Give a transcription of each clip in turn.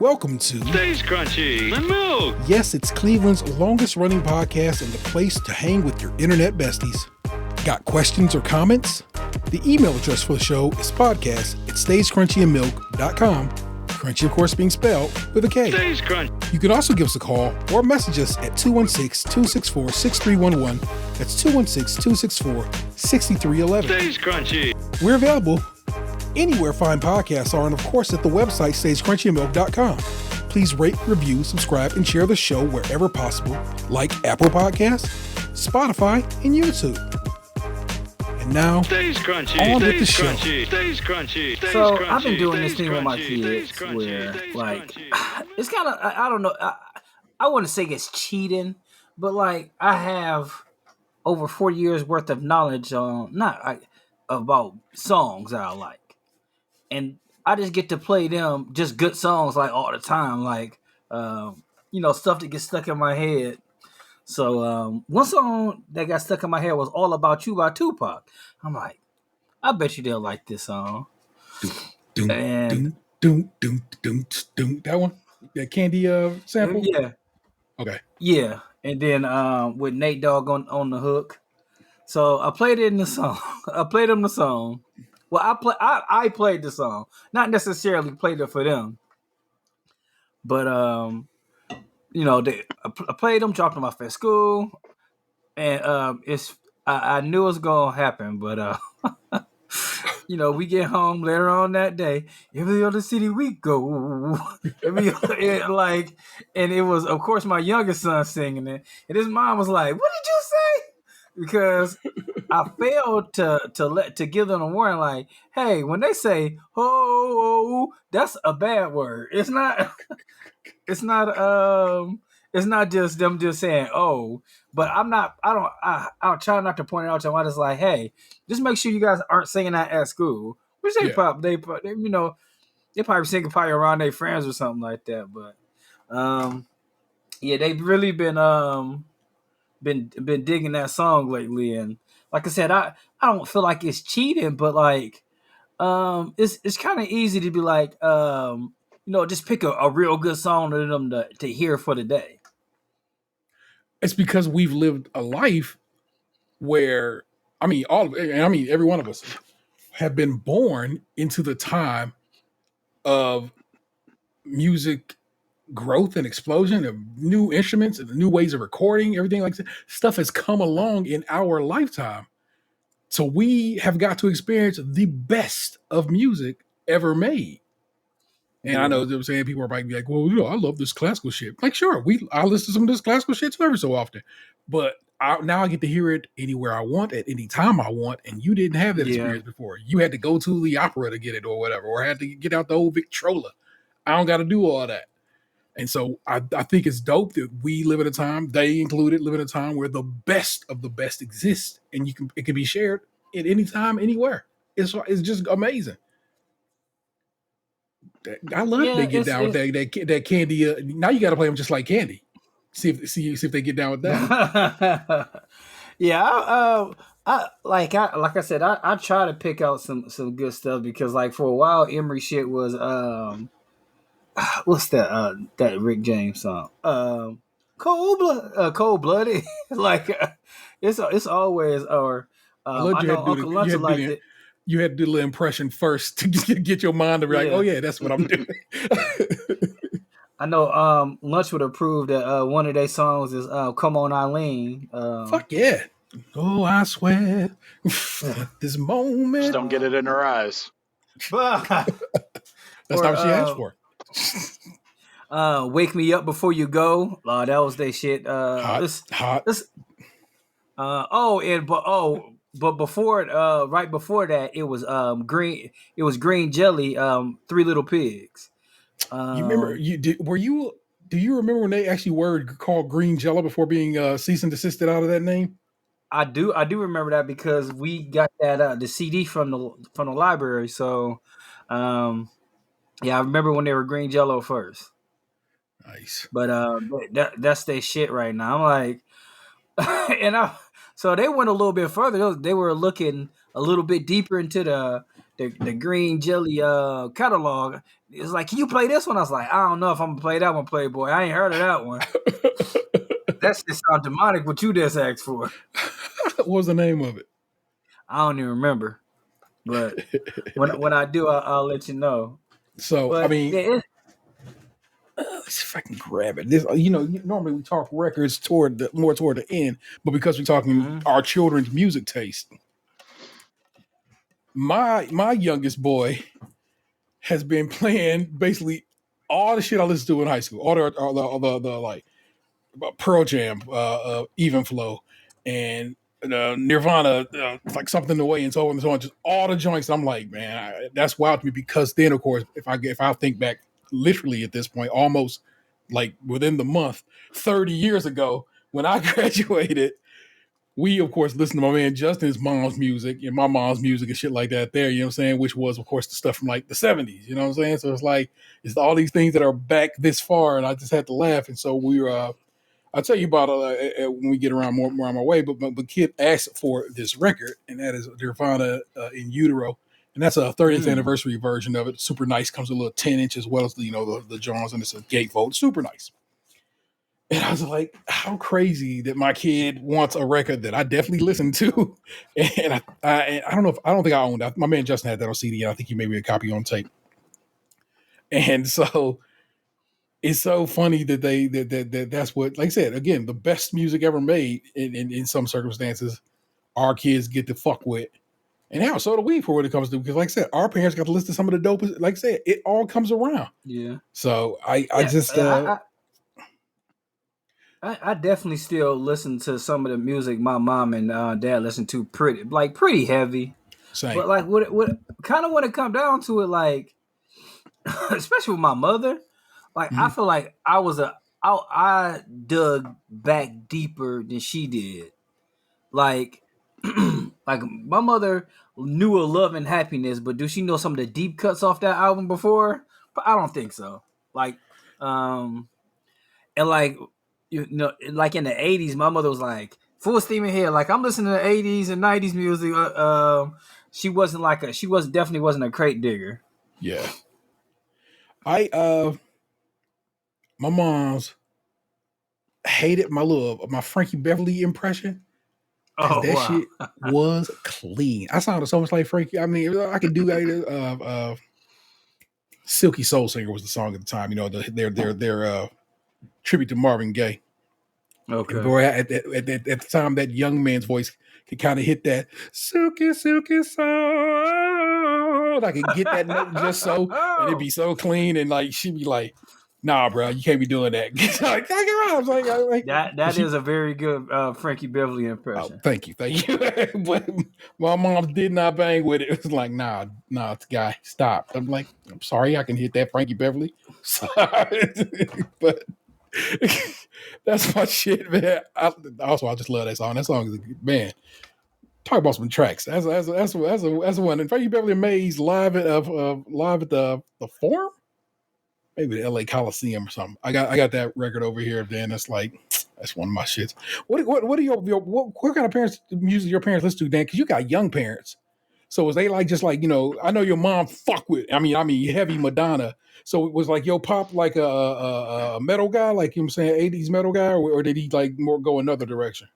Welcome to Stage Krunchy and Milk. Yes, it's Cleveland's longest running podcast and the place to hang with your internet besties. Got questions or comments? The email address for the show is podcast@stagecrunchyandmilk.com. Crunchy, of course, being spelled with a K. Stage Crunch. You can also give us a call or message us at 216-264-6311. That's 216-264-6311. Stage Krunchy. We're available anywhere fine podcasts are, and of course at the website stagecrunchyandmilk.com. Please rate, review, subscribe, and share the show wherever possible, like Apple Podcasts, Spotify, and YouTube. And now, Stage Krunchy. on with the show. Krunchy. Stage Krunchy. Stage So Krunchy. I've been doing this Stage thing with my Krunchy. kids Stage Krunchy. where, Stage like, Krunchy. it's kind of, I don't know, I wouldn't say it's cheating, but like I have over 40 years worth of knowledge on about songs that I like, and I just get to play them just good songs like all the time, like stuff that gets stuck in my head. So one song that got stuck in my head was "All About You" by Tupac. I'm like, I bet you they'll like this song. Doom, And doom, doom, doom, doom, doom. That one? That Candy sample? yeah, Okay. yeah. And then with Nate Dogg on the hook. So I played it in the song. I played them the song. Well, I played the song, not necessarily played it for them, but I played them, dropped them off at school, and I knew it was gonna happen, but we get home later on that day. Every other city we go, and it was, of course, my youngest son singing it, and his mom was like, "What did you say?" Because I failed to give them a warning, like, "Hey, when they say oh, that's a bad word. It's not. It's not. It's not just them just saying oh." But I'll try not to point it out to them. I just like, hey, just make sure you guys aren't singing that at school. Which they probably singing probably around their friends or something like that. But they've really been digging that song lately. And like I said, I don't feel like it's cheating, but like it's kind of easy to be like just pick a real good song to them to hear for the day. It's because we've lived a life where, every one of us have been born into the time of music growth and explosion of new instruments and new ways of recording, everything like that. Stuff has come along in our lifetime. So we have got to experience the best of music ever made. And I know they were saying people might be like, well, I love this classical shit. Like, sure, I listen to some of this classical shit too every so often. But now I get to hear it anywhere I want, at any time I want. And you didn't have that experience before. You had to go to the opera to get it or whatever, or had to get out the old Victrola. I don't got to do all that. And so I think it's dope that we live at a time, they included, live at a time where the best of the best exists. And it can be shared at any time, anywhere. It's just amazing. I love they get down with that Candy. Now you got to play them just like Candy. See if they get down with that. I said, I try to pick out some good stuff because like for a while Emery shit was what's that Rick James song? Cold Blooded. Like it's always or I know Uncle Lunch liked it. You had to do a little impression first to get your mind to be like, oh yeah, that's what I'm doing. I know Lunch would approve that one of their songs is Come On Eileen. Fuck yeah. Oh, I swear this moment. Just don't get it in her eyes. That's not what she asked for. Wake Me Up Before You Go. That was their shit. Hot. But before right before that, it was green. It was Green Jelly. Three Little Pigs. You remember? Do you remember when they actually were called Green Jello before being cease and desisted out of that name? I do remember that because we got that the CD from the library. So, I remember when they were Green Jello first. Nice. But that's their shit right now. I'm like, so they went a little bit further. They were looking a little bit deeper into the Green Jelly catalog. It was like, can you play this one? I was like, I don't know if I'm gonna play that one, Playboy. I ain't heard of that one. That shit sound demonic. What you just asked for? What was the name of it? I don't even remember. But when I do, I'll let you know. So I But mean, yeah, let's see if I can grab it. This, normally we talk records more toward the end, but because we're talking our children's music taste, my youngest boy has been playing basically all the shit I listened to in high school, all the like Pearl Jam, Even Flow, and Nirvana, like Something Away, and so on and so on. Just all the joints. I'm like, man, that's wild to me because then, of course, if I think back, literally at this point, almost like within the month, 30 years ago, when I graduated, we of course listened to my man Justin's mom's music and my mom's music and shit like that. There, you know what I'm saying? Which was, of course, the stuff from like the 70s. You know what I'm saying? So it's like it's all these things that are back this far, and I just had to laugh. And so we were. I'll tell you about when we get around more on my way. But Kid asked for this record, and that is Nirvana in Utero, and that's a 30th anniversary version of it. Super nice. Comes a little 10-inch as well as the Johns, and it's a gatefold. Super nice. And I was like, how crazy that my kid wants a record that I definitely listened to, and I don't know if I don't think I owned that. My man Justin had that on CD, and I think he made me a copy on tape. And so it's so funny that that's what, like I said, again, the best music ever made in some circumstances, our kids get to fuck with. And now, so do we for what it comes to, because like I said, our parents got to listen to some of the dopest, like I said, it all comes around. yeah. So I definitely still listen to some of the music my mom and dad listen to pretty heavy. same. But like what kind of when it come down to it, like especially with my mother, like I feel like I dug back deeper than she did. Like like my mother knew of Love and Happiness, but do she know some of the deep cuts off that album before? But I don't think so. Like and like like in the 80s, my mother was like full steam ahead. Like I'm listening to 80s and 90s music. She definitely wasn't a crate digger. Yeah. My mom's hated my Frankie Beverly impression. Because Oh that wow. shit was clean. I sounded so much like Frankie. I mean, I could do Silky Soul Singer was the song at the time. You know, their tribute to Marvin Gaye. Okay. And boy, at the time, that young man's voice could kind of hit that silky, silky soul. I could get that note just so, and it'd be so clean. And like she'd be like, "Nah, bro, you can't be doing that." I was like, that is a very good Frankie Beverly oh, impression. thank you. But my mom did not bang with it. It was like, nah, guy, stop. I'm like, I'm sorry, I can hit that Frankie Beverly. Sorry. But that's my shit, man. I just love that song. That song is man. Talk about some tracks. That's one. And Frankie Beverly Mays live at the Forum, maybe the LA Coliseum or something. I got that record over here. Then that's like that's one of my shits. What are what kind of parents music your parents listen to, Dan? Because you got young parents. So was they like just like I know your mom fuck with. I mean heavy Madonna. So it was like your pop like a metal guy, like you know what I'm saying 80s metal guy, or did he like more go another direction?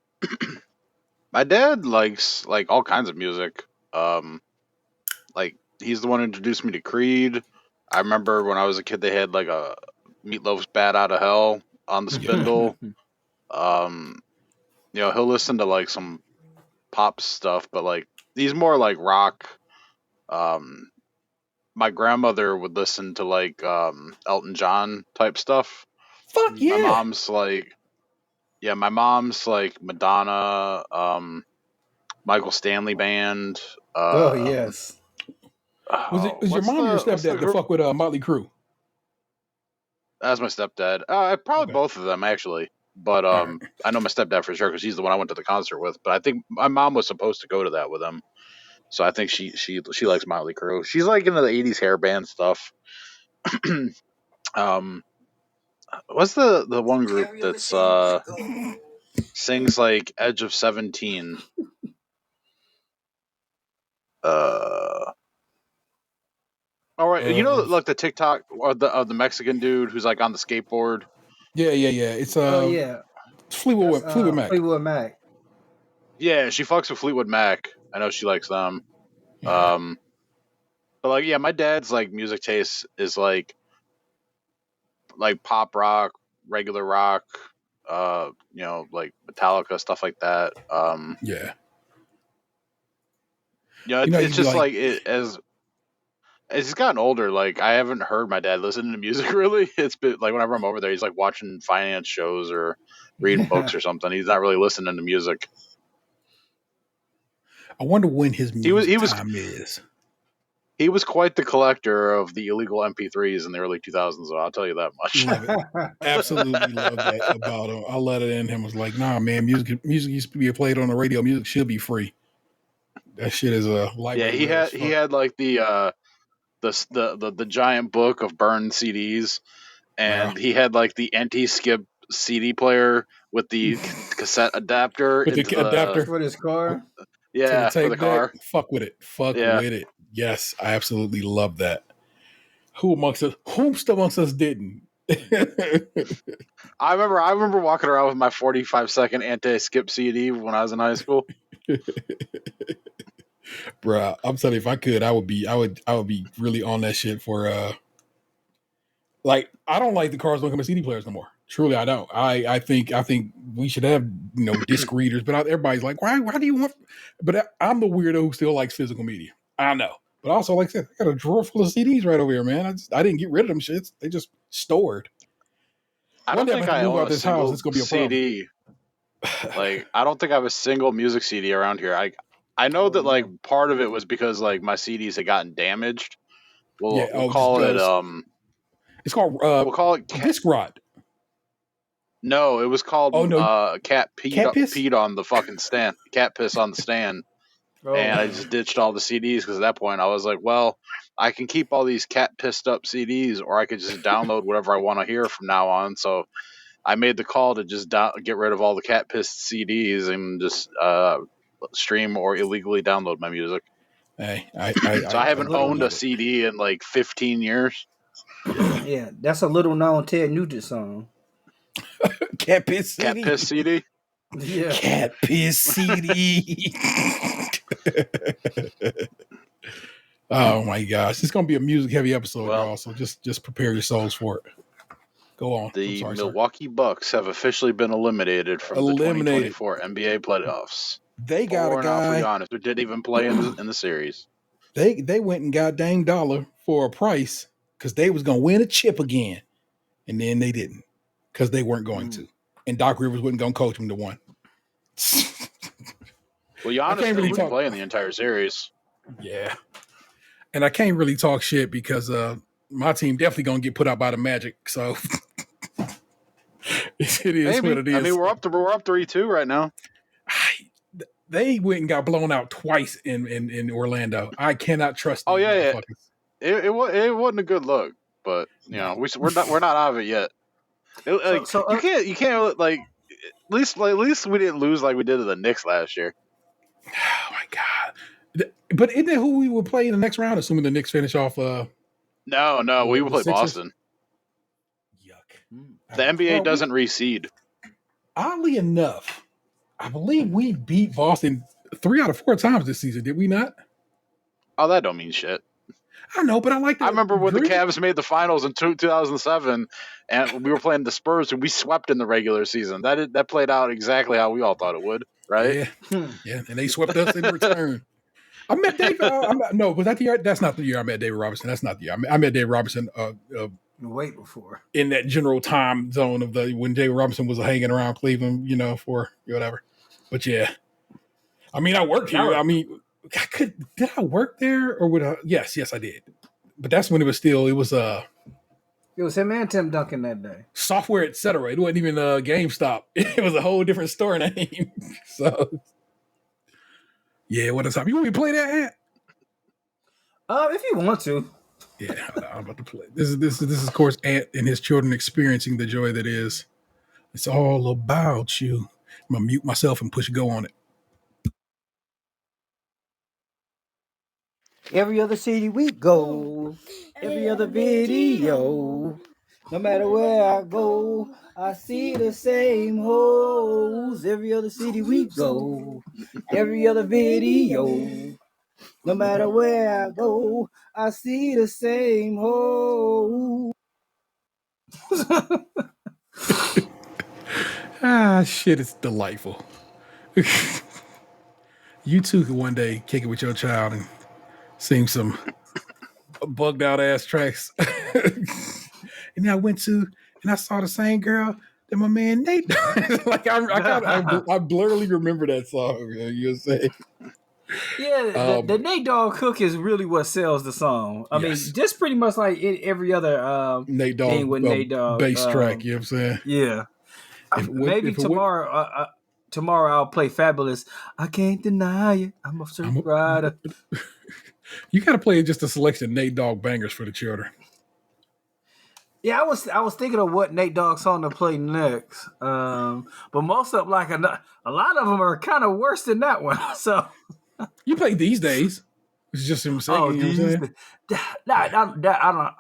My dad likes like all kinds of music. Like he's the one who introduced me to Creed. I remember when I was a kid, they had like a Meatloaf's "Bad Out of Hell" on the spindle. He'll listen to like some pop stuff, but like he's more like rock. My grandmother would listen to like Elton John type stuff. Fuck My yeah. my mom's like Madonna, Michael Stanley Band. Oh yes. Was your mom or your stepdad to fuck with Motley Crue? That's my stepdad. Probably both of them actually, but Right. I know my stepdad for sure because he's the one I went to the concert with. But I think my mom was supposed to go to that with him, so I think she likes Motley Crue. She's like into the '80s hair band stuff. What's the one group that's sings like Edge of 17? All right, you know, of like the TikTok of the Mexican dude who's like on the skateboard. yeah. It's Oh yeah, that's Fleetwood Mac. Fleetwood Mac. Yeah, she fucks with Fleetwood Mac. I know she likes them. Yeah, Um, but like, yeah, my dad's like music taste is like pop rock, regular rock, like Metallica, stuff like that. yeah. You know, It's you'd be just like, like as he's gotten older, like I haven't heard my dad listen to music really. It's been like whenever I'm over there, he's like watching finance shows or reading books or something. He's not really listening to music. I wonder when his He was music he was time is. he was quite the collector of the illegal MP3s in the early 2000s. Though, I'll tell you that much. Love it. Absolutely love that about him. I let it in him. Was like, nah, man, music used to be played on the radio. Music should be free. That shit is a Yeah, lightweight he rare as had he fuck. had like the giant book of burned CDs, Wow. and he had like the anti-skip CD player with the cassette adapter With into the adapter For this car. to the for the tape deck, car. fuck with it. Fuck Yeah, with it. Yes, I absolutely love that. Whomst amongst us didn't? I remember walking around with my 45-second anti-skip CD when I was in high school. Bruh, I'm telling you, if I could, I would be really on that shit for like I don't like the cars don't come with CD players no more. Truly, I don't. I think we should have disc readers, but everybody's like, why do you want? But I'm the weirdo who still likes physical media. I know, but also like I said, I got a drawer full of CDs right over here, man. I didn't get rid of them shits. They just stored. I One don't day I'm think gonna have I to move own out a this house. single It's gonna be a problem. CD. Like I don't think I have a single music CD around here. I know Oh that like no. part of it was because like my CDs had gotten damaged. Yeah. We'll Oh, just call it it's called we'll call it cat. disc rot. No, it was called Oh no, cat cat piss. peed on the fucking stand. Cat piss on the stand. And I Oh. just ditched all the CDs because at that point I was like, well, I can keep all these cat pissed up CDs, or I could just download whatever I want to hear from now on. So I made the call to just get rid of all the cat pissed CDs and just stream or illegally download my music. Hey, So I That's a haven't little. owned a love it. CD in like 15 years. Yeah, Yeah, that's a little known Ted Nugent song. cat piss Cat CD. piss CD. Yeah. Cat piss CD. Oh my gosh, it's gonna be a music heavy episode, Well, y'all. So just prepare your souls for it. Go on. I'm the sorry, sir. Milwaukee Bucks have officially been eliminated from the Eliminated. 2024 NBA playoffs. They got a Or not for guy. Giannis, who didn't even play in the series. They went and got Dame Dollar for a price because they was gonna win a chip again, and then they didn't because they weren't going to. And Doc Rivers wasn't gonna coach them to one. Well, I Giannis can't really didn't talk. play in the entire series. Yeah, and I can't really talk shit because my team definitely gonna get put out by the Magic. So it is Maybe. what it is. I mean, we're up 3-2 right now. They went and got blown out twice in Orlando. I cannot trust Oh these yeah, yeah. motherfuckers. It wasn't a good look, but we're not out of it yet. Like So you can't like at least we didn't lose like we did to the Knicks last year. Oh my god! But isn't that who we would play in the next round? Assuming the Knicks finish off. No, we The would play Sixers? Boston. Yuck. The NBA Well, doesn't reseed. Oddly enough, I believe we beat Boston 3 out of 4 times this season. Did we not? Oh, that don't mean shit. I know, but I like that. I remember when the dream. Cavs made the finals in 2007, and we were playing the Spurs, and we swept in the regular season. That played out exactly how we all thought it would, right? Yeah, and they swept us in return. I met Dave. No, was that the year? That's not the year I met David Robinson. That's not the year. I met David Robinson wait before. in that general time zone of when David Robinson was hanging around Cleveland, for whatever. But yeah, I mean, I worked here. I mean, did I work there or would I? Yes, I did. But that's when it was It was him and Tim Duncan that day. software, etc. It wasn't even GameStop. It was a whole different store name. So yeah, what a time. You want me to play that? If you want to. Yeah, I'm about to play. This is of course Ant and his children experiencing the joy that is. It's all about you. I'm gonna mute myself and push go on it. Every other city we go, every other video. No matter where I go, I see the same hoes. Every other city we go, every other video. No matter where I go, I see the same hoes. Shit, it's delightful. You too could one day kick it with your child and sing some bugged out ass tracks. And then I went to and I saw the same girl that my man Nate. Like I blurrily remember that song. You know say? Yeah, the Nate Dogg Cook is really what sells the song. I mean, Yes. just pretty much like every other Nate thing Dogg with Nate Dogg. bass track. You know what I'm saying? Yeah. Maybe If it would, tomorrow I'll play Fabulous. I can't deny it. I'm a surf rider. You got to play just a selection of Nate Dogg bangers for the children. Yeah, I was thinking of what Nate Dogg song to play next. But most of like a lot of them are kind of worse than that one. So You play These Days. It's just him singing. oh, You know what I'm saying? I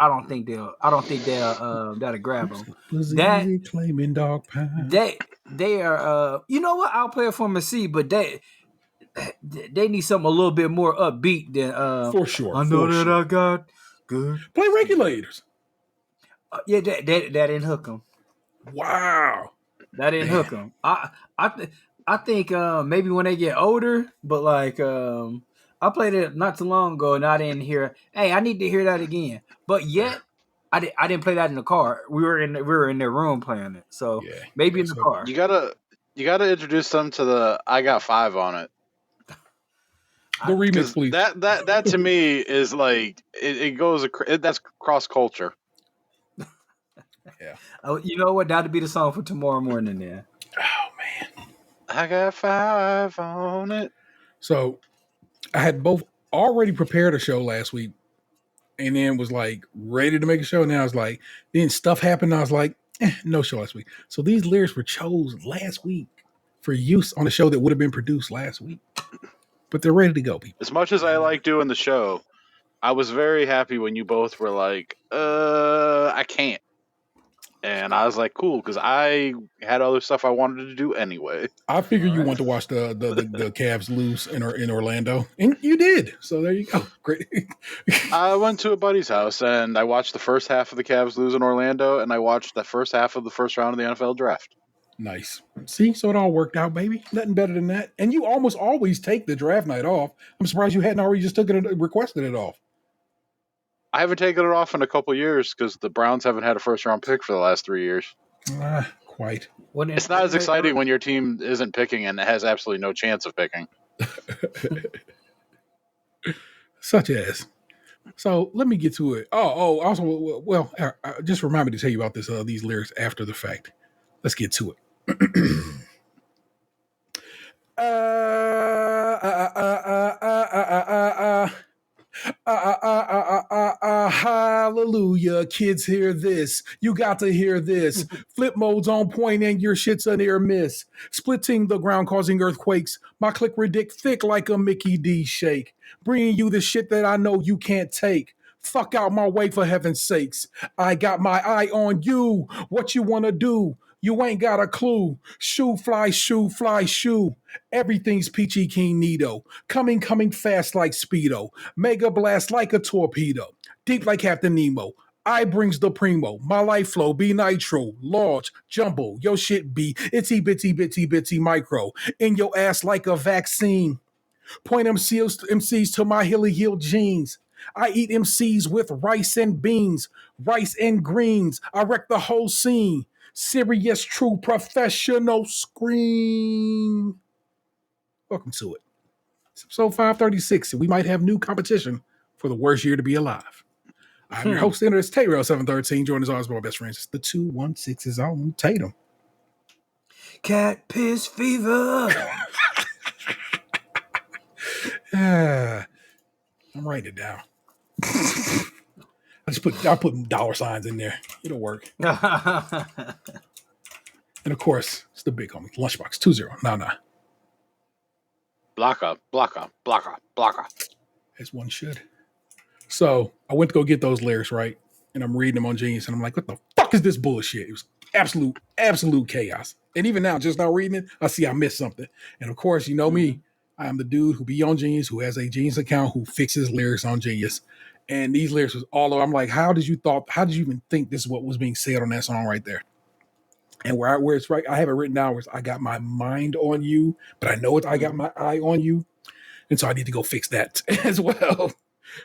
don't think that'll grab them. That claiming dog pound. they are you know what, I'll play it for them to see, but they need something a little bit more upbeat than For sure. I know that I got good. Play Regulators. Yeah, that didn't hook them. Wow. That didn't hook them. I think maybe when they get older, but like I played it not too long ago and I didn't hear. Hey, I need to hear that again. But yet I didn't play that in the car. We were in their room playing it. So maybe in the car. You gotta introduce them to the I Got 5 on it. The remix, please. That to me is like it goes. That's cross culture. Yeah. Oh, you know what? That'd be the song for tomorrow morning. Then. Oh man. I got 5 on it. So I had both already prepared a show last week and then was like ready to make a show. And then I was like, then stuff happened. And I was like, no show last week. So these lyrics were chose last week for use on a show that would have been produced last week. But they're ready to go, people. As much as I like doing the show, I was very happy when you both were like, I can't. And I was like, cool, because I had other stuff I wanted to do anyway. I figured you want to watch the Cavs lose in Orlando, and you did. So there you go. Great. I went to a buddy's house, and I watched the first half of the Cavs lose in Orlando, and I watched the first half of the first round of the NFL draft. Nice. See, so it all worked out, baby. Nothing better than that. And you almost always take the draft night off. I'm surprised you hadn't already just took it and requested it off. I haven't taken it off in a couple years because the Browns haven't had a first-round pick for the last 3 years. Quite. It's not as exciting when your team isn't picking and has absolutely no chance of picking. Such as. So let me get to it. Also, well, just remind me to tell you about this these lyrics after the fact. Let's get to it. Hallelujah. Kids, hear this. You got to hear this. Flip mode's on point and your shit's a near miss. Splitting the ground, causing earthquakes. My click ridic thick like a Mickey D shake. Bringing you the shit that I know you can't take. Fuck out my way for heaven's sakes. I got my eye on you. What you want to do? You ain't got a clue. Shoe, fly, shoe. Everything's peachy keen neato. Coming fast like Speedo. Mega blast like a torpedo. Deep like Captain Nemo. I brings the primo. My life flow be nitro. Large, jumbo. Yo shit be itsy bitsy micro. In your ass like a vaccine. Point MCs to my hilly heel jeans. I eat MCs with rice and beans. Rice and greens. I wreck the whole scene. Serious, true, professional scream. Welcome to it. It's episode 536, and we might have new competition for the worst year to be alive. I'm your host, it's Tayrell 713. Join us always by my best friends. It's the 216's own Tatum. Cat piss fever. I'm writing it down. I'll put dollar signs in there. It'll work. And of course, it's the big homie, Lunchbox 2099. Block up. As one should. So I went to go get those lyrics, right? And I'm reading them on Genius, and I'm like, what the fuck is this bullshit? It was absolute chaos. And even now, just now reading it, I see I missed something. And of course, you know me, I am the dude who be on Genius, who has a Genius account, who fixes lyrics on Genius. And these lyrics was all over. I'm like, how did you even think this is what was being said on that song right there? And where it's right, I have it written down where I got my mind on you, but I know I got my eye on you. And so I need to go fix that as well.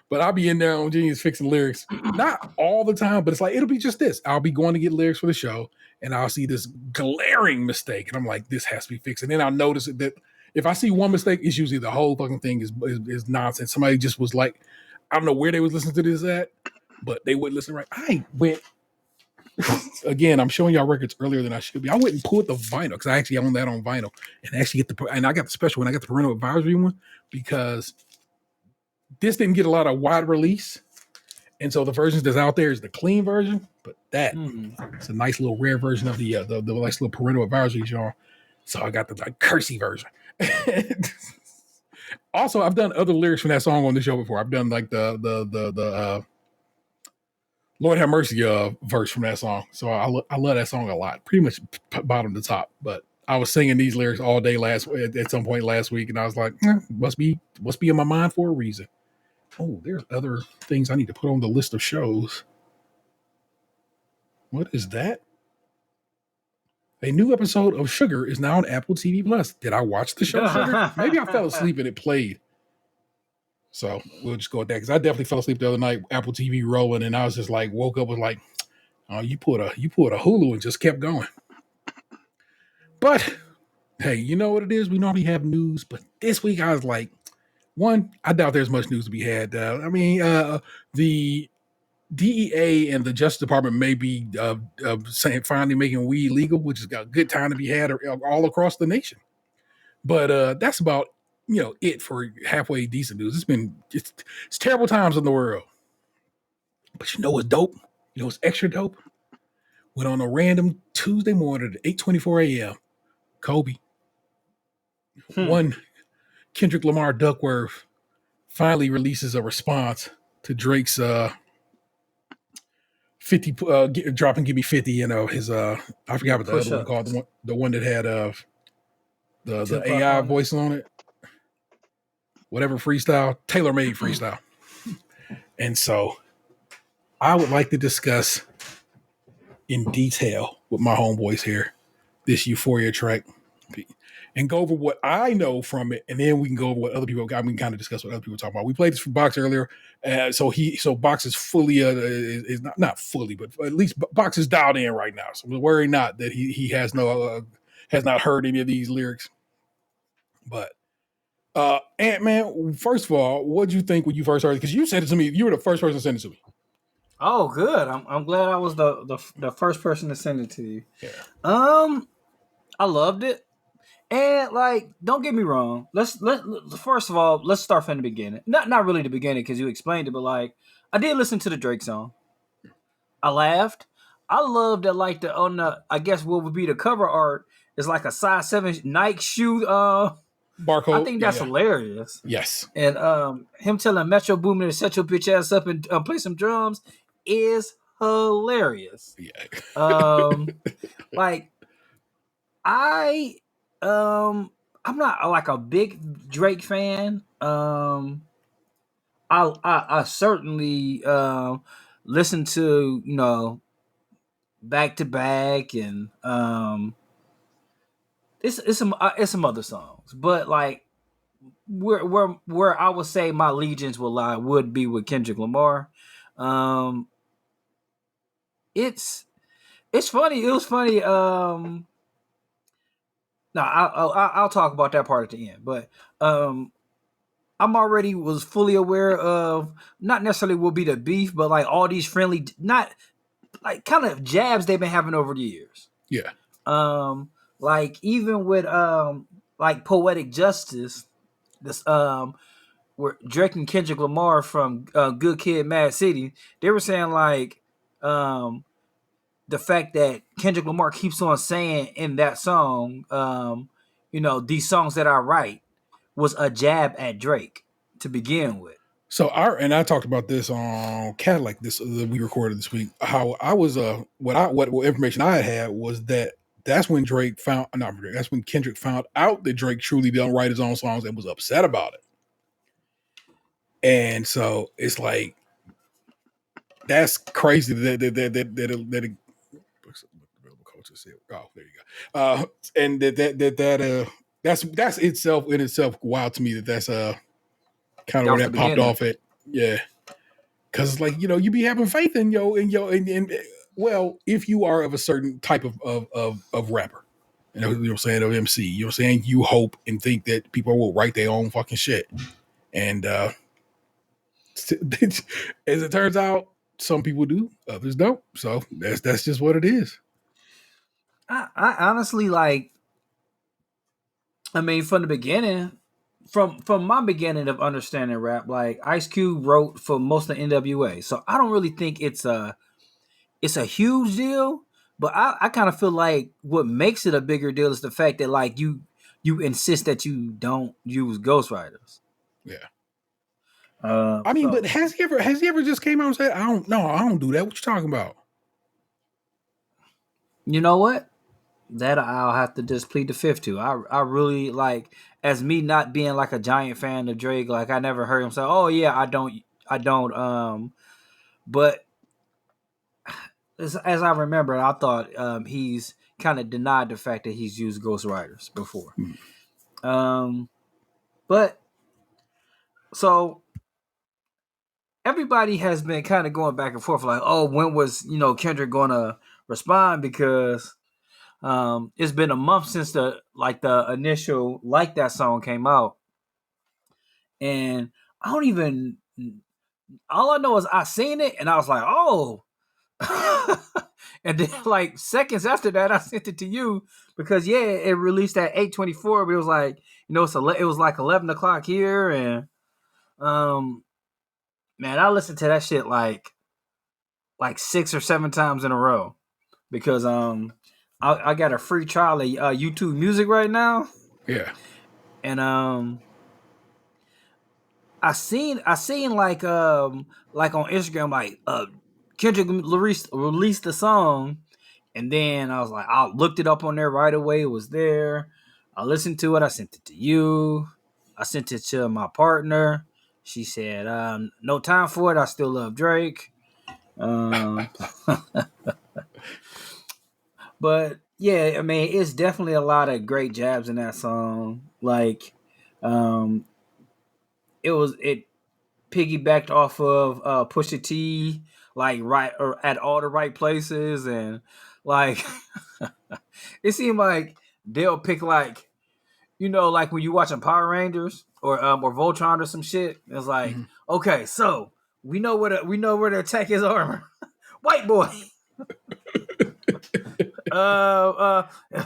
But I'll be in there on Genius fixing lyrics. Not all the time, but it's like, it'll be just this. I'll be going to get lyrics for the show, and I'll see this glaring mistake. And I'm like, this has to be fixed. And then I'll notice that if I see one mistake, it's usually the whole fucking thing is nonsense. Somebody just was like, I don't know where they was listening to this at, but they wouldn't listen right. I went, again, I'm showing y'all records earlier than I should be. I went and pulled the vinyl because I actually own that on vinyl and actually and I got the special one. I got the parental advisory one because this didn't get a lot of wide release. And so the versions that's out there is the clean version, but that it's a nice little rare version of the nice little parental advisory, y'all. So I got the cursey version. Also, I've done other lyrics from that song on the show before. I've done like the Lord Have Mercy verse from that song. So I love that song a lot, pretty much bottom to top. But I was singing these lyrics all day at some point last week, and I was like, must be in my mind for a reason. Oh, there's other things I need to put on the list of shows. What is that? A new episode of Sugar is now on Apple TV Plus. Did I watch the show Sugar? Maybe I fell asleep and it played. So we'll just go with that because I definitely fell asleep the other night. Apple TV rolling, and I was just like, woke up with like, oh, you pulled a Hulu and just kept going. But hey, you know what it is? We normally have news, but this week I was like, one, I doubt there's much news to be had. The DEA and the Justice Department may be finally making weed legal, which has got a good time to be had all across the nation. But that's about it for halfway decent news. It's terrible times in the world. But you know what's dope? You know what's extra dope? When on a random Tuesday morning at 8:24 a.m., Kobe, one Kendrick Lamar Duckworth finally releases a response to Drake's 50 dropping Give Me 50, his I forgot what the other one called, the one that had the AI voice on it. Whatever freestyle, tailor-made freestyle. And so I would like to discuss in detail with my homeboys here this Euphoria track and go over what I know from it, and then we can go over what other people got. We can kind of discuss what other people talk about. We played this for Box earlier, so Box is fully is not fully, but at least Box is dialed in right now. So worry not that he has not heard any of these lyrics. But Ant-Man, first of all, what did you think when you first heard it? Because you said it to me. You were the first person to send it to me. Oh, good. I'm glad I was the first person to send it to you. Yeah. I loved it. And don't get me wrong. Let's first of all, let's start from the beginning. Not really the beginning because you explained it, but I did listen to the Drake song. I laughed. I loved that on the I guess what would be the cover art is like a size 7 Nike shoe barcode. I think that's hilarious. Yes. And him telling Metro Boomin to set your bitch ass up and play some drums is hilarious. Yeah. I'm not a big Drake fan. I certainly listen to back to back and it's some other songs, but where I would say my allegiance would be with Kendrick Lamar. It's funny. It was funny. No, I'll talk about that part at the end. But I'm already was fully aware of not necessarily will be the beef, but all these friendly, not kind of jabs they've been having over the years. Yeah. Even with Poetic Justice, this where Drake and Kendrick Lamar from Good Kid, Mad City, they were saying the fact that Kendrick Lamar keeps on saying in that song, these songs that I write was a jab at Drake to begin with. So I talked about this on Cadillac this we recorded this week. How I was what information I had was that's when Drake found not Drake, that's when Kendrick found out that Drake truly don't write his own songs and was upset about it. And so it's like that's crazy that culture said, oh, there you go. And that's itself in itself wild to me that's kind of That where was the that popped beginning. off at. Yeah. Cause it's like, you be having faith in well, if you are of a certain type of rapper, you know what I'm saying, of MC, you know what I'm saying? You hope and think that people will write their own fucking shit. And as it turns out, some people do, others don't. So that's just what it is. I honestly like. I mean, from the beginning, from my beginning of understanding rap, like Ice Cube wrote for most of NWA, so I don't really think it's a huge deal. But I kind of feel like what makes it a bigger deal is the fact that like you insist that you don't use ghostwriters. Yeah. I mean, So but has he ever just came out and said, I don't do that. What you talking about? you know what? That I'll have to just plead the fifth to. I really like, as me not being like a giant fan of Drake. Like I never heard him say, "Oh yeah, I don't." But as I remember, I thought he's kind of denied the fact that he's used ghostwriters before. Hmm. But so everybody has been kind of going back and forth, like, "Oh, when was Kendrick gonna respond?" Because it's been a month since the initial Like That song came out, and I don't even. All I know is I seen it and I was like, oh. And then like seconds after that, I sent it to you because it released at 8:24, but it was like it was like 11 o'clock here, and um, man, I listened to that shit like 6 or 7 times in a row because I got a free trial of YouTube Music right now, Yeah. and I seen like on Instagram like Kendrick released the song, and then I was like, I looked it up on there right away. It was there. I listened to it. I sent it to you. I sent it to my partner. She said, "No time for it. I still love Drake." Um, but yeah, I mean, it's definitely a lot of great jabs in that song. Like, um, it piggybacked off of Pusha T, like right or at all the right places, and like it seemed like they'll pick like like when you watching Power Rangers or Voltron or some shit. It's like, Mm-hmm. okay, so we know where to attack his armor. White boy.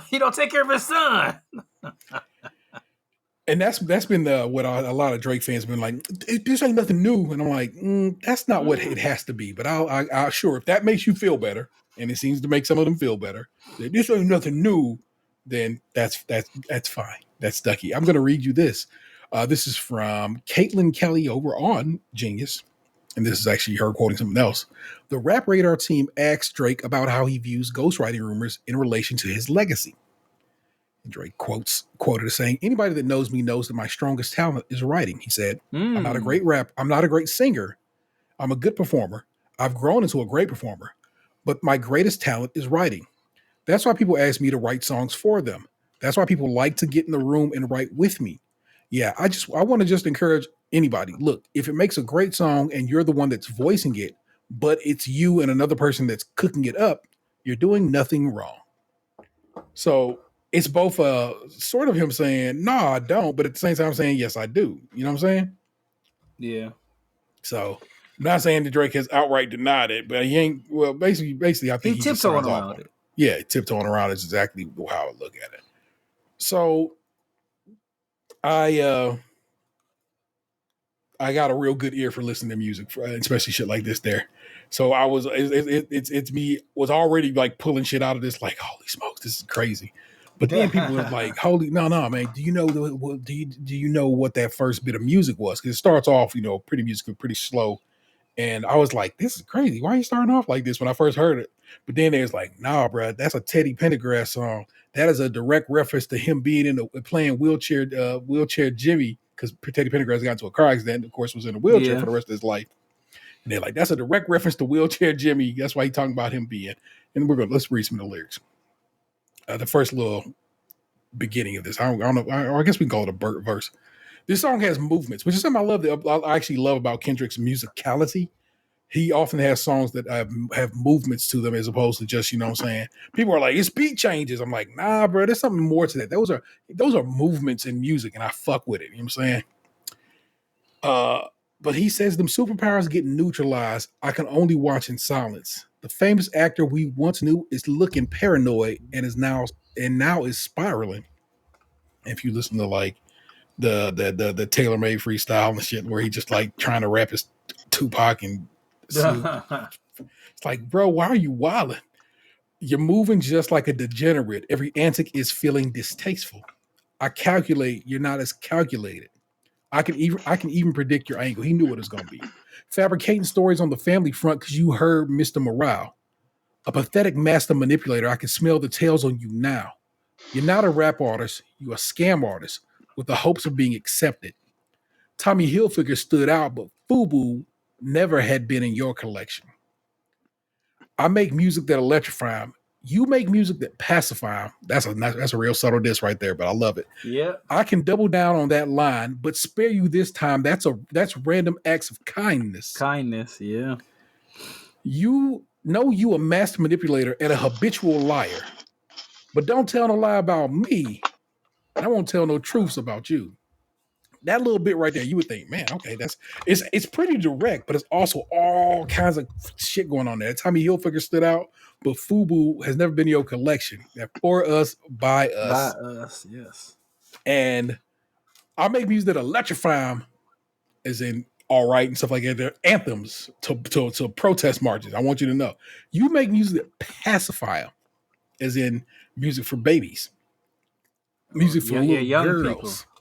He don't take care of his son. And that's been what a lot of Drake fans have been like. This ain't nothing new, and I'm like, that's not what it has to be. But I sure if that makes you feel better, and it seems to make some of them feel better, that this ain't nothing new, then that's fine. That's Ducky. I'm going to read you this. This is from Caitlin Kelly over on Genius, and this is actually her quoting something else. The Rap Radar team asked Drake about how he views ghostwriting rumors in relation to his legacy. Drake quoted as saying, "Anybody that knows me knows that my strongest talent is writing." He said, "I'm not a great I'm not a great singer. I'm a good performer. I've grown into a great performer, but my greatest talent is writing. That's why people ask me to write songs for them. That's why people like to get in the room and write with me. Yeah, I want to just encourage anybody. Look, if it makes a great song and you're the one that's voicing it, but it's you and another person that's cooking it up, you're doing nothing wrong." So it's both sort of him saying, "No, I don't," but at the same time saying, "Yes, I do." You know what I'm saying? Yeah. So I'm not saying that Drake has outright denied it, but he ain't. Well, basically, I think He he just tiptoeing signs off around on it. it. Yeah, tiptoeing around is exactly how I look at it. So I got a real good ear for listening to music, especially shit like this. There, so I was it's me was already like pulling shit out of this, like, holy smokes, this is crazy. But then people was like, "Holy no, man! Do you know do you know what that first bit of music was? Because it starts off, pretty musical, pretty slow." And I was like, "This is crazy. Why are you starting off like this?" When I first heard it, but then there's like, "Nah, bro, that's a Teddy Pendergrass song. That is a direct reference to him being playing wheelchair Jimmy because Teddy Pendergrass got into a car accident. Of course, was in a wheelchair for the rest of his life." And they're like, "That's a direct reference to wheelchair Jimmy. That's why he's talking about him being." And let's read some of the lyrics. The first little beginning of this. I don't know. I guess we can call it a verse. This song has movements, which is something I actually love about Kendrick's musicality. He often has songs that have movements to them as opposed to just, what I'm saying. People are like, it's beat changes. I'm like, nah, bro, there's something more to that. Those are movements in music, and I fuck with it. You know what I'm saying? But he says them superpowers get neutralized. I can only watch in silence. The famous actor we once knew is looking paranoid and now is spiraling. If you listen to like the tailor made freestyle and shit, where he just like trying to rap his Tupac and Snoop. It's like, bro, why are you wilding? You're moving just like a degenerate. Every antic is feeling distasteful. I calculate you're not as calculated. I can even predict your angle. He knew what it was going to be. Fabricating stories on the family front because you heard Mr. Morale. A pathetic master manipulator. I can smell the tails on you now. You're not a rap artist. You're a scam artist with the hopes of being accepted. Tommy Hilfiger stood out, but FUBU never had been in your collection. I make music that electrify him. You make music that pacify him. That's a real subtle diss right there, but I love it. Yeah. I can double down on that line, but spare you this time. That's random acts of kindness. Kindness, yeah. You know you a master manipulator and a habitual liar. But don't tell no lie about me. I won't tell no truths about you. That little bit right there, you would think, man, okay, it's pretty direct, but it's also all kinds of shit going on there. Tommy Hilfiger stood out, but FUBU has never been in your collection. They're for us, by us. By us, yes. And I make music that electrify them, as in all right and stuff like that. They're anthems to protest marches. I want you to know. You make music that pacify them, as in music for babies. Music for little young girls. People.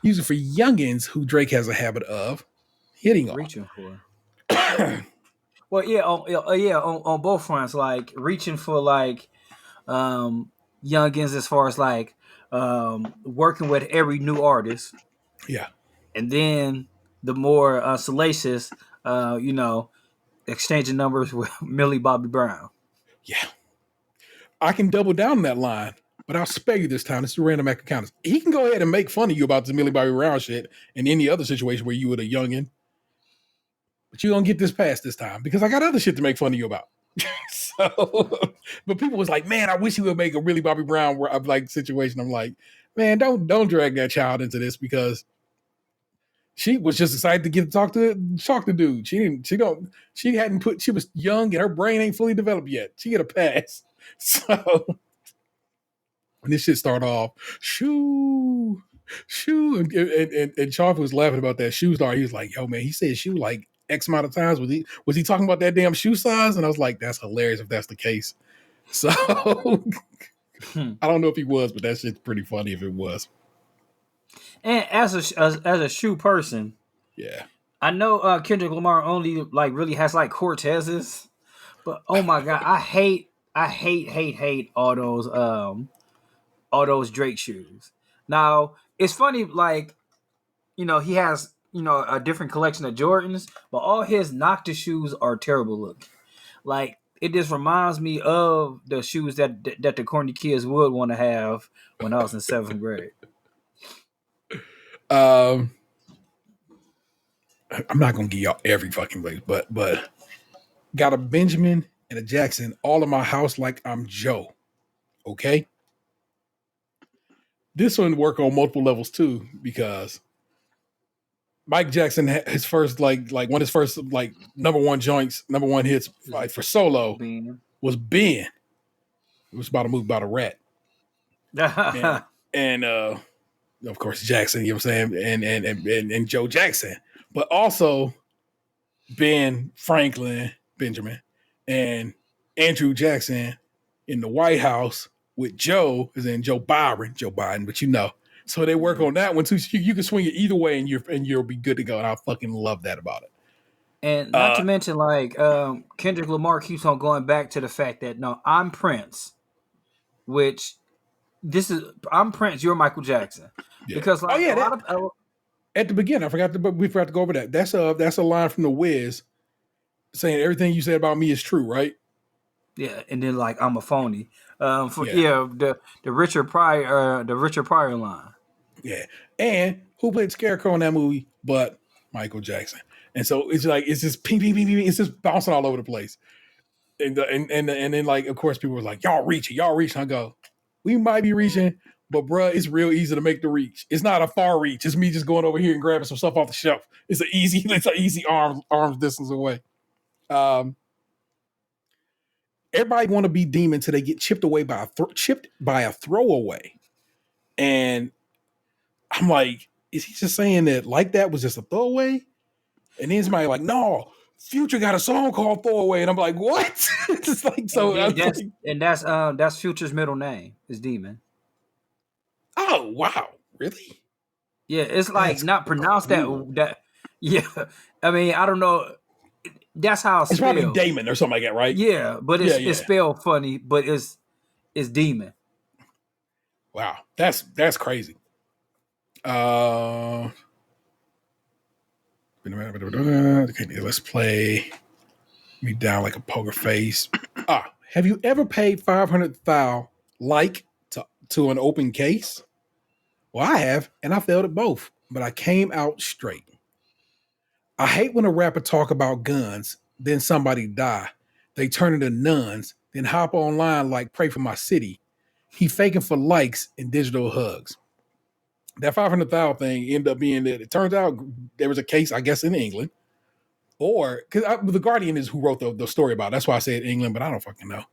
Music for youngins who Drake has a habit of hitting on. Reaching for. Well, on both fronts, like reaching for like youngins as far as like working with every new artist. Yeah. And then the more salacious, exchanging numbers with Millie Bobby Brown. Yeah. I can double down on that line, but I'll spare you this time. It's a random act of kindness. He can go ahead and make fun of you about the Millie Bobby Brown shit and any other situation where you were a youngin'. But you don't get this past this time because I got other shit to make fun of you about. But people was like, man, I wish he would make a Millie Bobby Brown like situation. I'm like, man, don't drag that child into this because she was just excited to get to talk to dude. She was young and her brain ain't fully developed yet. She get a pass. So when this shit started off, shoo, and Charles was laughing about that shoe star. He was like, yo, man, he said shoe like X amount of times. Was he talking about that damn shoe size? And I was like, that's hilarious if that's the case. So I don't know if he was, but that shit's pretty funny if it was. And as a shoe person, yeah, I know Kendrick Lamar only like really has like Cortezes, but oh my god, I hate all those Drake shoes. Now it's funny, like he has a different collection of Jordans, but all his Nocta shoes are terrible looking. Like it just reminds me of the shoes that the corny kids would want to have when I was in 7th grade. I'm not gonna give y'all every fucking place, but got a Benjamin and a Jackson all in my house like I'm Joe. Okay, this one work on multiple levels too because Mike Jackson, his first like one of his first like number one hits like for solo was Ben. It was about a movie about a rat, and of course Jackson, you know what I'm saying, and Joe Jackson, but also Ben Franklin, Benjamin, and Andrew Jackson in the White House with Joe, as in Joe Biden, but you know. So they work on that one too. So you can swing it either way, and you'll be good to go. And I fucking love that about it. And not to mention, like Kendrick Lamar keeps on going back to the fact that no, I'm Prince, which I'm Prince, you're Michael Jackson, Yeah. because like a lot of at the beginning, we forgot to go over that. That's a line from the Wiz saying everything you said about me is true, right? yeah, and then like I'm a phony. The Richard Pryor line. Yeah, and who played Scarecrow in that movie? But Michael Jackson. And so it's like it's just ping, ping, ping, ping. It's just bouncing all over the place. And then like of course people were like, y'all reaching. I go, we might be reaching, but bruh, it's real easy to make the reach. It's not a far reach. It's me just going over here and grabbing some stuff off the shelf. It's an easy arms distance away. Everybody want to be demon till they get chipped by a throwaway. And I'm like, is he just saying that like that was just a throwaway? And then somebody like, no, Future got a song called Throwaway. And I'm like, what? It's like so. That's Future's middle name is Demon. Oh wow, really? Yeah, it's like that's not pronounced cool. that. Yeah, I mean, I don't know. That's how it's spelled. Probably Damon or something like that, right? Yeah, but it's spelled funny, but it's Demon. Wow, that's crazy. Okay, let's play me down like a poker face. Have you ever paid $500,000 to an open case? Well, I have, and I failed at both, but I came out straight. I hate when a rapper talk about guns, then somebody die. They turn into nuns, then hop online like pray for my city. He faking for likes and digital hugs. That $500,000 thing ended up being that it turns out there was a case, I guess, in England. Or, because The Guardian is who wrote the story about it. That's why I said England, but I don't fucking know.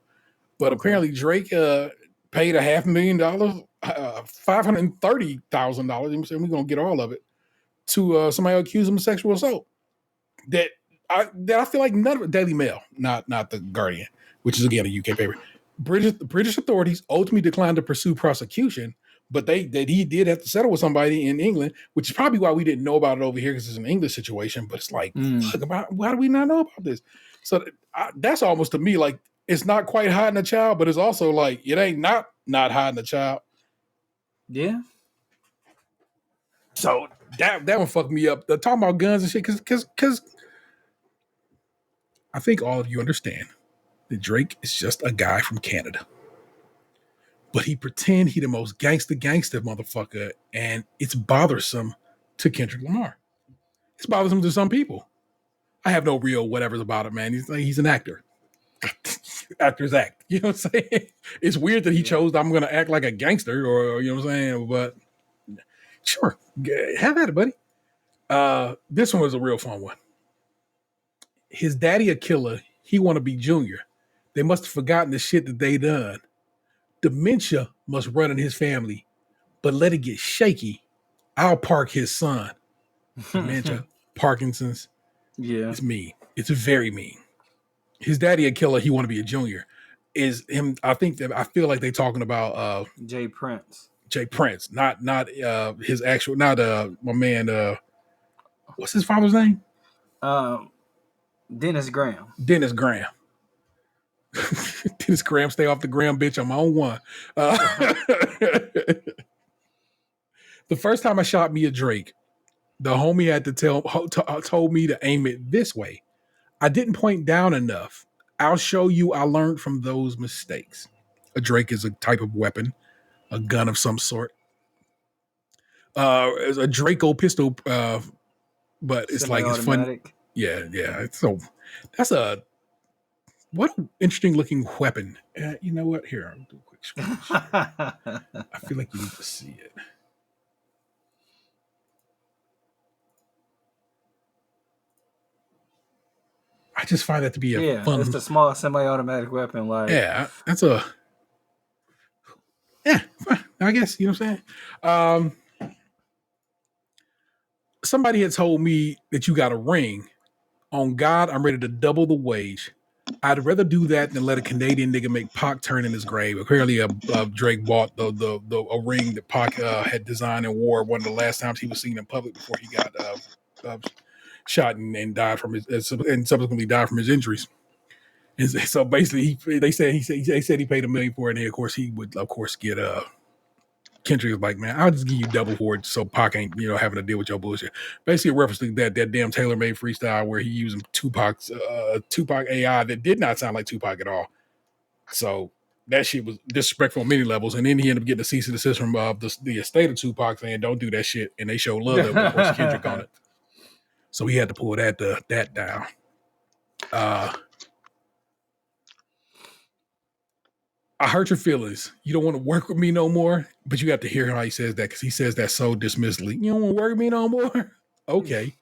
But apparently Drake paid $500,000, $530,000, and we're going to get all of it, to somebody accused him of sexual assault. That I feel like none of it, Daily Mail, not The Guardian, which is again a UK paper. British authorities ultimately declined to pursue prosecution, but he did have to settle with somebody in England, which is probably why we didn't know about it over here because it's an English situation. But it's like, why do we not know about this? So that's almost to me like it's not quite hiding a child, but it's also like it ain't not hiding a child. Yeah. So that one fucked me up. Talking about guns and shit, because I think all of you understand that Drake is just a guy from Canada. But he pretend he the most gangster motherfucker, and it's bothersome to Kendrick Lamar. It's bothersome to some people. I have no real whatever's about it, man. He's an actor. Actors act. You know what I'm saying? It's weird that he chose I'm going to act like a gangster, or you know what I'm saying? But sure, have at it, buddy. This one was a real fun one. His daddy a killer. He want to be Junior. They must have forgotten the shit that they done. Dementia must run in his family, but let it get shaky. I'll park his son. Dementia, Parkinson's. Yeah. It's mean. It's very mean. His daddy a killer. He want to be a junior. Is him. I feel like they talking about Jay Prince, not his actual, not my man. What's his father's name? Dennis Graham. Dennis Graham, stay off the gram, bitch. I'm on one. The first time I shot me a Drake, the homie had to told me to aim it this way. I didn't point down enough. I'll show you I learned from those mistakes. A Drake is a type of weapon, a gun of some sort. It's a Draco pistol, but it's like it's fun. Yeah. So that's what an interesting looking weapon. You know what? Here, I'll do a quick scratch. I feel like you need to see it. I just find that to be a fun. It's a small semi-automatic weapon. Like that's I guess you know what I'm saying. Somebody had told me that you got a ring. On God, I'm ready to double the wage. I'd rather do that than let a Canadian nigga make Pac turn in his grave. Apparently, Drake bought a ring that Pac had designed and wore one of the last times he was seen in public before he got shot and died from his and subsequently died from his injuries. And so basically, they said he paid $1 million for it, and then, of course he would get Kendrick was like, man, I'll just give you double for it so Pac ain't, having to deal with your bullshit. Basically, referencing that damn tailor-made freestyle where he using Tupac's Tupac AI that did not sound like Tupac at all. So that shit was disrespectful on many levels. And then he ended up getting a cease and desist from the estate of Tupac saying, don't do that shit. And they showed love that was Kendrick on it. So he had to pull that down. I hurt your feelings. You don't want to work with me no more, but you got to hear how he says that because he says that so dismissively. You don't want to work with me no more? Okay.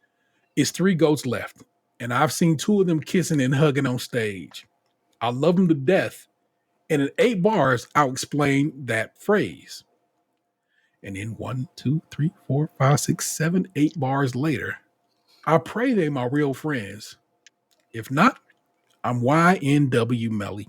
It's 3 goats left, and I've seen 2 of them kissing and hugging on stage. I love them to death, and in 8 bars, I'll explain that phrase. And then 1, 2, 3, 4, 5, 6, 7, 8 bars later, I pray they my real friends. If not, I'm YNW Melly.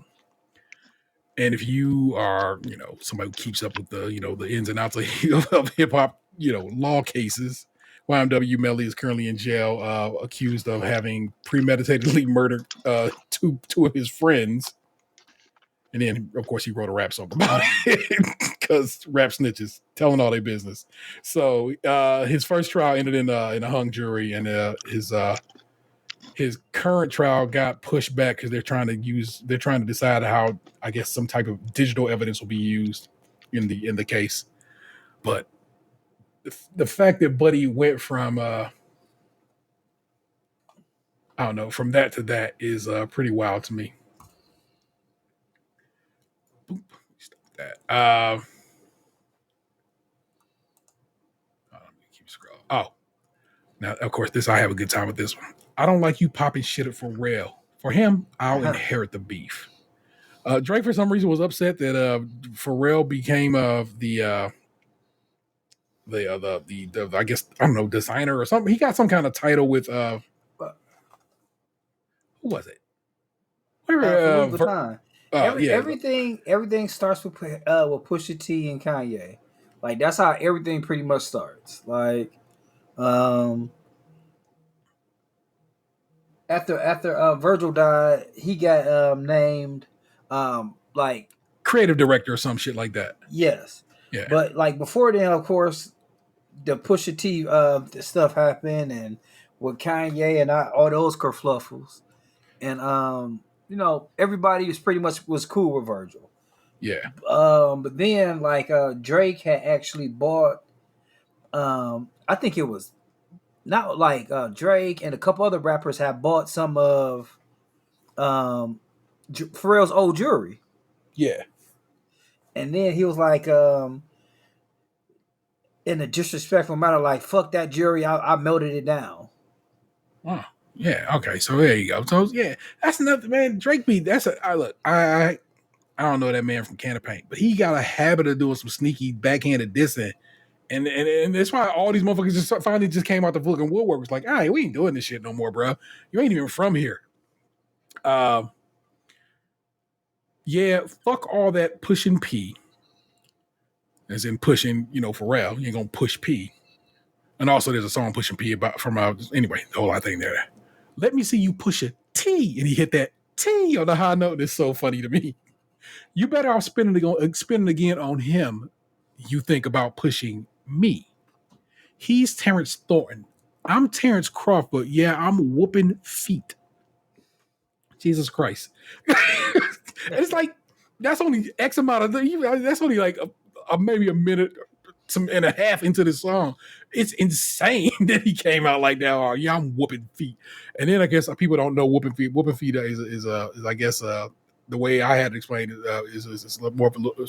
And if you are, somebody who keeps up with the, the ins and outs of hip hop, law cases, YMW Melly is currently in jail, accused of having premeditatedly murdered 2 of his friends. And then, of course, he wrote a rap song about it because rap snitches telling all their business. So his first trial ended in a hung jury, and his current trial got pushed back because they're trying to decide how, I guess, some type of digital evidence will be used in the case. But the fact that Buddy went from from that to that is pretty wild to me. Boop, stop that. Let me keep scrolling. Oh, now of course I have a good time with this one. I don't like you popping shit at Pharrell. For him, I'll inherit the beef. Drake, for some reason, was upset that Pharrell became the I guess, I don't know, designer or something. He got some kind of title with who was it? Everything starts with Pusha T and Kanye. Like that's how everything pretty much starts. Like, after Virgil died, he got named like creative director or some shit like that. Yes. Yeah. But like before then, of course, the Pusha T stuff happened, and with Kanye and all those kerfluffles, and everybody was cool with Virgil. Yeah. But then like Drake had actually bought, I think it was not like Drake and a couple other rappers have bought some of Pharrell's old jewelry. Yeah. And then he was like, in a disrespectful manner, like, fuck that jewelry, I melted it down. Oh, yeah. Okay. So there you go. So yeah, that's another, man. Drake beat. I don't know that man from Can of Paint, but he got a habit of doing some sneaky backhanded dissing. And that's why all these motherfuckers just finally just came out the fucking woodwork. It's like, all right, we ain't doing this shit no more, bro. You ain't even from here. Yeah, fuck all that pushing P. As in pushing, Pharrell. You ain't gonna push P. And also there's a song pushing P about anyway, the whole thing there. Let me see you push a T. And he hit that T on the high note. It's so funny to me. You better off spinning again on him. You think about pushing me. He's Terrence Thornton. I'm Terrence Crawford. Yeah, I'm whooping feet. Jesus Christ. It's like, that's only X amount of, that's only like maybe a minute and a half into the song. It's insane that he came out like that. Oh, yeah, I'm whooping feet. And then I guess people don't know whooping feet. Whooping feet is I guess, the way I had to explain it is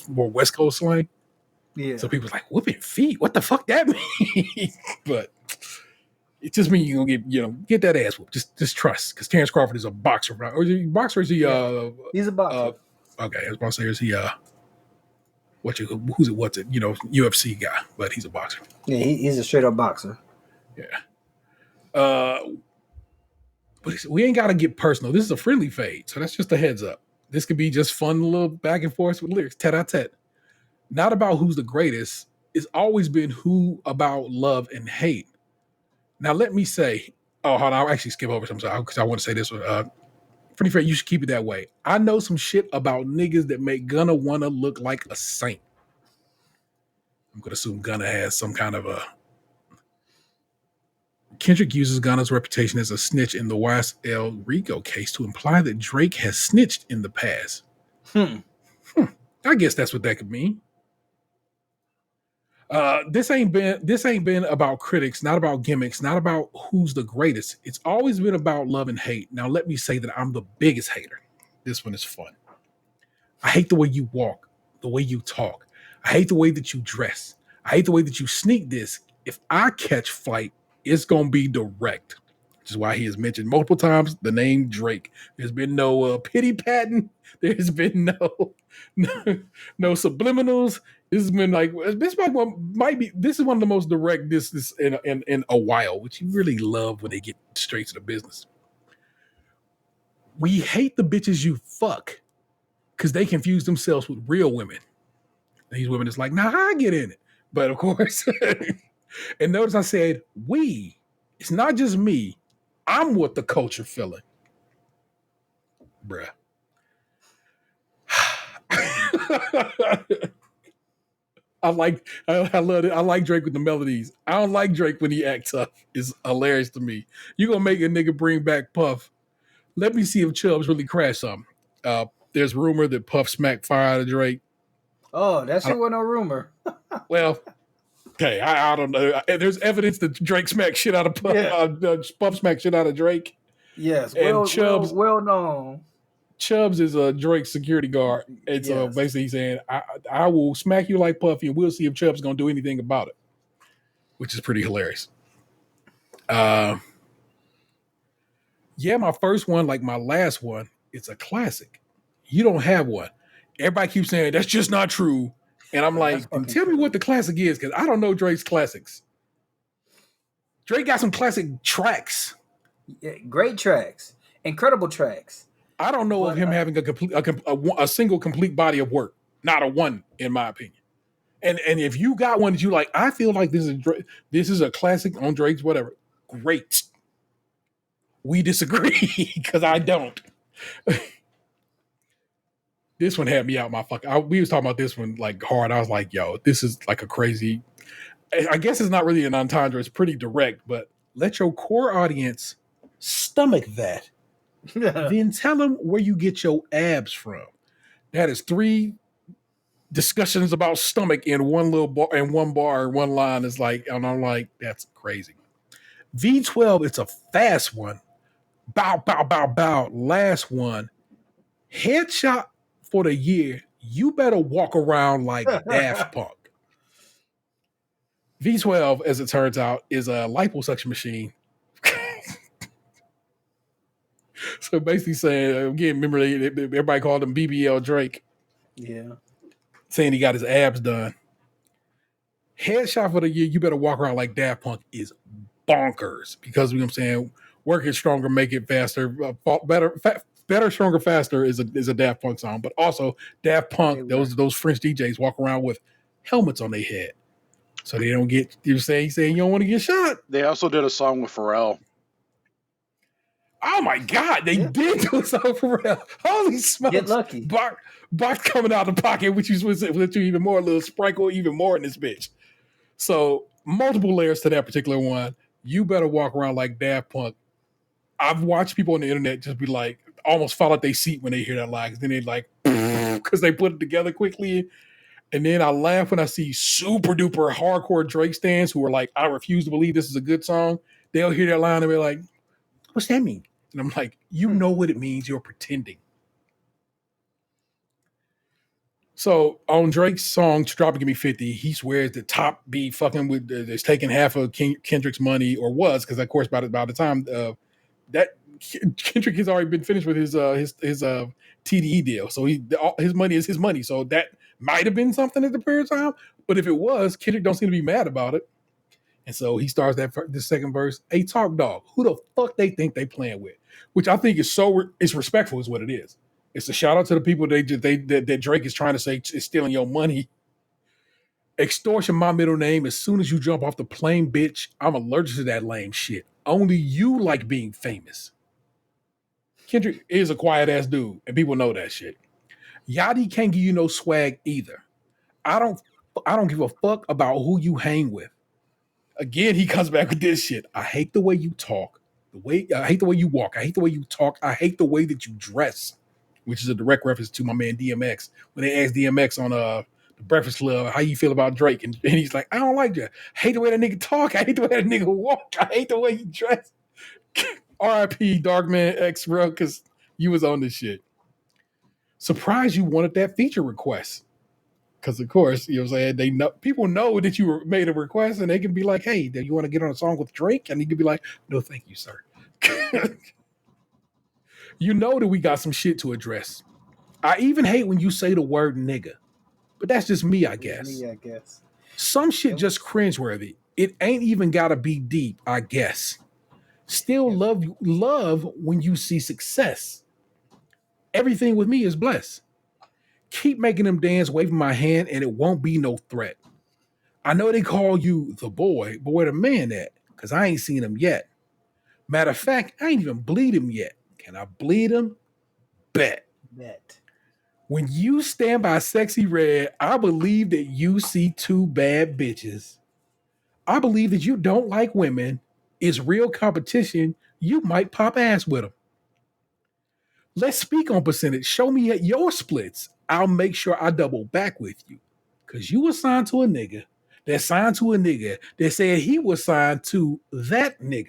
more West Coast slang. Yeah. So people's like, whooping feet? What the fuck that means? But it just means you're gonna get that ass whooped. Just trust, because Terrence Crawford is a boxer, right? Or is he a boxer? Or is he he's a boxer. Okay, I was about to say, is he what's it, UFC guy, but he's a boxer. Yeah, he's a straight up boxer. Yeah. But we ain't got to get personal. This is a friendly fade, so that's just a heads up. This could be just fun, little back and forth with lyrics, tete-a-tete. Not about who's the greatest. It's always been who about love and hate. Now, let me say, hold on, I'll actually skip over some because I want to say this one. Pretty fair, you should keep it that way. I know some shit about niggas that make Gunna wanna look like a saint. I'm gonna assume Gunna has some kind of a. Kendrick uses Gunna's reputation as a snitch in the YSL Rico case to imply that Drake has snitched in the past. I guess that's what that could mean. This ain't been about critics, not about gimmicks, not about who's the greatest. It's always been about love and hate. Now, let me say that I'm the biggest hater. This one is fun. I hate the way you walk, the way you talk. I hate the way that you dress. I hate the way that you sneak this. If I catch flight, it's gonna be direct. Which is why he has mentioned multiple times the name Drake. There's been no pity patting. There's been no subliminals. This has been like this might be this is one of the most direct this in a while, which you really love when they get straight to the business. We hate the bitches you fuck because they confuse themselves with real women. These women is like, nah, I get in it. But of course, and notice I said we. It's not just me. I'm what the culture feeling. Bruh. I love it. I like Drake with the melodies. I don't like Drake when he acts tough. It's hilarious to me. You gonna make a nigga bring back Puff. Let me see if Chubbs really crashed something. There's rumor that Puff smacked fire out of Drake. Oh, that shit wasn't no rumor. Well, okay, I don't know. There's evidence that Drake smacked shit out of Puff. Yeah. Puff smacked shit out of Drake. Yes, And Chubbs, well known. Chubbs is a Drake security guard. And so basically he's saying, I will smack you like Puffy and we'll see if Chubbs is going to do anything about it, which is pretty hilarious. Yeah, my first one, like my last one, it's a classic. You don't have one. Everybody keeps saying, that's just not true. And I'm like, and tell me what the classic is, because I don't know Drake's classics. Drake got some classic tracks. Yeah, great tracks. Incredible tracks. I don't know of him having a single complete body of work. Not a one, in my opinion. And if you got one that you like, I feel like this is a classic on Drake's whatever. Great. We disagree because I don't. This one had me out my we was talking about this one like hard. I was like, yo, this is like a crazy. I guess it's not really an entendre. It's pretty direct, but let your core audience stomach that. Then tell them where you get your abs from. That is 3 discussions about stomach in one little bar, in one bar, one line. Is like, and I'm like, that's crazy. V12, it's a fast one. Bow, bow, bow, bow. Last one. Headshot for the year. You better walk around like Daft Punk. V12, as it turns out, is a liposuction machine. So basically saying, again, remember everybody called him BBL Drake. Yeah. Saying he got his abs done. Headshot for the year, you better walk around like Daft Punk is bonkers. Because, you know what I'm saying, work it stronger, make it faster, better, stronger, faster is a Daft Punk song. But also, Daft Punk, those French DJs walk around with helmets on their head. So they don't get, you're saying you don't want to get shot. They also did a song with Pharrell. Oh my God, they did do something for real. Holy smokes. Get lucky. Box coming out of the pocket, which is with you even more, a little sprinkle, even more in this bitch. So multiple layers to that particular one. You better walk around like Daft Punk. I've watched people on the internet just be like, almost fall out their seat when they hear that line. Because then they like, because they put it together quickly. And then I laugh when I see super duper hardcore Drake stans who are like, I refuse to believe this is a good song. They'll hear that line and be like, what's that mean? And I'm like, you know what it means. You're pretending. So on Drake's song, Drop It Give Me 50, he swears that Top be fucking with, is taking half of Kendrick's money, or was, because of course by the time that Kendrick has already been finished with his TDE deal. So his money is his money. So that might have been something at the period of time. But if it was, Kendrick don't seem to be mad about it. And so he starts the second verse. Hey, talk dog. Who the fuck they think they playing with? Which I think is it's respectful, is what it is. It's a shout out to the people that Drake is trying to say is stealing your money. Extortion, my middle name. As soon as you jump off the plane, bitch, I'm allergic to that lame shit. Only you like being famous. Kendrick is a quiet ass dude, and people know that shit. Yachty can't give you no swag either. I don't give a fuck about who you hang with. Again, he comes back with this shit. I hate the way you talk. I hate the way you walk. I hate the way you talk. I hate the way that you dress, which is a direct reference to my man DMX. When they asked DMX on the Breakfast Club, how you feel about Drake? And he's like, I don't like that. I hate the way that nigga talk. I hate the way that nigga walk. I hate the way he dress. R.I.P. Darkman X, bro, because you was on this shit. Surprised you wanted that feature request. Because of course, you know what I'm saying, people know that you made a request and they can be like, hey, do you want to get on a song with Drake? And he could be like, no, thank you, sir. You know that we got some shit to address. I even hate when you say the word nigga. But that's just me, I guess. Some shit just cringeworthy. It ain't even gotta be deep, I guess. Still love when you see success. Everything with me is blessed. Keep making them dance, waving my hand, and it won't be no threat. I know they call you the boy, but where the man at? Because I ain't seen him yet. Matter of fact, I ain't even bleed him yet. Can I bleed him? Bet. When you stand by Sexy Red, I believe that you see two bad bitches. I believe that you don't like women. It's real competition. You might pop ass with them. Let's speak on percentage. Show me at your splits. I'll make sure I double back with you. Because you were signed to a nigga that signed to a nigga that said he was signed to that nigga.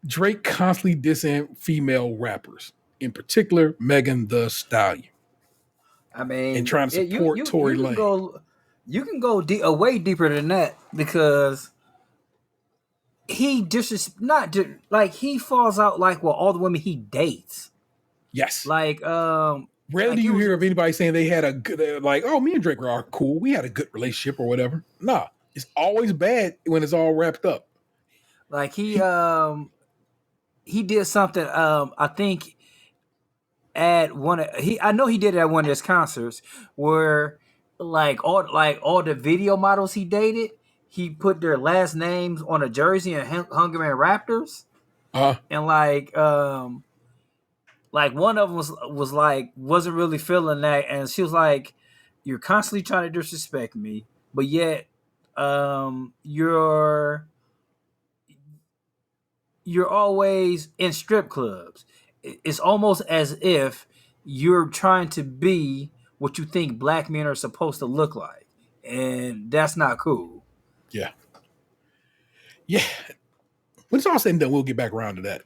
Drake constantly dissing female rappers, in particular Megan Thee Stallion. I mean, and trying to support Tory Lane. You can go way deeper than that because he he falls out like all the women he dates. Yes. Like rarely do you hear of anybody saying they had a good me and Drake are cool. We had a good relationship or whatever. Nah, it's always bad when it's all wrapped up. Like he did something. I think at I know he did it at one of his concerts where all the video models he dated, he put their last names on a jersey and hung them in Raptors. And one of them was wasn't really feeling that, and she was like, "You're constantly trying to disrespect me, but yet you're always in strip clubs. It's almost as if you're trying to be what you think black men are supposed to look like, and that's not cool." Yeah. When it's all said and done, we'll get back around to that.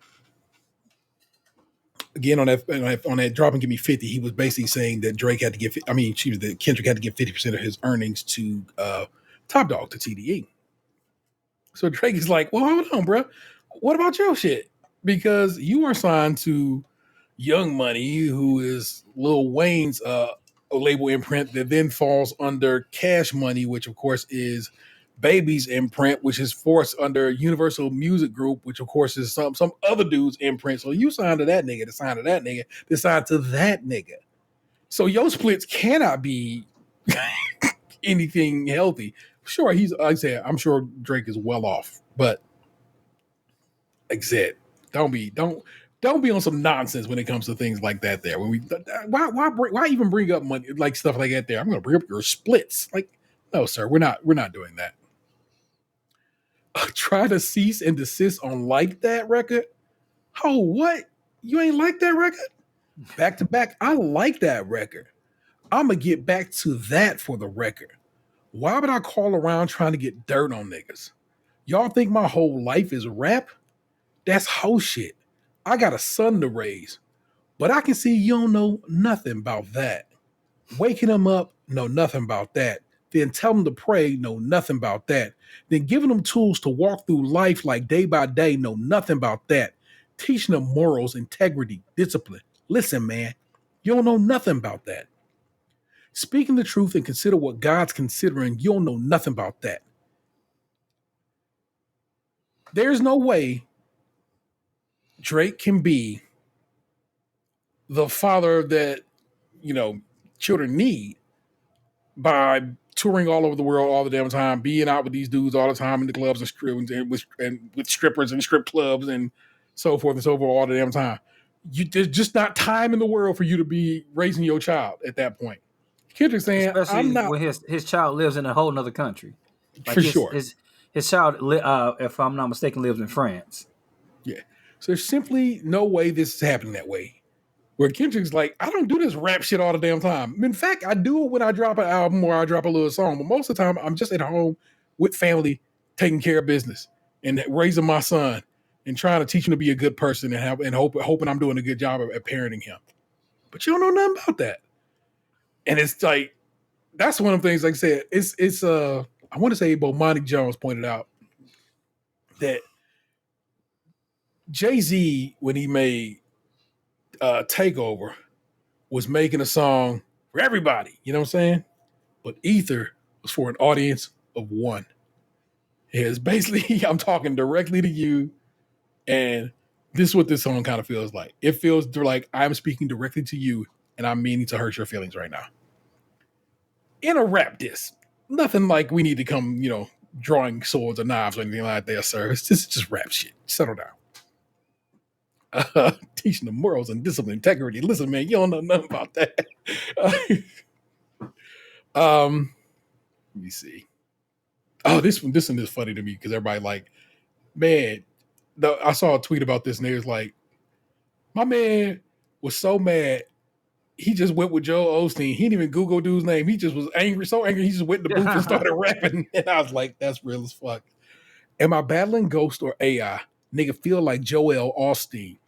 Again, on that drop and give me 50, he was basically saying that Kendrick had to give 50% of his earnings to Top Dog, to TDE. So Drake is like, well, hold on, bro. What about your shit? Because you are signed to Young Money, who is Lil Wayne's label imprint that then falls under Cash Money, which of course is Baby's imprint, which is forced under Universal Music Group, which of course is some other dude's imprint. So you signed to that nigga, to sign to that nigga, to sign to that nigga. So your splits cannot be anything healthy. Sure, I'm sure Drake is well off, but like I said, don't be on some nonsense when it comes to things like that. There, when why even bring up money, like stuff like that? There, I'm going to bring up your splits. Like, no, sir, we're not doing that. Try to cease and desist on Like That record. Oh, what? You ain't like that record? Back to back, I like that record. I'm gonna get back to that for the record. Why would I call around trying to get dirt on niggas? Y'all think my whole life is rap? That's hoe shit. I got a son to raise, but I can see you don't know nothing about that. Waking them up, know nothing about that. Then tell them to pray, know nothing about that. Then giving them tools to walk through life like day by day, know nothing about that. Teaching them morals, integrity, discipline. Listen, man, you don't know nothing about that. Speaking the truth and consider what God's considering, you don't know nothing about that. There's no way Drake can be the father that, children need by touring all over the world all the damn time, being out with these dudes all the time in the clubs and with strippers and strip clubs and so forth and so forth all the damn time. There's just not time in the world for you to be raising your child at that point. Kendrick saying, I'm Especially not, when his child lives in a whole nother country. Like for sure. his child, if I'm not mistaken, lives in France. Yeah. So there's simply no way this is happening that way. Where Kendrick's like, I don't do this rap shit all the damn time. In fact, I do it when I drop an album or I drop a little song. But most of the time, I'm just at home with family, taking care of business and raising my son and trying to teach him to be a good person and hoping I'm doing a good job at parenting him. But you don't know nothing about that. And it's like, that's one of the things, like I said, it's I want to say Bomani Jones pointed out that Jay-Z, when he made Takeover, was making a song for everybody, you know what I'm saying? But Ether was for an audience of one. It's basically, I'm talking directly to you, and this is what this song kind of feels like. It feels like I'm speaking directly to you, and I'm meaning to hurt your feelings right now. In a rap diss, nothing like we need to come, drawing swords or knives or anything like that, sir. This is just rap shit. Settle down. Teaching them morals and discipline, integrity. Listen, man, you don't know nothing about that. Let me see. Oh, this one is funny to me because everybody like, man. I saw a tweet about this and it was like, my man was so mad. He just went with Joel Osteen. He didn't even Google dude's name. He just was angry, so angry. He just went in the booth and started rapping. And I was like, that's real as fuck. Am I battling Ghost or AI? Nigga feel like Joel Osteen.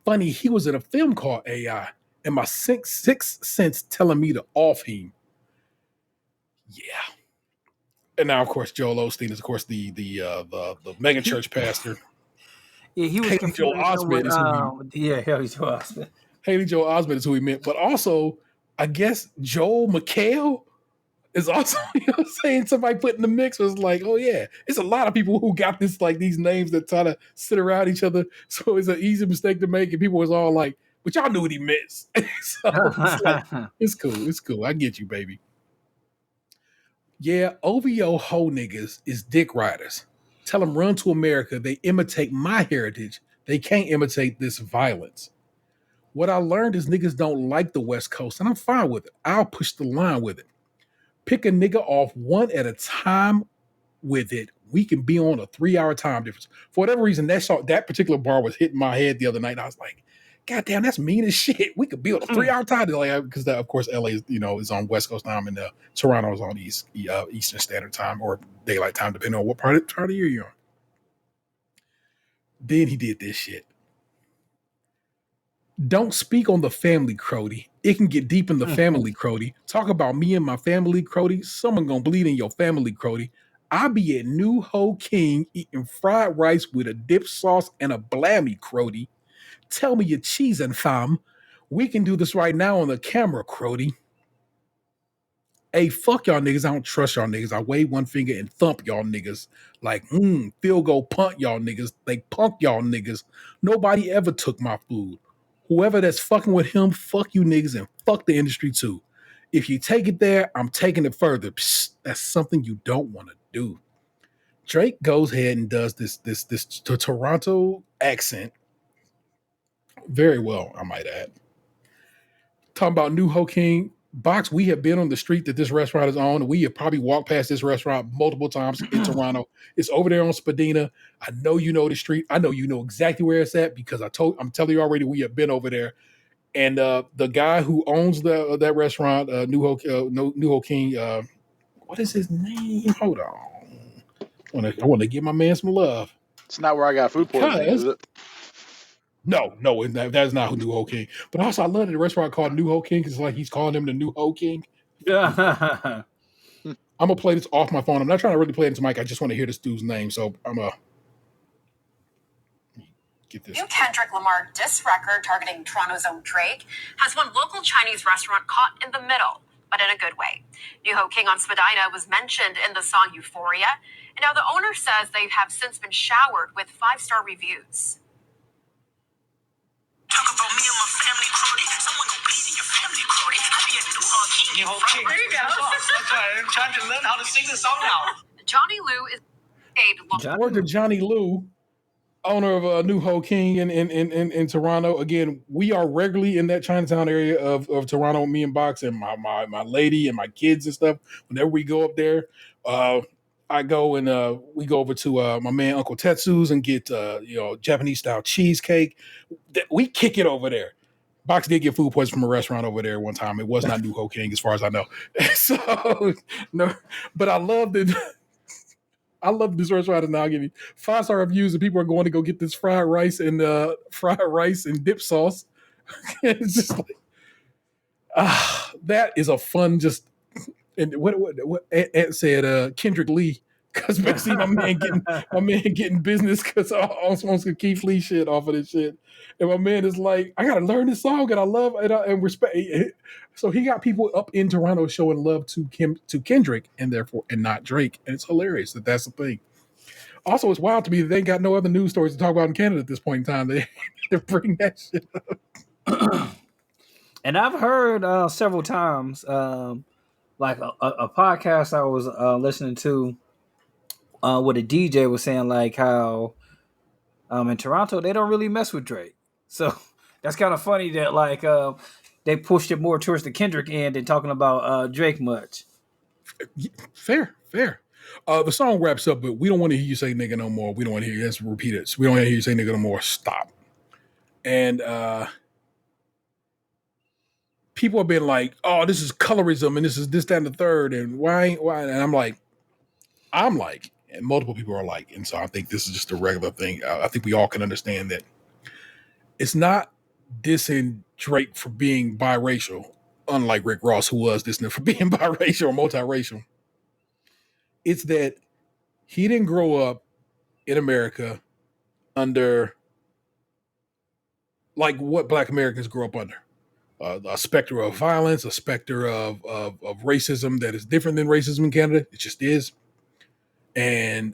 Funny, he was in a film called AI, and my sixth sense telling me to off him. Yeah. And now, of course, Joel Osteen is, of course, the mega church pastor. Yeah, he was Haley Joel Osment is who he. Haley Joel Osment. Haley Joel Osment is who he meant, but also, I guess Joel McHale is also, saying somebody put in the mix was like, oh yeah, it's a lot of people who got this like these names that try to sit around each other, so it's an easy mistake to make, and people was all like, but y'all knew what he meant. So it's like, it's cool. I get you, baby. Yeah, OVO hoe niggas is dick riders. Tell them run to America. They imitate my heritage. They can't imitate this violence. What I learned is niggas don't like the West Coast, and I'm fine with it. I'll push the line with it. Pick a nigga off one at a time with it. We can be on a 3-hour time difference. For whatever reason, that particular bar was hitting my head the other night. And I was like, God damn, that's mean as shit. We could be on a 3-hour time delay because, of course, LA is on West Coast time and Toronto is on Eastern Standard Time or Daylight Time, depending on what part of the year you're on. Then he did this shit. Don't speak on the family, Crody. It can get deep in the family, Crody. Talk about me and my family, Crody. Someone gonna bleed in your family, Crody. I be at New Ho King eating fried rice with a dip sauce and a blammy, Crody. Tell me your cheese and fam. We can do this right now on the camera, Crody. Hey, fuck y'all niggas. I don't trust y'all niggas. I wave one finger and thump y'all niggas. Like, field goal punt y'all niggas. They punk y'all niggas. Nobody ever took my food. Whoever that's fucking with him, fuck you niggas and fuck the industry too. If you take it there, I'm taking it further. Psst, that's something you don't want to do. Drake goes ahead and does this Toronto accent very well, I might add. Talking about New Ho King. Box, we have been on the street that this restaurant is on. We have probably walked past this restaurant multiple times in Toronto. It's over there on Spadina. I know you know the street. I know you know exactly where it's at because I'm telling you already, we have been over there. And the guy who owns that restaurant, New Ho King, what is his name? Hold on. I want to give my man some love. It's not where I got food poisoning, is it? No, that is not New Ho King. But also, I love that the restaurant called New Ho King because it's like he's calling him the New Ho King. I'm gonna play this off my phone. I'm not trying to really play it into mic. I just want to hear this dude's name, so I'm gonna get this. New Kendrick Lamar diss record targeting Toronto's own Drake has one local Chinese restaurant caught in the middle. but in a good way. New Ho King on Spadina was mentioned in the song Euphoria, and now the owner says they have since been showered with 5-star reviews. Talk about me and my family, Crody. Someone go bleed in your family, Crody. I be a New Ho King. New Ho King. There you go. That's right. I'm trying to learn how to sing the song now. Johnny Lou is paid. Word to Johnny Lou, owner of New Ho King in Toronto. Again, we are regularly in that Chinatown area of Toronto. Me and Box and my lady and my kids and stuff. Whenever we go up there, I go and we go over to my man Uncle Tetsu's and get Japanese style cheesecake. We kick it over there. Box did get food poisoning from a restaurant over there one time. It was not New Ho King, as far as I know. So no, but I love it. I love this restaurant is now giving 5-star reviews, and people are going to go get this fried rice and dip sauce. It's just like, that is a fun just. And what Ant said, Kendrick Lee, because basically my man getting business because I on some Keith Lee shit off of this shit, and my man is like, I gotta learn this song and I love it and respect. So he got people up in Toronto showing love to Kendrick and therefore and not Drake, and it's hilarious that's the thing. Also, it's wild to me that they ain't got no other news stories to talk about in Canada at this point in time. They bring that shit up. And I've heard several times. Like a podcast I was listening to where the DJ was saying like how in Toronto they don't really mess with Drake. So that's kind of funny that like they pushed it more towards the Kendrick end than talking about Drake much. Fair. The song wraps up, but we don't want to hear you say nigga no more. We don't want to hear you. Let's repeat it. So we don't want to hear you say nigga no more. Stop. And people have been like, oh, this is colorism and this is this, that, and the third. And why? And I'm like, and multiple people are like, and so I think this is just a regular thing. I think we all can understand that it's not dissing Drake for being biracial, unlike Rick Ross, who was dissing for being biracial or multiracial. It's that he didn't grow up in America under like what Black Americans grew up under. A specter of violence, a specter of racism that is different than racism in Canada. It just is. And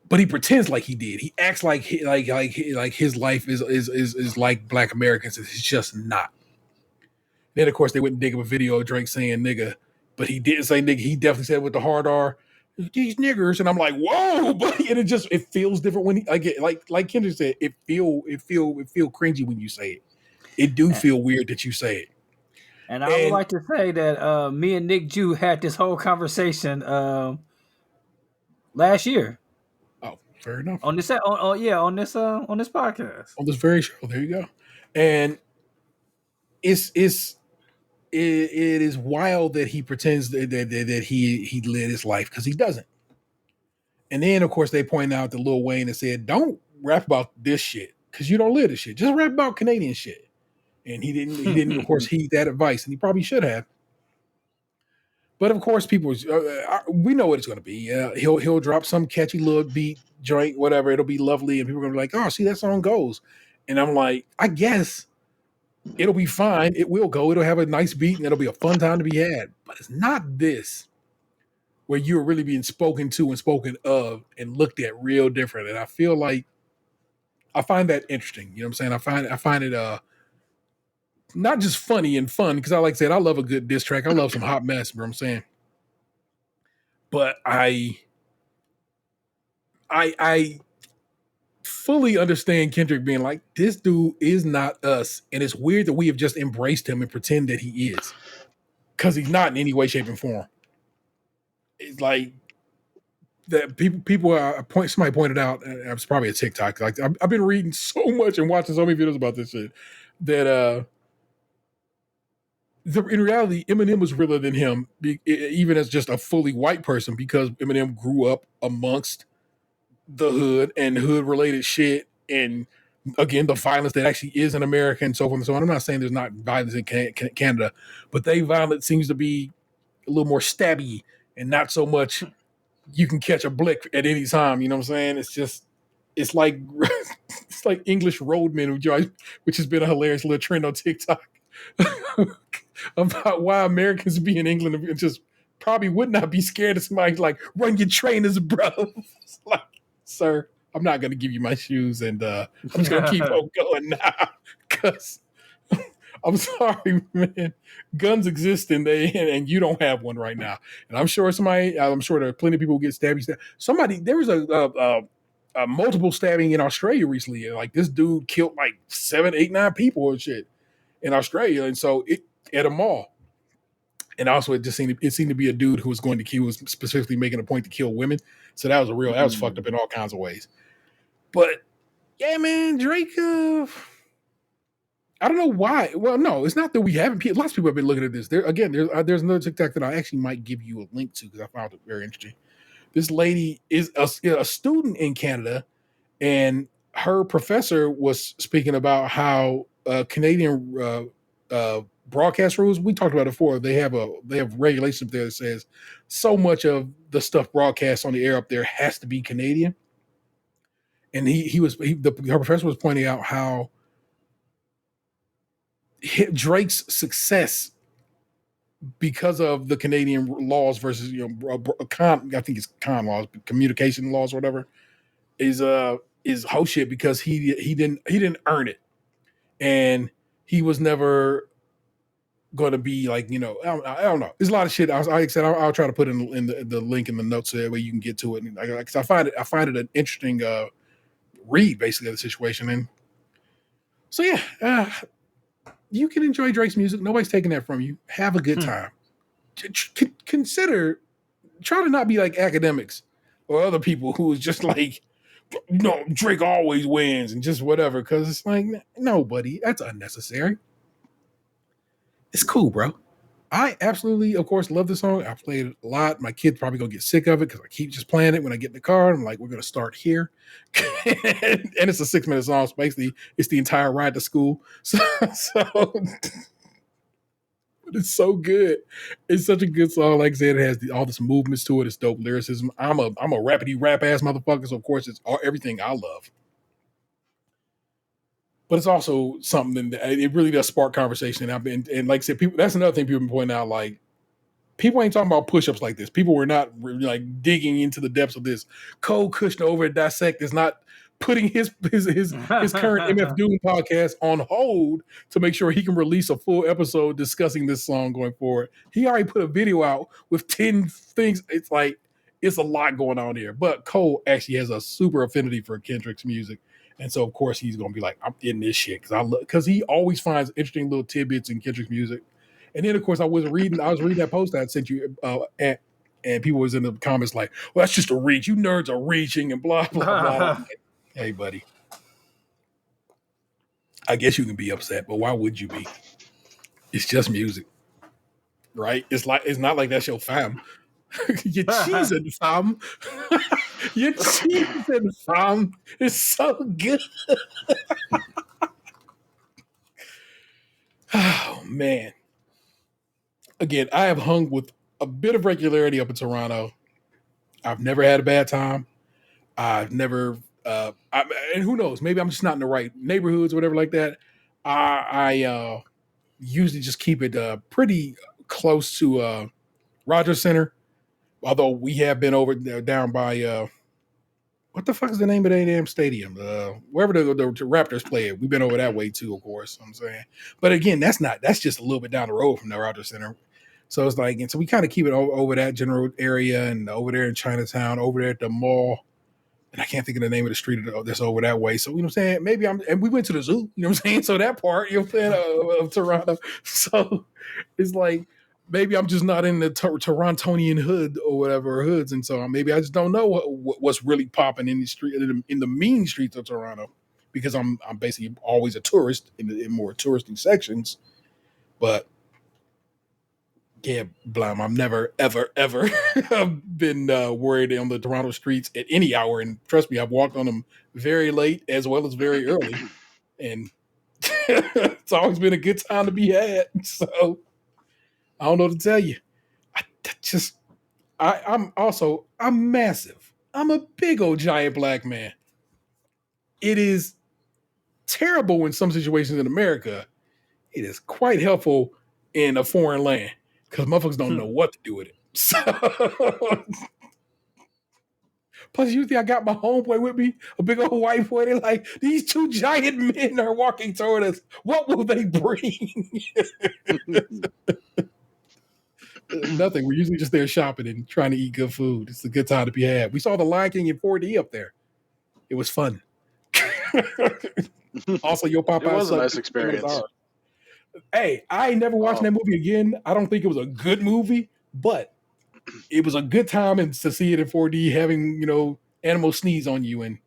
but he pretends like he did. He acts like his life is like Black Americans. It's just not. Then of course they wouldn't dig up a video of Drake saying nigga, but he didn't say nigga. He definitely said with the hard R, these niggers, and I'm like, whoa, buddy. And it feels different when I get like Kendrick said, it feel cringy when you say it. It do feel weird that you say it. And I would like to say that me and Nick Jew had this whole conversation last year. Oh, fair enough. On this podcast. On this very show. There you go. And it is wild that he pretends that he led his life because he doesn't. And then of course they point out to Lil Wayne and said, don't rap about this shit because you don't live this shit. Just rap about Canadian shit. And he didn't of course heed that advice, and he probably should have. But of course, people, we know what it's going to be. He'll drop some catchy little beat, joint, whatever. It'll be lovely, and people are going to be like, "Oh, see, that song goes." And I'm like, I guess it'll be fine. It will go. It'll have a nice beat, and it'll be a fun time to be had. But it's not this where you're really being spoken to and spoken of and looked at real different. And I feel like I find that interesting. You know what I'm saying? I find it not just funny and fun, because like I said, I love a good diss track. I love some hot mess, you know what I'm saying? But I fully understand Kendrick being like, this dude is not us. And it's weird that we have just embraced him and pretend that he is. Because he's not in any way, shape, and form. It's like that somebody pointed out, and it was probably a TikTok, like I've been reading so much and watching so many videos about this shit that in reality, Eminem was realer than him, even as just a fully white person, because Eminem grew up amongst the hood and hood-related shit, and again, the violence that actually is in America and so forth and so on. I'm not saying there's not violence in Canada, but they violence seems to be a little more stabby and not so much you can catch a blick at any time. You know what I'm saying? It's like English roadmen, which has been a hilarious little trend on TikTok. about why Americans be in England and just probably would not be scared of somebody like run your trainers, bro. It's like, sir, I'm not gonna give you my shoes, and I'm just gonna keep on going now because I'm sorry, man. Guns exist and you don't have one right now. And I'm sure I'm sure there are plenty of people who get stabbed. Somebody, there was a multiple stabbing in Australia recently. Like this dude killed like 7, 8, 9 people and shit in Australia. And so it at a mall. And also it seemed to be a dude who was specifically making a point to kill women. So that was fucked up in all kinds of ways. But yeah, man, Drake, I don't know why. Well, no, it's not that we haven't. Lots of people have been looking at this. There's another TikTok that I actually might give you a link to because I found it very interesting. This lady is a student in Canada, and her professor was speaking about how Canadian broadcast rules. We talked about it before. They have regulations up there that says so much of the stuff broadcast on the air up there has to be Canadian. And her professor was pointing out how Drake's success because of the Canadian laws versus I think it's con laws, communication laws, or whatever, is whole shit because he didn't earn it, and he was never going to be like I don't know. There's a lot of shit. I'll try to put in the link in the notes so that way you can get to it. Because I find it an interesting read basically of the situation, and so yeah. You can enjoy Drake's music. Nobody's taking that from you. Have a good time. Consider, try to not be like academics or other people who is just like, no, Drake always wins and just whatever. Because it's like, no, buddy, that's unnecessary. It's cool, bro. I absolutely, of course, love the song. I played it a lot. My kid's probably gonna get sick of it because I keep just playing it when I get in the car. I'm like, we're gonna start here, and it's a 6-minute song. So basically, it's the entire ride to school. So it's so good. It's such a good song. Like I said, it has all this movements to it. It's dope lyricism. I'm a rappity rap ass motherfucker. So of course, it's everything I love. But it's also something that it really does spark conversation. And like I said, people, that's another thing people have been pointing out. Like, people ain't talking about push-ups like this. People were not really like digging into the depths of this. Cole Kushner over at Dissect is not putting his current MF Doom podcast on hold to make sure he can release a full episode discussing this song going forward. He already put a video out with 10 things. It's like, it's a lot going on here. But Cole actually has a super affinity for Kendrick's music. And so, of course, he's going to be like, I'm in this shit because he always finds interesting little tidbits in Kendrick's music. And then, of course, I was reading that post I sent you, and people was in the comments like, well, that's just a reach. You nerds are reaching and blah, blah, blah. Like, hey, buddy. I guess you can be upset, but why would you be? It's just music, right? It's not like that's your fam. You're cheesing, fam. You're cheesing, fam. It's so good. Oh, man. Again, I have hung with a bit of regularity up in Toronto. I've never had a bad time. I've never, and who knows, maybe I'm just not in the right neighborhoods or whatever like that. I usually just keep it pretty close to Rogers Center. Although we have been over down by what the fuck is the name of that damn stadium? Wherever the Raptors play it. We've been over that way too, of course. I'm saying, but again, that's just a little bit down the road from the Rogers Center. So it's like, and so we kind of keep it over that general area and over there in Chinatown, over there at the mall. And I can't think of the name of the street that's over that way. So, you know what I'm saying? And we went to the zoo, you know what I'm saying? So that part, you know what I'm saying, of Toronto. So it's like, maybe I'm just not in the Torontonian hood or whatever hoods. And so maybe I just don't know what's really popping in the street, in the mean streets of Toronto, because I'm basically always a tourist in more touristy sections. But yeah, Blam, I've never, ever, ever been worried on the Toronto streets at any hour. And trust me, I've walked on them very late as well as very early. And it's always been a good time to be had. So I don't know what to tell you. I'm massive. I'm a big old giant black man. It is terrible in some situations in America. It is quite helpful in a foreign land because motherfuckers don't know what to do with it. So, plus, usually I got my homeboy with me, a big old white boy. They're like, these two giant men are walking toward us. What will they bring? Nothing. We're usually just there shopping and trying to eat good food. It's a good time to be had. We saw the Lion King in 4D up there. It was fun. Also, Yo Popeye's It was a son, nice experience. Hey, I ain't never watching that movie again. I don't think it was a good movie, but it was a good time and to see it in 4D, having animals sneeze on you and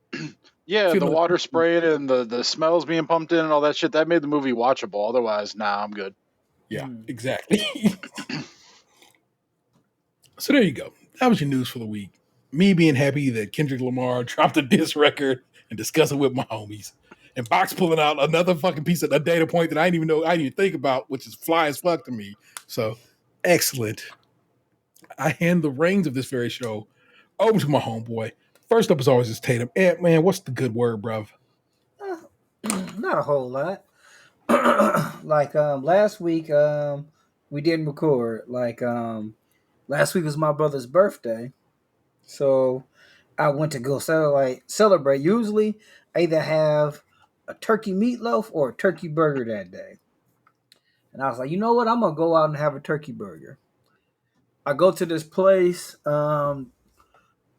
Yeah, the feeling water sprayed and the smells being pumped in and all that shit, that made the movie watchable. Otherwise, nah, I'm good. Yeah, exactly. So there you go. That was your news for the week. Me being happy that Kendrick Lamar dropped a diss record and discussing with my homies. And Box pulling out another fucking piece of a data point that I didn't even think about, which is fly as fuck to me. So excellent. I hand the reins of this very show over to my homeboy. First up, as always, is Tatum. And man, what's the good word, bruv? Not a whole lot. Like last week, we didn't record. Like last week was my brother's birthday, so I went to go celebrate. Usually, I either have a turkey meatloaf or a turkey burger that day. And I was like, you know what? I'm gonna go out and have a turkey burger. I go to this place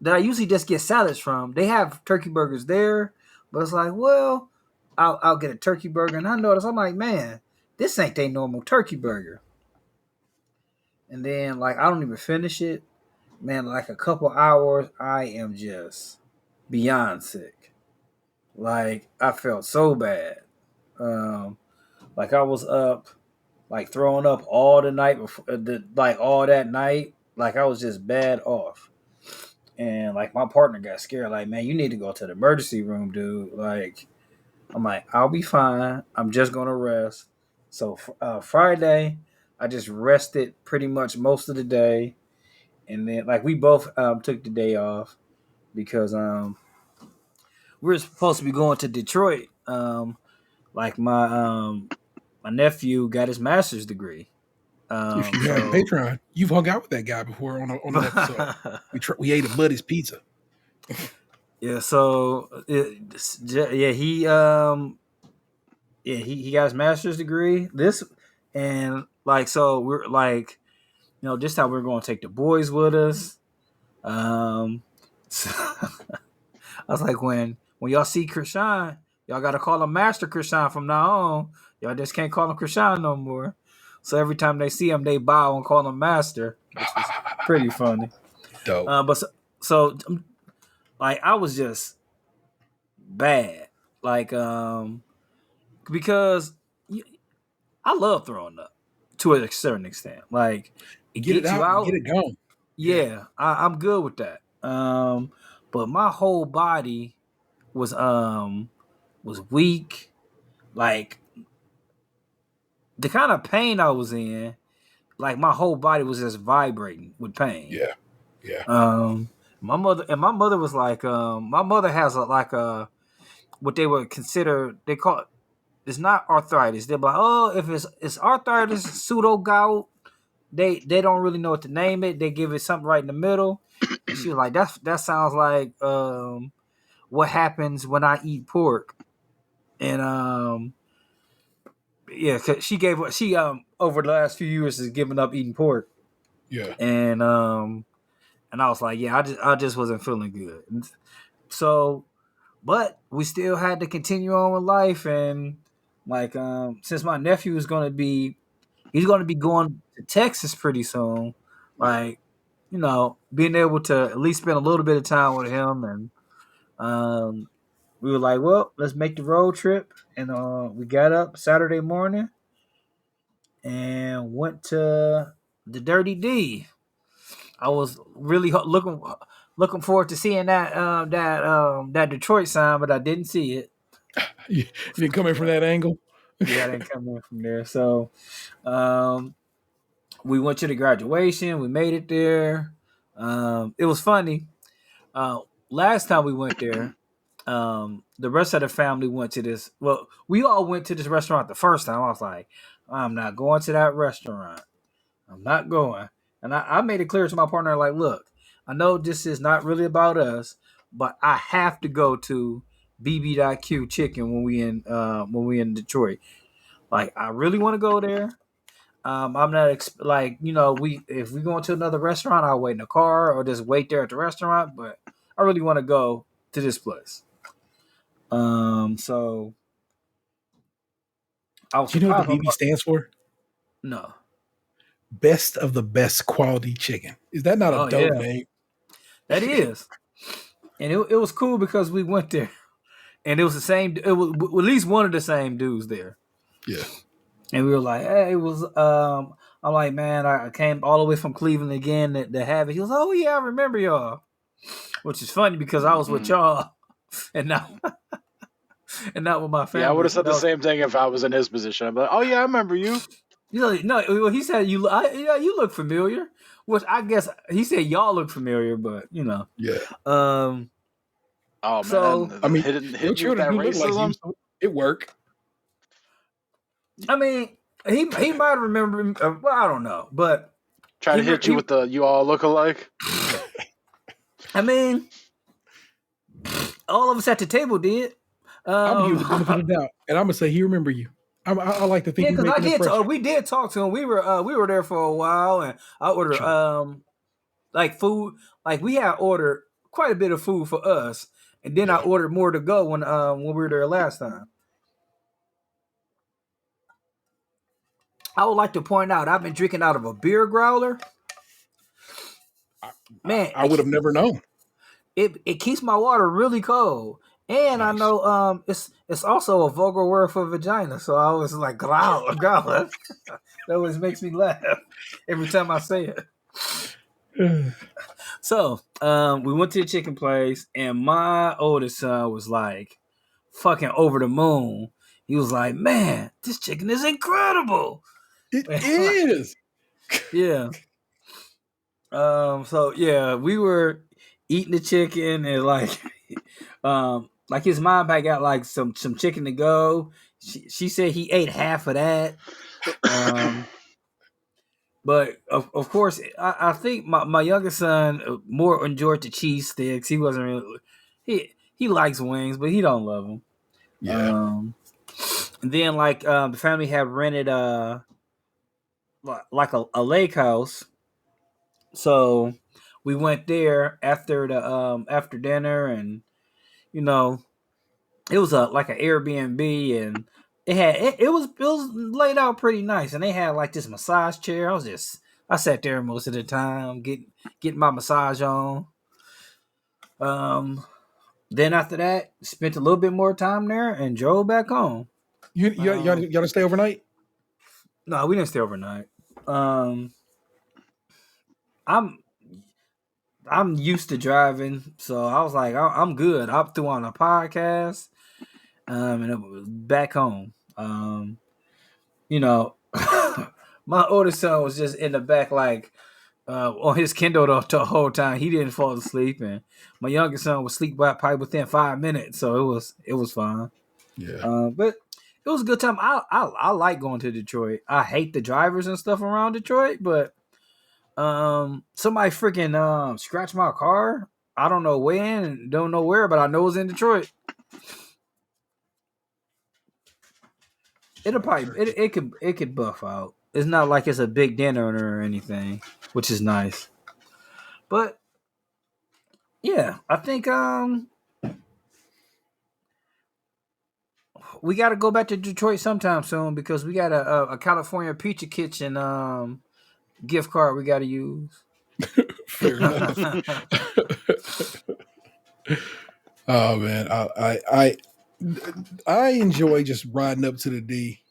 that I usually just get salads from. They have turkey burgers there, but it's like, well, I'll get a turkey burger. And I notice, I'm like, man, this ain't their normal turkey burger. And then, like, I don't even finish it. Man, like a couple hours, I am just beyond sick. Like, I felt so bad. Like, I was up, like, throwing up all the night before, all that night. Like, I was just bad off. And, like, my partner got scared. Like, man, you need to go to the emergency room, dude. Like, I'm like, I'll be fine. I'm just going to rest. So, Friday, I just rested pretty much most of the day. And then, like, we both took the day off because we were supposed to be going to Detroit. Like, my nephew got his master's degree. If you have a Patreon, you've hung out with that guy before on an episode. We ate a Buddy's pizza. Yeah, so he got his master's degree. So we're like, this time we're going to take the boys with us. So I was like, when y'all see Krishan, y'all got to call him Master Krishan from now on. Y'all just can't call him Krishan no more. So every time they see him, they bow and call him Master, which was pretty funny. Dope. So like, I was just bad, like because I love throwing up to a certain extent. Like, it get it gets out, you out, get it going. Yeah, I'm good with that. But my whole body was weak. Like, the kind of pain I was in, like, my whole body was just vibrating with pain. Yeah. My mother was like, my mother has what they would consider, they call it, it's not arthritis. They're like, oh, if it's arthritis, pseudo gout, they don't really know what to name it. They give it something right in the middle. And she was like, that sounds like what happens when I eat pork. And cause she over the last few years has given up eating pork. Yeah. And I was like, yeah, I just wasn't feeling good. So, but we still had to continue on with life. And like, since my nephew is going to be going to Texas pretty soon, like, being able to at least spend a little bit of time with him. And we were like, well, let's make the road trip. And we got up Saturday morning and went to the Dirty D. I was really looking forward to seeing that Detroit sign, but I didn't see it. You didn't come in from that angle? Yeah, I didn't come in from there. So we went to the graduation. We made it there. It was funny. Last time we went there, the rest of the family went to this. Well, we all went to this restaurant the first time. I was like, I'm not going to that restaurant. I'm not going. And I made it clear to my partner, like, look, I know this is not really about us, but I have to go to BB.Q Chicken when we in Detroit. Like, I really want to go there. I'm not if we go into another restaurant, I'll wait in the car or just wait there at the restaurant. But I really want to go to this place. So I was Do you know what surprised. the BB stands for? No. Best of the best quality chicken. Is that not a Oh dope yeah, name? that is. And it was cool because we went there, and it was the same. It was at least one of the same dudes there. Yeah. And we were like, hey, it was. I'm like, man, I came all the way from Cleveland again to have it. He was, oh yeah, I remember y'all. Which is funny because I was with y'all, and not and not with my family. Yeah, I would have said the same thing if I was in his position. I'd be like, oh yeah, I remember you. You know, no, he said you look familiar. Which I guess he said y'all look familiar, but you know, Yeah. Oh man, So, I mean, hitting your you with children that do look like you, racism. so it worked. I mean, he might remember. Well, I don't know, but Try to hit you with the you all look alike. I mean, all of us at the table did. I'm gonna give you the benefit of the doubt, and I'm gonna say he remember you. I like to think Yeah, we because make I an did. impression. We did talk to him. We were there for a while, and I ordered Sure. like food. Like we had ordered quite a bit of food for us, and then I Yeah. ordered more to go when we were there last time. I would like to point out I've been drinking out of a beer growler. Man, I would have never known. it keeps my water really cold. And I Nice. know it's also a vulgar word for vagina, so I was like growl. That always makes me laugh every time I say it. So we went to the chicken place, and my oldest son was like fucking over the moon. He was like, "Man, this chicken is incredible." It is. Yeah. So yeah, we were eating the chicken and like his mom had got like some chicken to go. She said he ate half of that. But of course, I think my youngest son more enjoyed the cheese sticks. He wasn't really he likes wings, but he don't love them. Yeah. And then the family had rented like a lake house, so we went there after dinner, and you know it was like an Airbnb, and it was laid out pretty nice, and they had like this massage chair. I sat there most of the time getting my massage on. Then after that, spent a little bit more time there and drove back home. You gotta stay overnight? No, we didn't stay overnight. I'm used to driving, so I was like, I'm good. I threw on a podcast, and it was back home. You know, my oldest son was just in the back, like on his Kindle the whole time. He didn't fall asleep, and my youngest son was asleep probably within 5 minutes, so it was fine. Yeah. But it was a good time. I like going to Detroit. I hate the drivers and stuff around Detroit, but somebody freaking scratched my car. I don't know when and don't know where, but I know it's in Detroit. It'll probably it could buff out. It's not like it's a big dinner or anything, which is nice. But yeah, I think we got to go back to Detroit sometime soon because we got a California Pizza Kitchen gift card we got to use. Fair enough. Oh man, I enjoy just riding up to the D.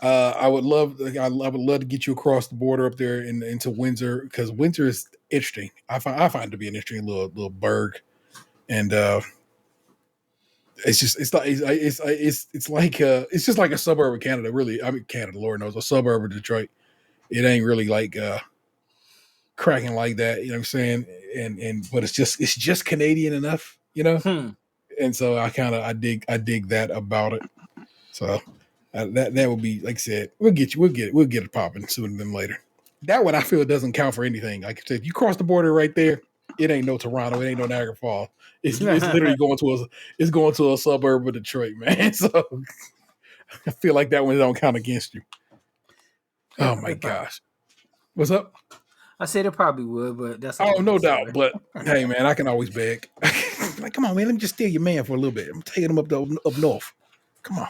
I would love to get you across the border up there into Windsor because Windsor is interesting. I find it to be an interesting little burg, and it's just like a suburb of Canada. Really, I mean Canada, Lord knows, a suburb of Detroit. It ain't really like cracking like that. You know what I'm saying? But it's just Canadian enough. You know. And so I dig that about it. So That would be, like I said, we'll get it popping sooner than later. That one I feel doesn't count for anything. Like I said, if you cross the border right there, it ain't no Toronto, it ain't no Niagara Falls. It's literally going to a suburb of Detroit, man. So I feel like that one don't count against you. Yeah, Oh my gosh. What's up? I said it probably would, but that's no doubt. But hey, man, I can always beg. Like, come on, man, let me just steal your man for a little bit. I'm taking him up north. Come on.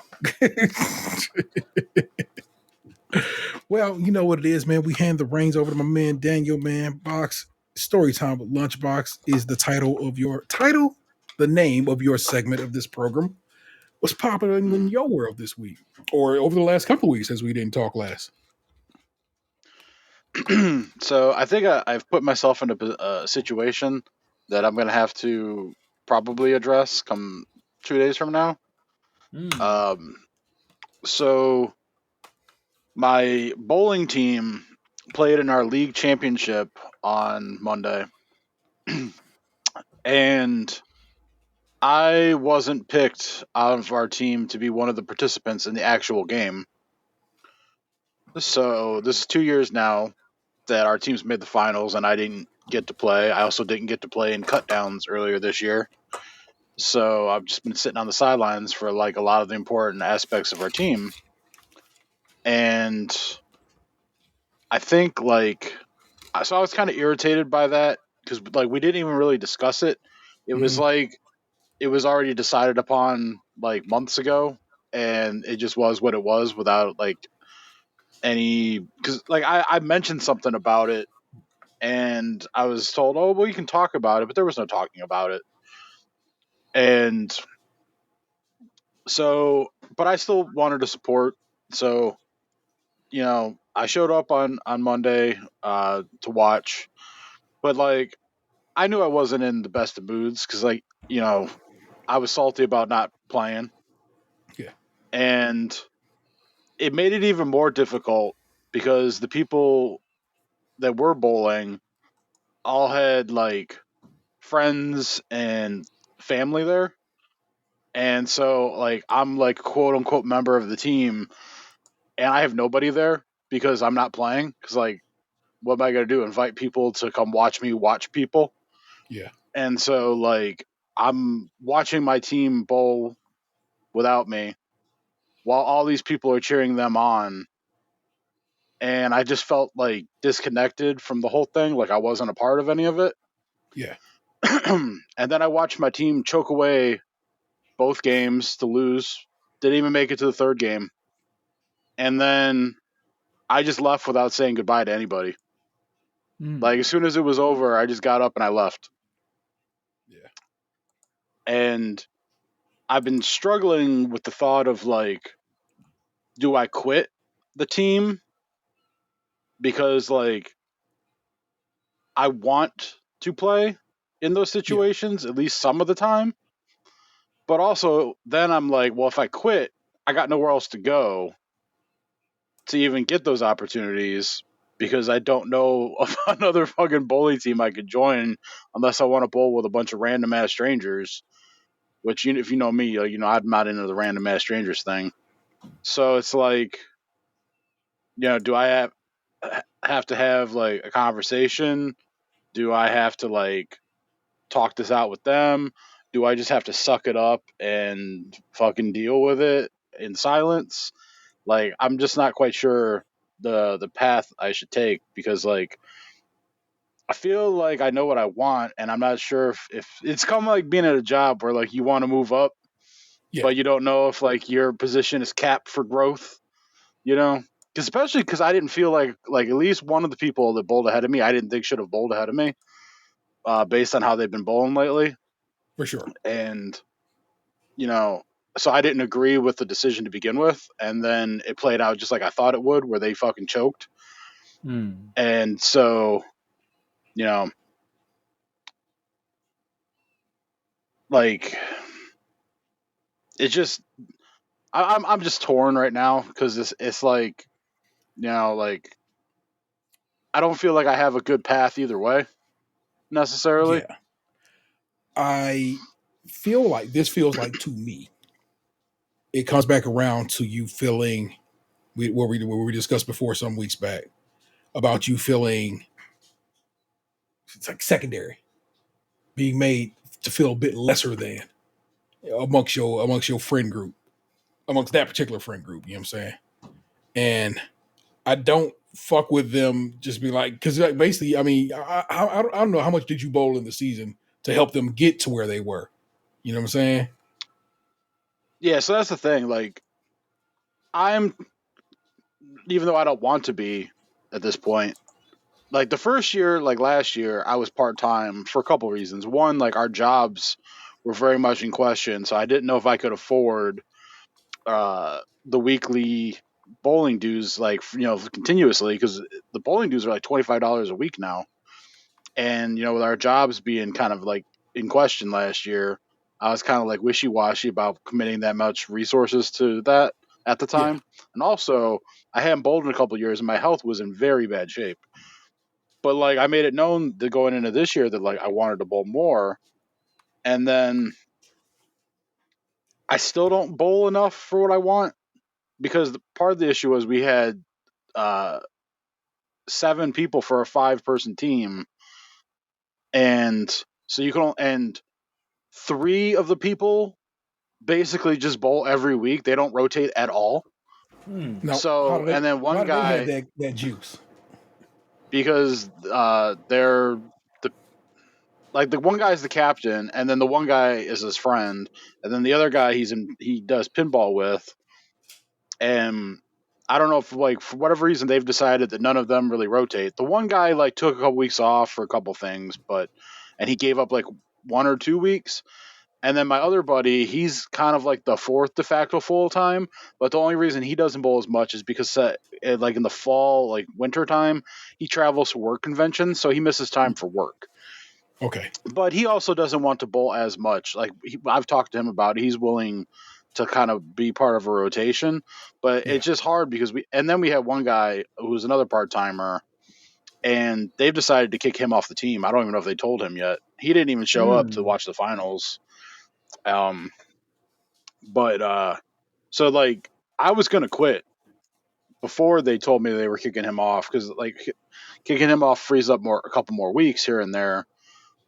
Well, you know what it is, man. We hand the reins over to my man Daniel, man. Box Story Time with Lunchbox is the the name of your segment of this program. What's popular in your world this week, or over the last couple of weeks, as we didn't talk last? So I think I've put myself in a situation that I'm going to have to probably address come 2 days from now. So my bowling team played in our league championship on Monday, and I wasn't picked out of our team to be one of the participants in the actual game. So this is 2 years now that our team's made the finals, and I didn't get to play. I also didn't get to play in cutdowns earlier this year. So I've just been sitting on the sidelines for like a lot of the important aspects of our team. And I think so I was kind of irritated by that because like we didn't even really discuss it. It was like it was already decided upon like months ago, and it just was what it was without like any, because like I mentioned something about it, and I was told, oh well, you can talk about it, but there was no talking about it. And so, but I still wanted to support. So, I showed up on Monday to watch, but like I knew I wasn't in the best of moods because like I was salty about not playing. Yeah. And it made it even more difficult because the people that were bowling all had like friends and family there. And so like I'm like quote unquote member of the team, and I have nobody there because I'm not playing, because like what am I going to do, invite people to come watch me watch people? Yeah. And so like I'm watching my team bowl without me while all these people are cheering them on, and I just felt like disconnected from the whole thing, like I wasn't a part of any of it. Yeah. And then I watched my team choke away both games to lose. Didn't even make it to the third game. And then I just left without saying goodbye to anybody. Like as soon as it was over, I just got up and I left. Yeah. And I've been struggling with the thought of like, do I quit the team? Because like I want to play in those situations at least some of the time. But also then I'm like, well, if I quit, I got nowhere else to go to even get those opportunities, because I don't know of another fucking bowling team I could join unless I want to bowl with a bunch of random ass strangers. Which, if you know me, I'm not into the random ass strangers thing. So it's like, do I have to have like a conversation? Do I have to like talk this out with them? Do I just have to suck it up and fucking deal with it in silence? Like, I'm just not quite sure the path I should take, because like I feel like I know what I want, and I'm not sure if it's kind of like being at a job where like you want to move up, but you don't know if like your position is capped for growth, especially because I didn't feel like at least one of the people that bowled ahead of me, I didn't think should have bowled ahead of me, based on how they've been bowling lately. For sure. And so I didn't agree with the decision to begin with, and then it played out just like I thought it would, where they fucking choked. And so, like, it just, I'm just torn right now, because it's like, like, I don't feel like I have a good path either way, necessarily. Yeah. I feel like this feels like, to me, it comes back around to you feeling what we discussed before some weeks back about you feeling it's like secondary, being made to feel a bit lesser than amongst your friend group, amongst that particular friend group. You know what I'm saying? And I don't fuck with them. Just be like, because like basically, I mean, I don't know how much did you bowl in the season to help them get to where they were. You know what I'm saying? Yeah, so that's the thing. Like, I'm, even though I don't want to be at this point, like the first year, like last year, I was part time for a couple reasons. One, like our jobs were very much in question, so I didn't know if I could afford the weekly bowling dues, like continuously, because the bowling dues are like $25 a week now. And with our jobs being kind of like in question last year, I was kind of like wishy washy about committing that much resources to that at the Yeah. time. And also, I hadn't bowled in a couple of years, and my health was in very bad shape. But like, I made it known that going into this year that like I wanted to bowl more, and then I still don't bowl enough for what I want because part of the issue was we had uh, 7 people for a 5-person team, and so you can and 3 of the people basically just bowl every week. They don't rotate at all. Now, So, and then why one do they have guy, that juice? because they're the like the one guy's the captain, and then the one guy is his friend, and then the other guy he does pinball with, and I don't know if like for whatever reason they've decided that none of them really rotate. The one guy like took a couple weeks off for a couple things, and he gave up like 1 or 2 weeks. And then my other buddy, he's kind of like the fourth de facto full time, but the only reason he doesn't bowl as much is because like in the fall, like winter time, he travels for work conventions, so he misses time for work. Okay. But he also doesn't want to bowl as much. Like I've talked to him about it. He's willing to kind of be part of a rotation, but Yeah. it's just hard because and then we have one guy who's another part timer, and they've decided to kick him off the team. I don't even know if they told him yet. He didn't even show up to watch the finals. Um, but so like I was gonna quit before they told me they were kicking him off because like kicking him off frees up a couple more weeks here and there,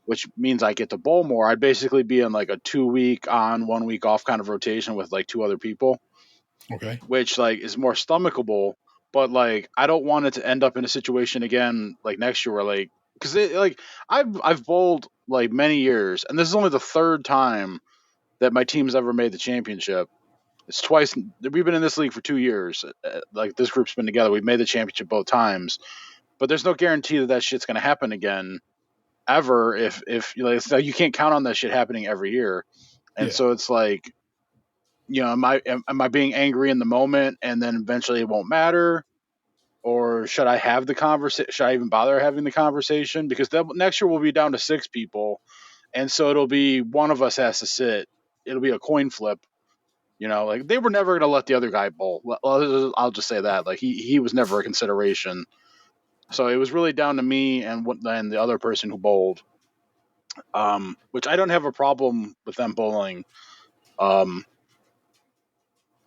which means I get to bowl more. I'd basically be in like a 2 week on, 1 week off kind of rotation with like 2 other people, Okay. which like is more stomachable. But like I don't want it to end up in a situation again like next year where like because like I've bowled like many years, and this is only the third time that my team's ever made the championship. It's twice. We've been in this league for 2 years. Like this group's been together. We've made the championship both times, but there's no guarantee that shit's going to happen again ever. If it's like you can't count on that shit happening every year, and Yeah. so it's like am I being angry in the moment and then eventually it won't matter, or should I have the conversation? Should I even bother having the conversation? Because next year we'll be down to 6 people, and so it'll be one of us has to sit. It'll be a coin flip. Like they were never going to let the other guy bowl. Well, I'll just say that. Like he was never a consideration. So it was really down to me and then the other person who bowled. Which I don't have a problem with them bowling. Um,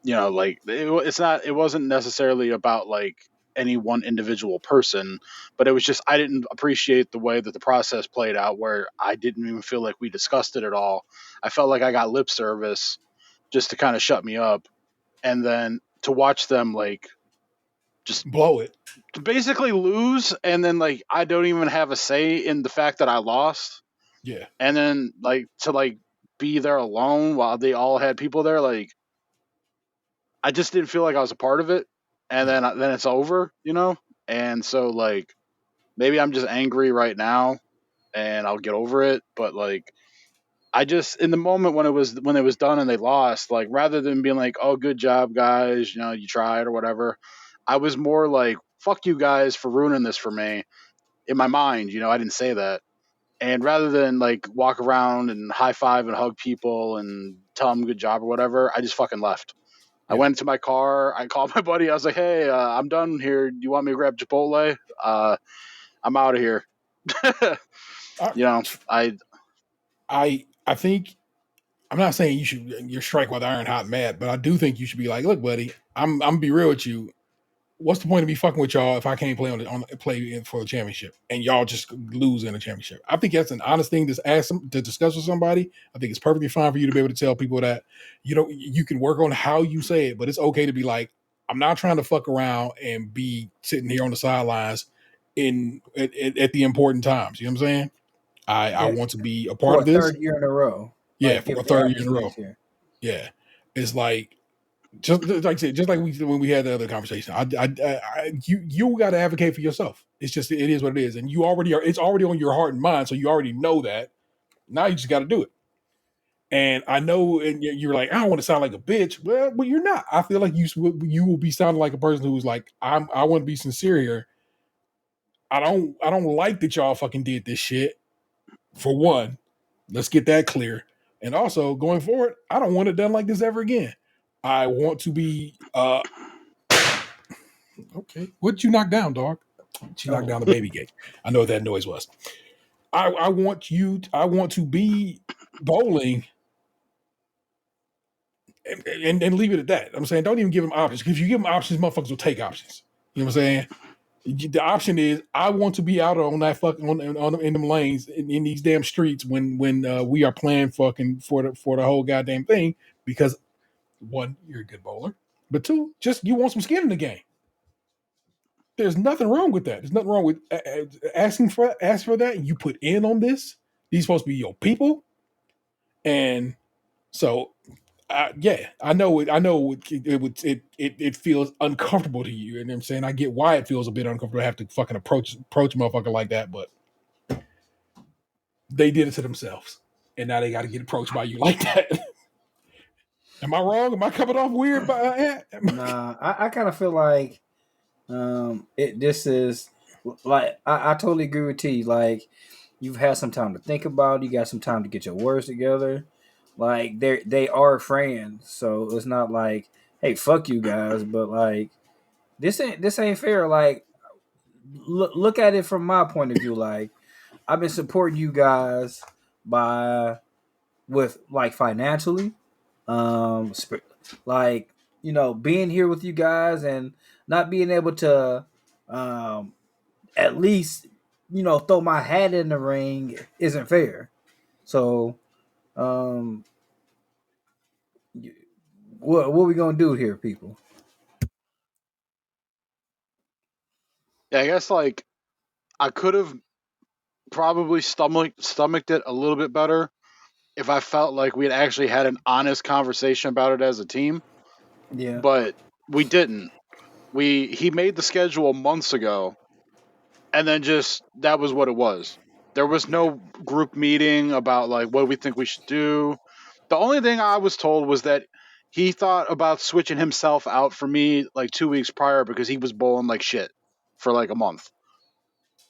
like it wasn't necessarily about like any one individual person, but it was just I didn't appreciate the way that the process played out where I didn't even feel like we discussed it at all. I felt like I got lip service just to kind of shut me up, and then to watch them like just Blow it. basically lose, and then like I don't even have a say in the fact that I lost, Yeah. and then like to like be there alone while they all had people there, like I just didn't feel like I was a part of it, and Yeah. then it's over, and so like maybe I'm just angry right now and I'll get over it, but like I just in the moment when it was done and they lost, like rather than being like, "Oh, good job, guys," you tried or whatever, I was more like, "Fuck you guys for ruining this for me." In my mind, I didn't say that, and rather than like walk around and high five and hug people and tell them good job or whatever, I just fucking left. I Yeah. went to my car. I called my buddy. I was like, "Hey, I'm done here. Do you want me to grab Chipotle? I'm out of here." I you know, I I think I'm not saying you're strike while the iron hot and mad, but I do think you should be like, look, buddy, I'm gonna be real with you. What's the point of me fucking with y'all if I can't play for the championship and y'all just lose in the championship? I think that's an honest thing to discuss with somebody. I think it's perfectly fine for you to be able to tell people that you can work on how you say it, but it's okay to be like, I'm not trying to fuck around and be sitting here on the sidelines at the important times. You know what I'm saying? I Yeah, want to be a part for of a this. third year in a row. Yeah, Like for give a the third year in a row. opportunities here. Yeah, it's like just like I said, just like when we had the other conversation. You got to advocate for yourself. It's just it is what it is, and you already are. It's already on your heart and mind, so you already know that. Now you just got to do it. And I know, and you're like, I don't want to sound like a bitch. Well, but you're not. I feel like you will be sounding like a person who's like, I want to be sincere here. I don't like that y'all fucking did this shit. For one, let's get that clear. And also, going forward, I don't want it done like this ever again. I want to be okay. What'd you knock down, dog? She knocked down the baby gate. I know what that noise was. I want to be bowling and leave it at that. I'm saying don't even give them options. Because if you give them options, motherfuckers will take options. You know what I'm saying? The option is I want to be out on that fucking on in them lanes in these damn streets when we are playing fucking for the whole goddamn thing because one, you're a good bowler, but two, just you want some skin in the game. There's nothing wrong with that. There's nothing wrong with ask for that. You put in on this. These supposed to be your people, and so yeah, I know it. I know it feels uncomfortable to you, and I'm saying I get why it feels a bit uncomfortable to have to fucking approach a motherfucker like that, but they did it to themselves, and now they got to get approached by you like that. Am I wrong? Am I coming off weird? Nah, I kind of feel like this is like I totally agree with T. Like you've had some time to think about it, you got some time to get your words together. Like they are friends, so it's not like, hey, fuck you guys, but like this ain't fair. Like look at it from my point of view. Like I've been supporting you guys by with like financially, like being here with you guys and not being able to um at least throw my hat in the ring isn't fair. So um what we gonna do here, people? Yeah, I guess like I could have probably stomached it a little bit better if I felt like we had actually had an honest conversation about it as a team, Yeah. but we didn't. He made the schedule months ago, and then just that was what it was. There was no group meeting about like what we think we should do. The only thing I was told was that he thought about switching himself out for me like 2 weeks prior because he was bowling like shit for like a month.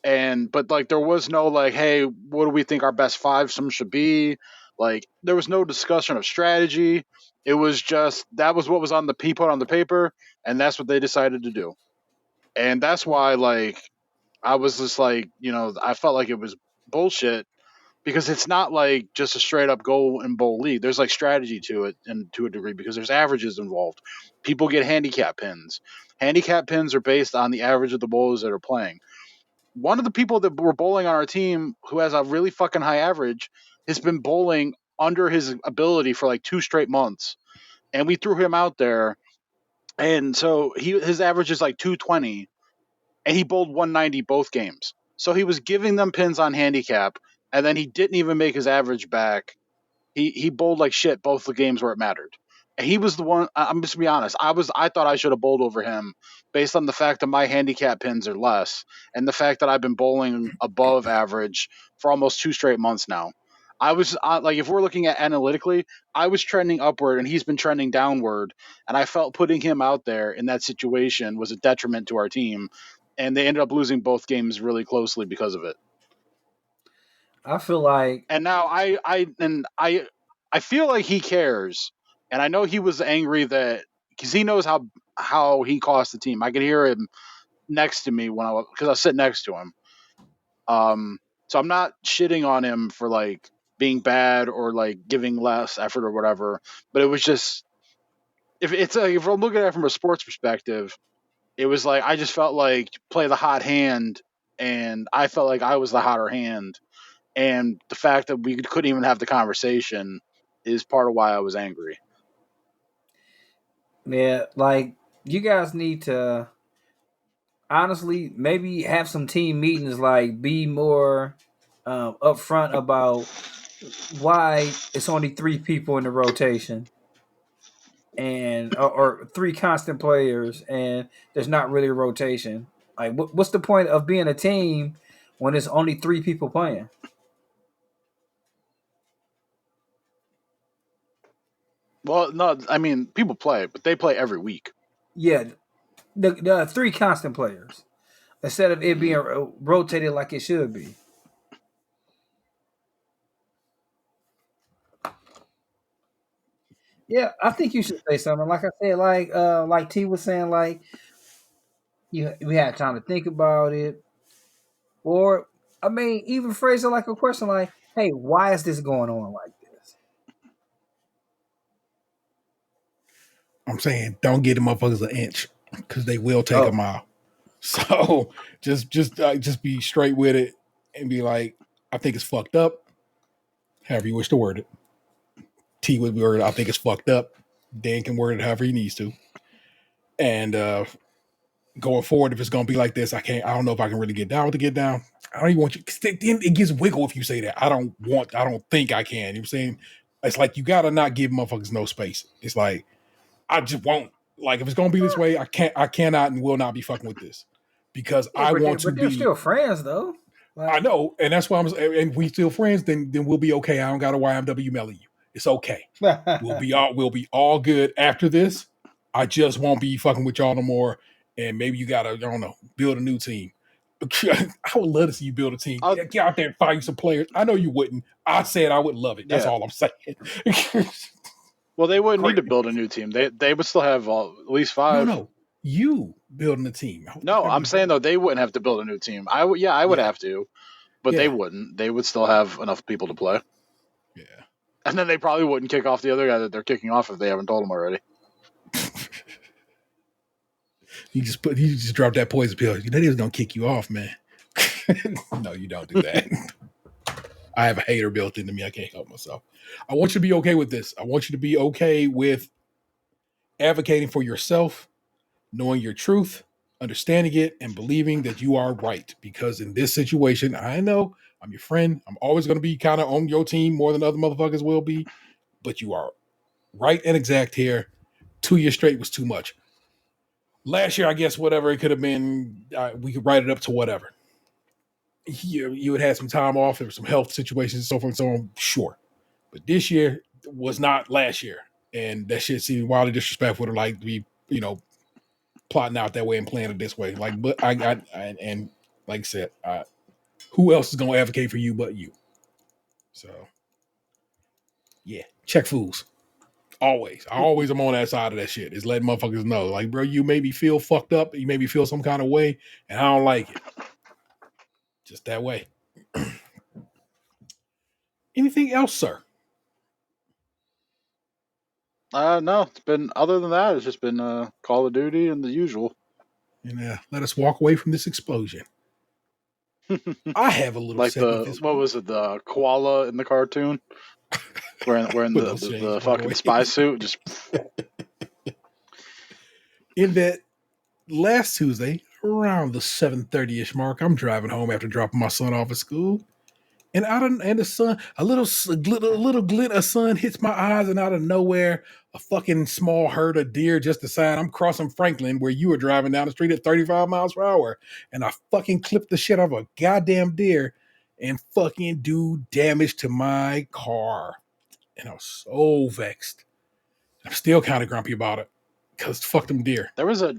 And but like there was no like, hey, what do we think our best five some should be? Like there was no discussion of strategy. It was just that was what was on the put on the paper, and that's what they decided to do. And that's why like I was just like, I felt like it was bullshit because it's not like just a straight up go and bowl league. There's like strategy to it and to a degree because there's averages involved. People get handicap pins. Handicap pins are based on the average of the bowlers that are playing. One of the people that were bowling on our team who has a really fucking high average has been bowling under his ability for like 2 straight months. And we threw him out there. And so his average is like 220 and he bowled 190 both games. So he was giving them pins on handicap, and then he didn't even make his average back. He bowled like shit both the games where it mattered. And he was the one. I'm just to be honest. I thought I should have bowled over him based on the fact that my handicap pins are less, and the fact that I've been bowling above average for almost 2 straight months now. I was like, if we're looking at analytically, I was trending upward and he's been trending downward, and I felt putting him out there in that situation was a detriment to our team, and they ended up losing both games really closely because of it. I feel like And now I feel like he cares, and I know he was angry that because he knows how he cost the team. I could hear him next to me because I was sitting next to him. So I'm not shitting on him for like being bad or like giving less effort or whatever. But it was just if we're looking at it from a sports perspective, it was like I just felt like play the hot hand, and I felt like I was the hotter hand, and the fact that we couldn't even have the conversation is part of why I was angry. Yeah, like you guys need to honestly maybe have some team meetings, like be more upfront about why it's only 3 people in the rotation and or 3 constant players and there's not really a rotation. Like what's the point of being a team when it's only 3 people playing? Well, no, I mean people play, but they play every week. Yeah, the 3 constant players instead of it being rotated like it should be. Yeah, I think you should say something. Like I said, like T was saying, like we had time to think about it, or I mean, even phrase it like a question, like, "Hey, why is this going on like this?" I'm saying don't get the motherfuckers an inch because they will take a Oh, mile. So just be straight with it and be like, I think it's fucked up. However you wish to word it. T would word it, I think it's fucked up. Dan can word it however he needs to. And going forward, if it's gonna be like this, I don't know if I can really get down with the get down. I don't even want you, then it gets wiggle if you say that. I don't think I can. You know what I'm saying? It's like you gotta not give motherfuckers no space. It's like I just won't. Like if it's gonna be this way, I cannot and will not be fucking with this. Because yeah, I want to but they're be. still friends though. I Like, know, and that's why and we still friends, then we'll be okay. I don't gotta YMW melly you. It's okay. We'll be all good after this. I just won't be fucking with y'all no more. And maybe you gotta, I don't know, build a new team. I would love to see you build a team. Get out there and find some players. I know you wouldn't. I said I would love it. That's all I'm saying. Well, they wouldn't need to build a new team. They would still have at least 5. No. You building a team. No, I'm saying though they wouldn't have to build a new team. I would have to, but they wouldn't. They would still have enough people to play. Yeah. And then they probably wouldn't kick off the other guy that they're kicking off if they haven't told him already. You just drop that poison pill. You know he was gonna kick you off, man. No, you don't do that. I have a hater built into me. I can't help myself. I want you to be okay with this. I want you to be okay with advocating for yourself, knowing your truth, understanding it, and believing that you are right. Because in this situation, I know I'm your friend. I'm always going to be kind of on your team more than other motherfuckers will be. But you are right and exact here. 2 years straight was too much. Last year, I guess whatever it could have been, we could write it up to whatever. You had some time off. There were some health situations and so forth and so on. Sure. But this year was not last year. And that shit seemed wildly disrespectful to like be, plotting out that way and playing it this way. Like, but and like I said, who else is going to advocate for you but you? So, yeah, check fools. Always. I always am on that side of that shit. Is letting motherfuckers know. Like, bro, you made me feel fucked up. You made me feel some kind of way, and I don't like it. Just that way. Anything else, sir? No, it's been other than that. It's just been Call of Duty and the usual. And let us walk away from this explosion. I have a little like what was it, the koala in the cartoon? Wearing the fucking spy suit. Just in that last Tuesday, around the 7:30ish mark, I'm driving home after dropping my son off at school. And the sun, a little glint of sun hits my eyes, and out of nowhere, a fucking small herd of deer just decide I'm crossing Franklin, where you were driving down the street at 35 miles per hour, and I fucking clipped the shit out of a goddamn deer and fucking do damage to my car. And I was so vexed. I'm still kind of grumpy about it because fuck them deer. There's a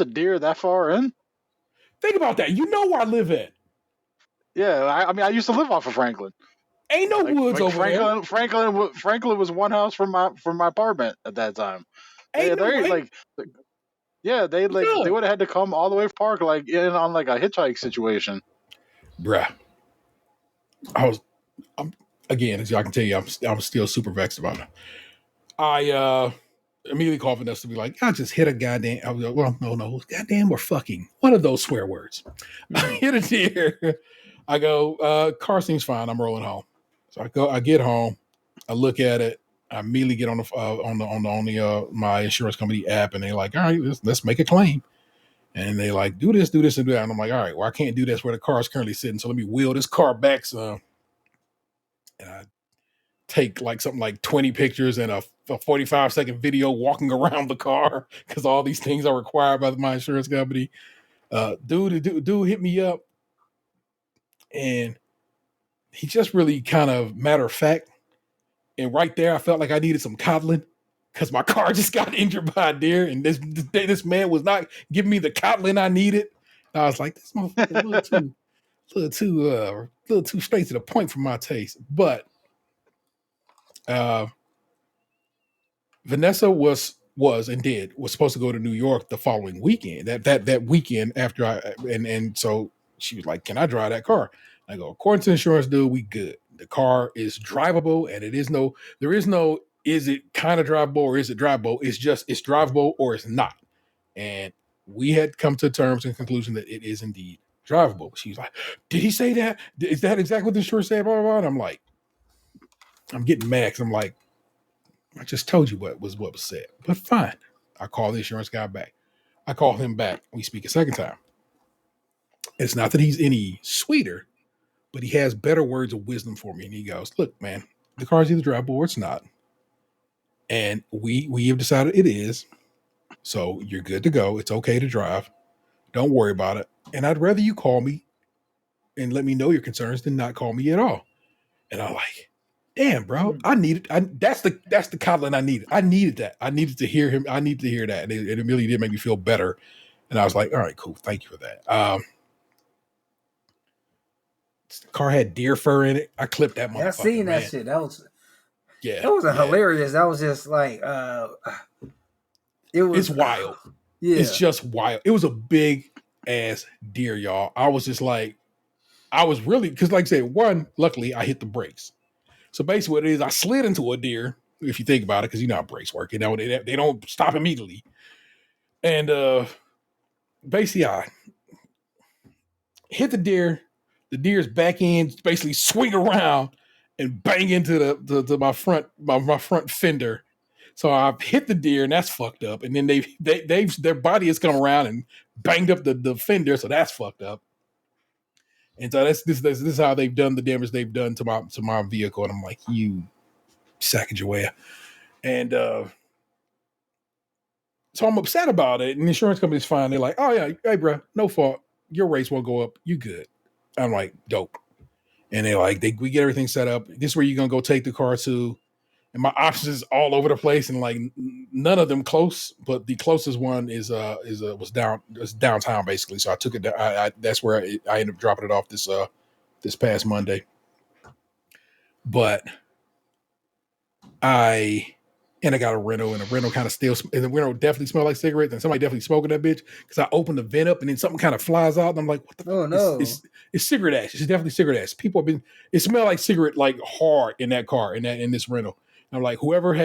deer that far in. Think about that. You know where I live at. Yeah, I mean, I used to live off of Franklin. Ain't no woods over there. Franklin was one house from my apartment at that time. They would have had to come all the way to park like in on like a hitchhike situation. Bruh. again, as y'all can tell you, I'm still super vexed about it. I immediately called Vanessa to be like, I just hit a goddamn. I was like, well, no, goddamn or fucking one of those swear words. I hit a deer. I go, car seems fine. I'm rolling home. So I get home. I look at it. I immediately get on the my insurance company app, and they're like, all right, let's make a claim. And they like, do this, and do that. And I'm like, all right, well, I can't do this where the car is currently sitting. So let me wheel this car back some. And I take like something like 20 pictures and a 45-second video walking around the car because all these things are required by my insurance company. Dude hit me up, and he just really kind of matter of fact. And right there, I felt like I needed some coddling because my car just got injured by a deer, and this man was not giving me the coddling I needed. And I was like, this motherfucker a little too straight to the point for my taste. But Vanessa was supposed to go to New York the following weekend. That weekend after and so she was like, "Can I drive that car?" I go, "According to insurance, dude, we good. The car is drivable, and there is no is it kind of drivable or is it drivable? It's just it's drivable or it's not." And we had come to terms and conclusion that it is indeed drivable. She was like, "Did he say that? Is that exactly what the insurance said?" Blah blah blah. And I'm like, I'm getting mad because I'm like, I just told you what was said, but fine. I call the insurance guy back. I call him back. We speak a second time. It's not that he's any sweeter, but he has better words of wisdom for me. And he goes, "Look, man, the car's either drivable or it's not. And we have decided it is. So you're good to go. It's okay to drive. Don't worry about it. And I'd rather you call me and let me know your concerns than not call me at all." And I'm like, damn, bro, that's the coddling I needed. I needed that. I needed to hear him. I needed to hear that. And it really did make me feel better. And I was like, all right, cool. Thank you for that. The car had deer fur in it. I clipped that motherfucker. Yeah, I seen that man. shit. That was Yeah. hilarious. That was just like it's wild. Yeah. It's just wild. It was a big ass deer, y'all. I was just like, I was really, because like I said, one, luckily I hit the brakes. So basically what it is, I slid into a deer, if you think about it, because you know how brakes work. You know, they don't stop immediately. And basically I hit the deer. The deer's back end basically swing around and bang into the my front fender. So I hit the deer, and that's fucked up. And then their body has come around and banged up the fender, so that's fucked up. And so this is how they've done the damage they've done to my vehicle. And I'm like, you Sacagawea. And so I'm upset about it. And the insurance company's fine. They're like, oh yeah, hey bro, no fault. Your rates won't go up. You good. I'm like, dope. And they're like, we get everything set up. This is where you're gonna go take the car to. And my options all over the place, and like none of them close, but the closest one was downtown basically. So I took it. That's where I ended up dropping it off this past Monday. But I got a rental, and the rental kind of and the rental definitely smelled like cigarettes, and somebody definitely smoking that bitch because I opened the vent up, and then something kind of flies out, and I'm like, what the fuck? Oh no. It's cigarette ash. It's definitely cigarette ash. People have been. It smelled like cigarette like hard in that car in this rental. I'm like, whoever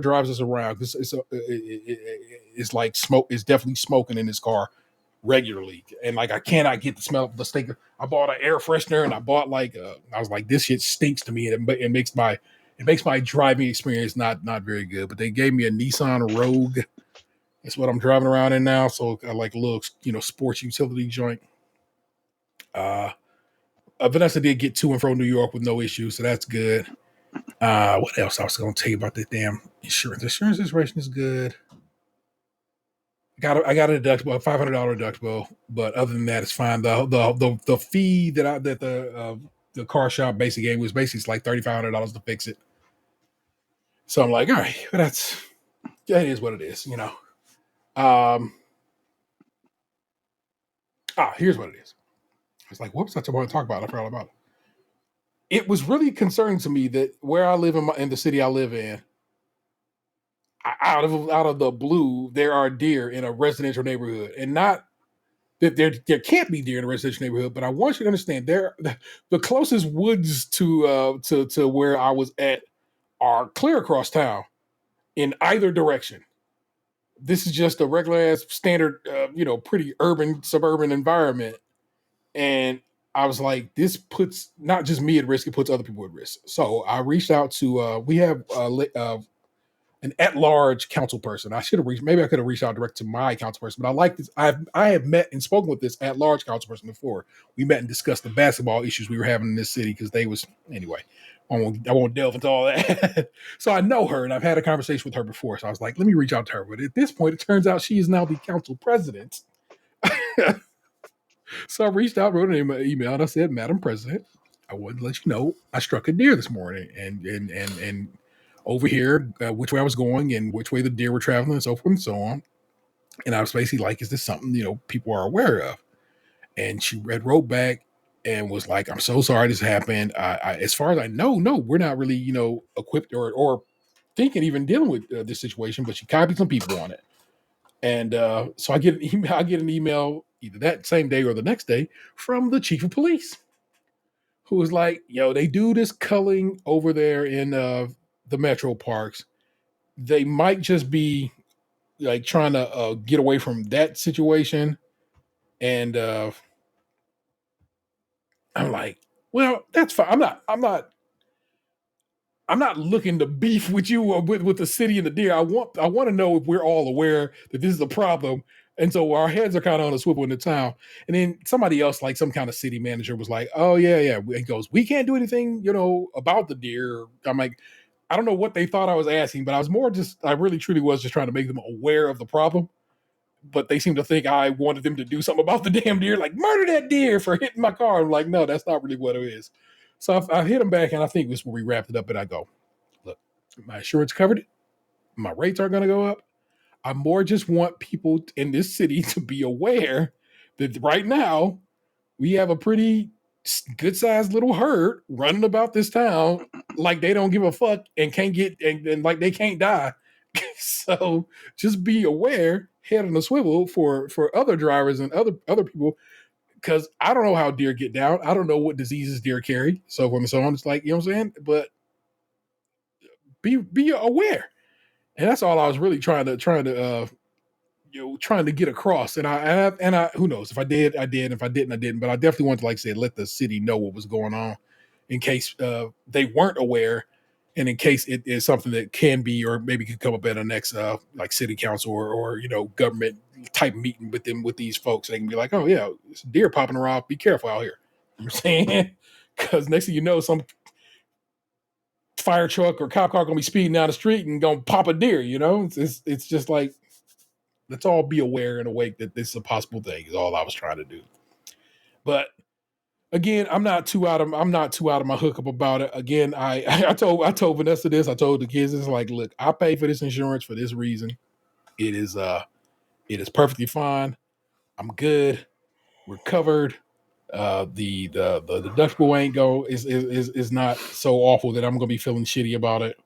drives us around, because it's like smoke. It's definitely smoking in this car regularly, and like I cannot get the smell of the stink. I bought an air freshener, and I bought I was like, this shit stinks to me, and it makes my driving experience not very good. But they gave me a Nissan Rogue. That's what I'm driving around in now. So I like a little sports utility joint. Vanessa did get to and from New York with no issues, so that's good. What else I was going to tell you about the damn insurance? The insurance situation is good. I got a deductible, a $500 deductible, but other than that, it's fine. The fee that the car shop basically gave was basically like $3,500 to fix it. So I'm like, all right, that is what it is, Here's what it is. I was like, whoops, that's what I want to talk about. I forgot all about it. It was really concerning to me that where I live in the city I live in, out of the blue, there are deer in a residential neighborhood, and not that there can't be deer in a residential neighborhood, but I want you to understand the closest woods to where I was at are clear across town in either direction. This is just a regular ass standard, pretty urban suburban environment, and I was like, this puts not just me at risk; it puts other people at risk. So I reached out to we have an at-large council person. I should have reached. Maybe I could have reached out direct to my council person. But I like this. I have met and spoken with this at-large council person before. We met and discussed the basketball issues we were having in this city because they was anyway. I won't delve into all that. So I know her and I've had a conversation with her before. So I was like, let me reach out to her. But at this point, it turns out she is now the council president. So I reached out, wrote an email, and I said, Madam President, I wanted to let you know I struck a deer this morning, and over here, which way I was going and which way the deer were traveling, and so forth and so on. And I was basically like, is this something people are aware of? And she wrote back and was like, I'm so sorry this happened. As far as I know, no, we're not really equipped or thinking even dealing with this situation. But she copied some people on it. And so I get an email. I get an email either that same day or the next day from the chief of police, who was like, "Yo, they do this culling over there in the metro parks. They might just be like trying to get away from that situation." And I'm like, "Well, that's fine. I'm not looking to beef with you or with the city and the deer. I want to know if we're all aware that this is a problem." And so our heads are kind of on a swivel in the town. And then somebody else, like some kind of city manager, was like, "Oh yeah." He goes, "We can't do anything, about the deer." I'm like, I don't know what they thought I was asking, but I really truly was just trying to make them aware of the problem. But they seem to think I wanted them to do something about the damn deer, like murder that deer for hitting my car. I'm like, no, that's not really what it is. So I hit them back, and I think this is where we wrapped it up. And I go, look, my insurance covered it. My rates aren't going to go up. I more just want people in this city to be aware that right now we have a pretty good sized little herd running about this town like they don't give a fuck and can't get and like they can't die. So just be aware, head on a swivel for other drivers and other people, because I don't know how deer get down. I don't know what diseases deer carry. So on and so on. It's like, what I'm saying? But be aware. And that's all I was really trying to get across. And I who knows, if I did, I did. If I didn't, I didn't. But I definitely wanted to, like I said, let the city know what was going on in case they weren't aware, and in case it is something that can be or maybe could come up at a next like city council or government type meeting with these folks. They can be like, oh yeah, it's deer popping around. Be careful out here. You know what I'm saying? Because next thing you know, some fire truck or cop car gonna be speeding down the street and gonna pop a deer. It's just like, let's all be aware and awake that this is a possible thing. Is all I was trying to do. But again, I'm not too out of my hookup about it. Again, I told Vanessa this. I told the kids, it's like, look, I pay for this insurance for this reason. It is perfectly fine. I'm good. We're covered. The deductible ain't is not so awful that I'm gonna be feeling shitty about it.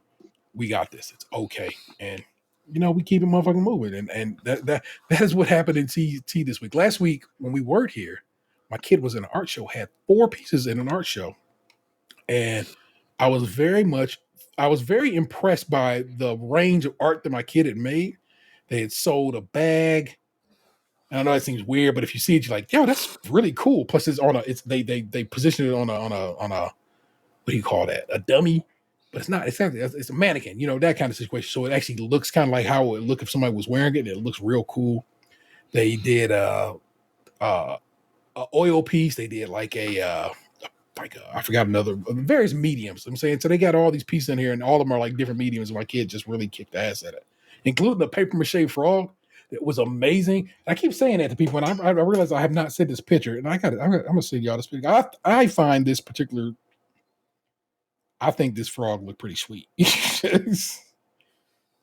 We got this. It's okay. And we keep it motherfucking moving. And that is what happened in T this week. Last week when we weren't here, my kid was in an art show, had 4 pieces in an art show. And I was very impressed by the range of art that my kid had made. They had sold a bag. And I know that seems weird, but if you see it, you're like, yo, that's really cool. Plus they position it on a what do you call that? A dummy. But it's not. It's a mannequin, that kind of situation. So it actually looks kind of like how it would look if somebody was wearing it. And it looks real cool. They did a oil piece. They did like I forgot another various mediums. I'm saying, so they got all these pieces in here, and all of them are like different mediums. And my kid just really kicked ass at it, including the paper mache frog. It was amazing. I keep saying that to people, and I realize I have not sent this picture, and I'm gonna send y'all this picture. I find this particular. I think this frog looked pretty sweet.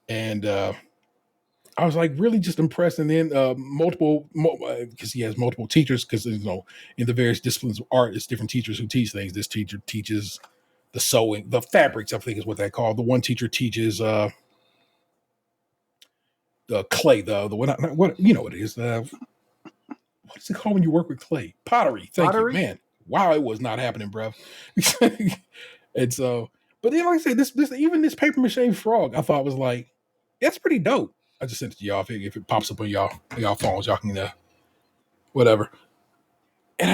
And I was like really just impressed. And then because he has multiple teachers, because in the various disciplines of art, it's different teachers who teach things. This teacher teaches the sewing, the fabrics, I think is what they call. The one teacher teaches the clay, the what it is. what's it called when you work with clay? Pottery. Thank you, Pottery? man. Wow, it was not happening, bro. And so, but then like I said, this even this paper mache frog, I thought was like, that's pretty dope. I just sent it to y'all. If it pops up on y'all phones, y'all can whatever. And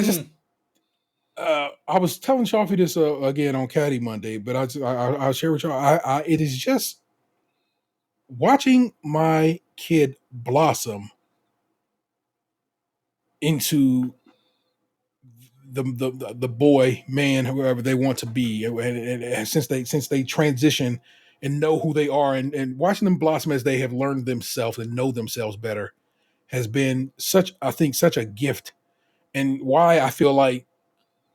I was telling Shafi this again on Caddy Monday, but I'll share with y'all. It is just watching my kid blossom into the boy, man, whoever they want to be, and since they transition and know who they are, and watching them blossom as they have learned themselves and know themselves better has been such a gift. And why I feel like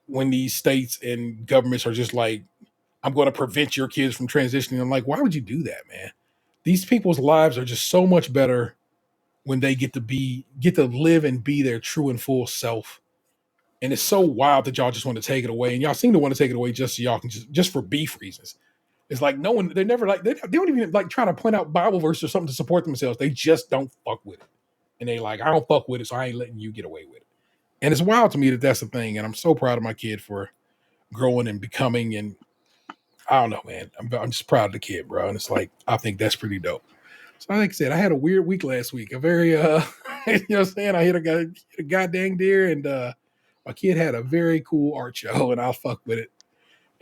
when these states and governments are just like, I'm going to prevent your kids from transitioning, I'm like, why would you do that, man? These people's lives are just so much better when they get to live and be their true and full self. And it's so wild that y'all just want to take it away. And y'all seem to want to take it away just so y'all can just for beef reasons. It's like no one, they're never like, they don't even like trying to point out Bible verse or something to support themselves. They just don't fuck with it. And they like, I don't fuck with it, so I ain't letting you get away with it. And it's wild to me that that's the thing. And I'm so proud of my kid for growing and becoming. And I don't know, man. I'm just proud of the kid, bro. And it's like, I think that's pretty dope. So like I said, I had a weird week last week. A very, you know what I'm saying? I hit a goddamn deer, and my kid had a very cool art show, and I'll fuck with it.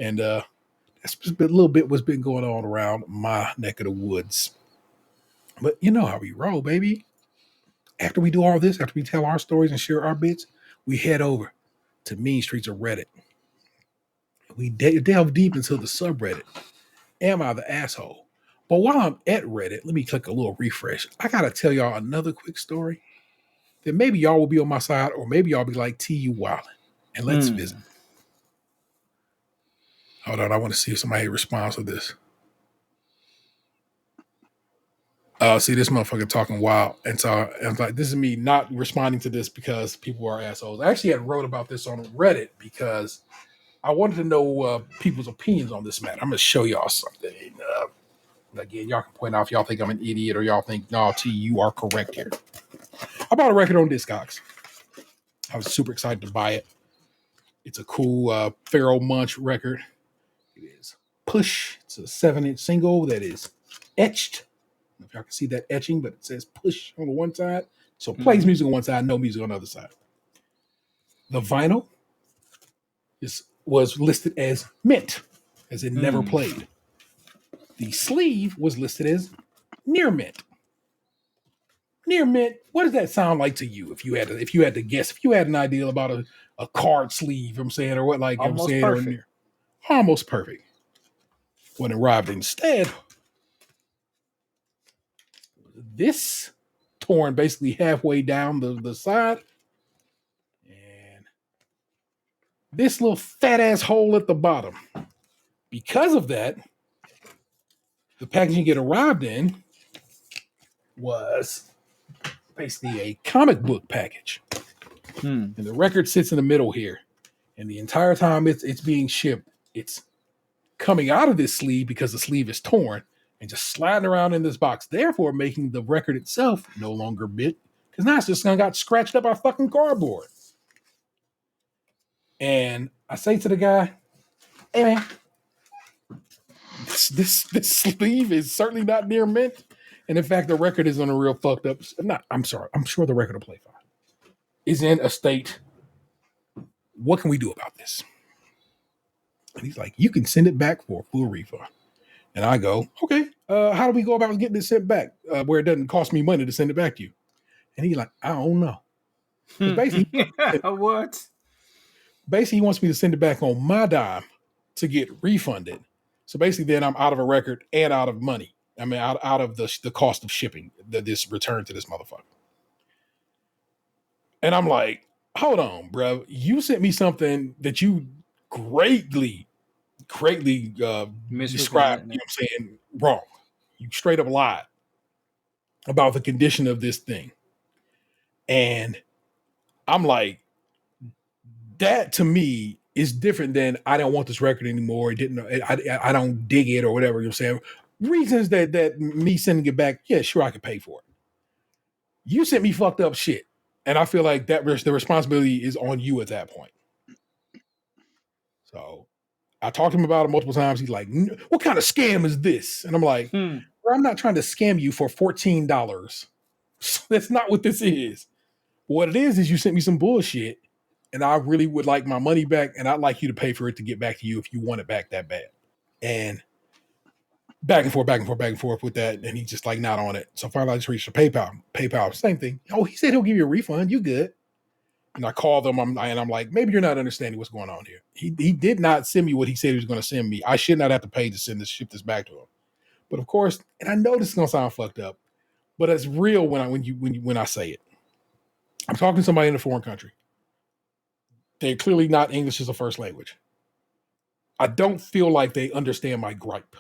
And that's just a little bit what's been going on around my neck of the woods. But you know how we roll, baby. After we do all this, after we tell our stories and share our bits, we head over to Mean Streets of Reddit. We delve deep into the subreddit. Am I the asshole? But while I'm at Reddit, let me click a little refresh. I got to tell y'all another quick story that maybe y'all will be on my side, or maybe y'all be like, T, you wildin'. And let's visit. Hold on, I want to see if somebody responds to this. See, this motherfucker talking wild. And so I'm like, this is me not responding to this because people are assholes. I actually had wrote about this on Reddit because I wanted to know people's opinions on this matter. I'm going to show y'all something. Again, y'all can point out if y'all think I'm an idiot or y'all think, no, T, you are correct here. I bought a record on Discogs. I was super excited to buy it. It's a cool Pharaoh Munch record. It is Push. It's a 7-inch single that is etched. I don't know if y'all can see that etching, but it says Push on the one side. So it plays music on one side, no music on the other side. The vinyl was listed as mint, as it never played. The sleeve was listed as near mint. Near mint, what does that sound like to you? If you had to guess, if you had an idea about a card sleeve, I'm saying, or what, like almost I'm saying, perfect. or near, almost perfect. When it arrived instead, this torn basically halfway down the side, and this little fat ass hole at the bottom. Because of that, the packaging it arrived in was basically a comic book package. And the record sits in the middle here. And the entire time it's being shipped, it's coming out of this sleeve because the sleeve is torn and just sliding around in this box, therefore making the record itself no longer bit, because now it's just got scratched up by fucking cardboard. And I say to the guy, hey man, this sleeve is certainly not near mint. And in fact, the record is on a real fucked up. I'm sorry. I'm sure the record will play fine. Is in a state. What can we do about this? And he's like, you can send it back for a full refund. And I go, okay, how do we go about getting it sent back where it doesn't cost me money to send it back to you? And he's like, I don't know. Basically, What? Basically, he wants me to send it back on my dime to get refunded. So basically, then I'm out of a record and out of money. I mean, out of the cost of shipping this return to this motherfucker. And I'm like, hold on, bro. You sent me something that you greatly described, you know what I'm saying, wrong. You straight up lied about the condition of this thing. And I'm like, that to me is different than I don't want this record anymore. I don't dig it or whatever you're saying. Reasons that me sending it back, yeah, sure, I could pay for it. You sent me fucked up shit. And I feel like that the responsibility is on you at that point. So I talked to him about it multiple times. He's like, what kind of scam is this? And I'm like, well, I'm not trying to scam you for $14. That's not what this is. What it is you sent me some bullshit, and I really would like my money back, and I'd like you to pay for it to get back to you if you want it back that bad. And back and forth with that, and he's just like not on it. So finally I just reached a PayPal, same thing. Oh, he said he'll give you a refund. You good. And I called them, and I'm like, maybe you're not understanding what's going on here. He did not send me what he said he was going to send me. I should not have to pay to ship this back to him. But of course, and I know this is going to sound fucked up, but it's real when I say it. I'm talking to somebody in a foreign country. They're clearly not English as a first language. I don't feel like they understand my gripe.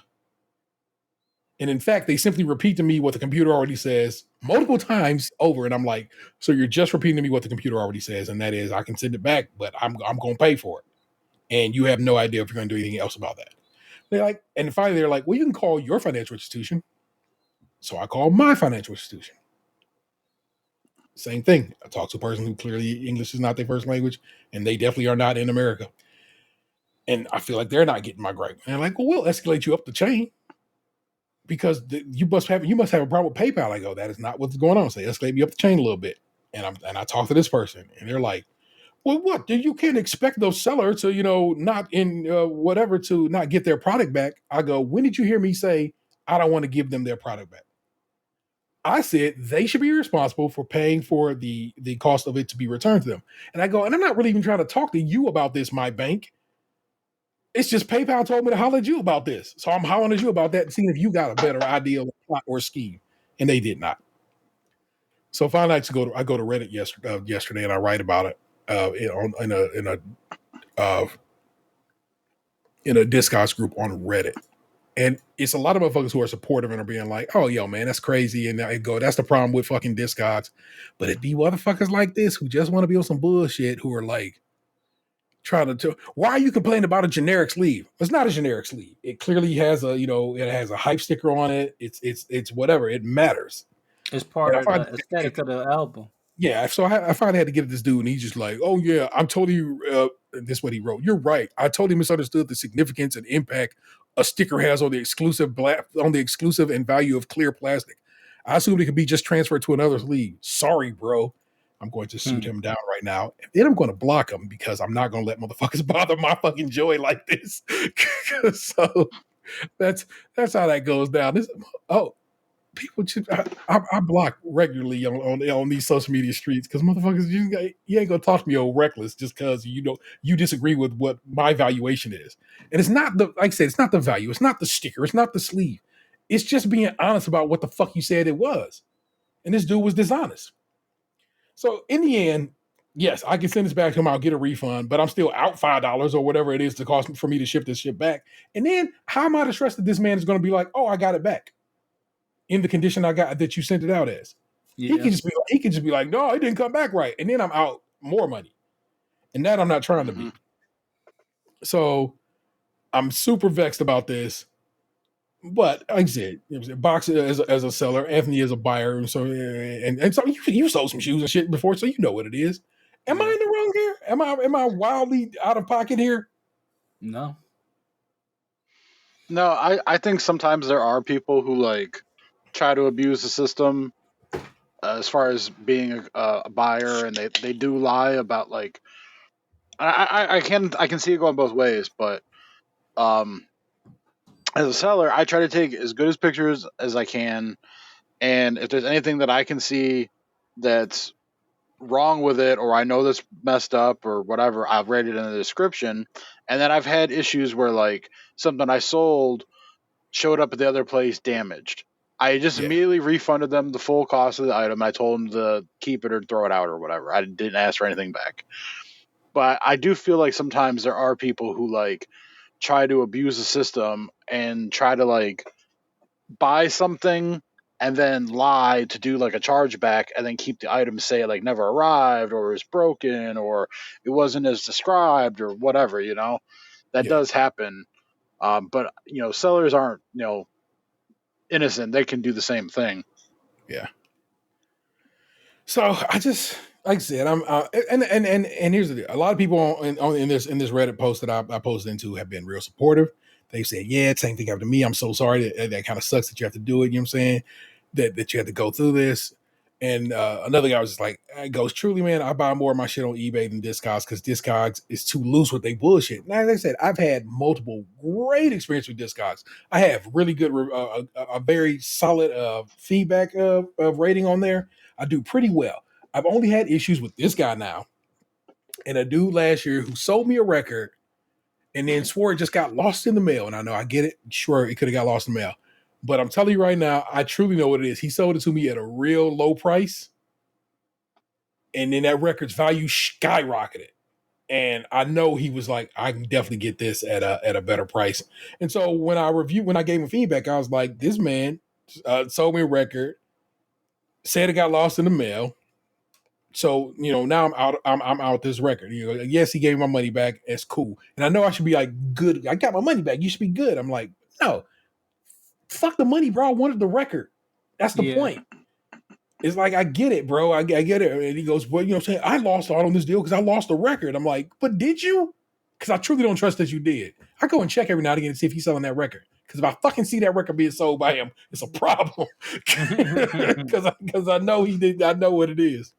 And in fact, they simply repeat to me what the computer already says multiple times over. And I'm like, so you're just repeating to me what the computer already says. And that is, I can send it back, but I'm going to pay for it. And you have no idea if you're going to do anything else about that. They're like, and finally they're like, well, you can call your financial institution. So I call my financial institution. Same thing. I talk to a person who clearly English is not their first language, and they definitely are not in America. And I feel like they're not getting my gripe. And they're like, well, we'll escalate you up the chain. Because you must have a problem with PayPal. I go, that is not what's going on. So they escalate me up the chain a little bit, and I talk to this person, and they're like, "Well, what? You can't expect those sellers to not in whatever to not get their product back." I go, when did you hear me say I don't want to give them their product back? I said they should be responsible for paying for the cost of it to be returned to them. And I go, and I'm not really even trying to talk to you about this, my bank. It's just PayPal told me to holler at you about this. So I'm hollering at you about that and seeing if you got a better idea or scheme. And they did not. So finally I go to Reddit yesterday and I write about it in a Discogs group on Reddit. And it's a lot of motherfuckers who are supportive and are being like, oh, yo, man, that's crazy. And I go, that's the problem with fucking Discogs. But it'd be motherfuckers like this who just want to be on some bullshit who are like, trying to why are you complaining about a generic sleeve? It's not a generic sleeve. It clearly has it has a hype sticker on it. It's whatever. It matters. It's part of the aesthetic of the album. Yeah, so I finally had to get at this dude, and he's just like, "Oh yeah, I'm totally." This is what he wrote. You're right. I totally misunderstood the significance and impact a sticker has on the exclusive and value of clear plastic. I assumed it could be just transferred to another sleeve. Sorry, bro. I'm going to shoot him down right now. And then I'm going to block him because I'm not going to let motherfuckers bother my fucking joy like this. So that's how that goes down. People I block regularly on these social media streets because motherfuckers, you ain't gonna talk to me all reckless just because you disagree with what my valuation is. And it's not like I said, it's not the value, it's not the sticker, it's not the sleeve. It's just being honest about what the fuck you said it was. And this dude was dishonest. So in the end, yes, I can send this back to him. I'll get a refund, but I'm still out $5 or whatever it is to cost for me to ship this shit back. And then how am I to trust that this man is going to be like, oh, I got it back in the condition I got that you sent it out as? Yeah. He can just be like, no, it didn't come back right, and then I'm out more money, and that I'm not trying to be. So I'm super vexed about this. But like I said, Box as a seller, Anthony is a buyer, and so you sold some shoes and shit before, so you know what it is. Am I in the wrong here? Am I wildly out of pocket here? No. No, I think sometimes there are people who like try to abuse the system as far as being a buyer, and they do lie about like I can see it going both ways, but as a seller, I try to take as good as pictures as I can, and if there's anything that I can see that's wrong with it, or I know that's messed up or whatever, I've read it in the description. And then I've had issues where like something I sold showed up at the other place damaged. I just immediately refunded them the full cost of the item. I told them to keep it or throw it out or whatever. I didn't ask for anything back. But I do feel like sometimes there are people who like try to abuse the system and try to like buy something and then lie to do like a chargeback and then keep the item, say like never arrived or is broken or it wasn't as described or whatever, that does happen. But sellers aren't, innocent. They can do the same thing. Yeah. So I just, like I said, I'm and here's the deal. A lot of people in this Reddit post that I posted into have been real supportive. They said, yeah, same thing happened to me. I'm so sorry that kind of sucks that you have to do it. You know what I'm saying? That you have to go through this. And another guy was just like, goes, truly, man, I buy more of my shit on eBay than Discogs because Discogs is too loose with they bullshit. Now, as I said, I've had multiple great experience with Discogs. I have really good, a very solid feedback of rating on there. I do pretty well. I've only had issues with this guy now and a dude last year who sold me a record and then swore it just got lost in the mail. And I know I get it. Sure, it could have got lost in the mail. But I'm telling you right now, I truly know what it is. He sold it to me at a real low price. And then that record's value skyrocketed. And I know he was like, I can definitely get this at a better price. And so when I gave him feedback, I was like, this man sold me a record, said it got lost in the mail. So, now I'm out this record. Yes, he gave me my money back. It's cool. And I know I should be like, good. I got my money back. You should be good. I'm like, no, fuck the money, bro. I wanted the record. That's the point. It's like, I get it, bro. I get it. And he goes, well, I'm saying? I lost out on this deal because I lost the record. I'm like, but did you? Because I truly don't trust that you did. I go and check every now and again to see if he's selling that record. Because if I fucking see that record being sold by him, it's a problem. Because I know he did. I know what it is.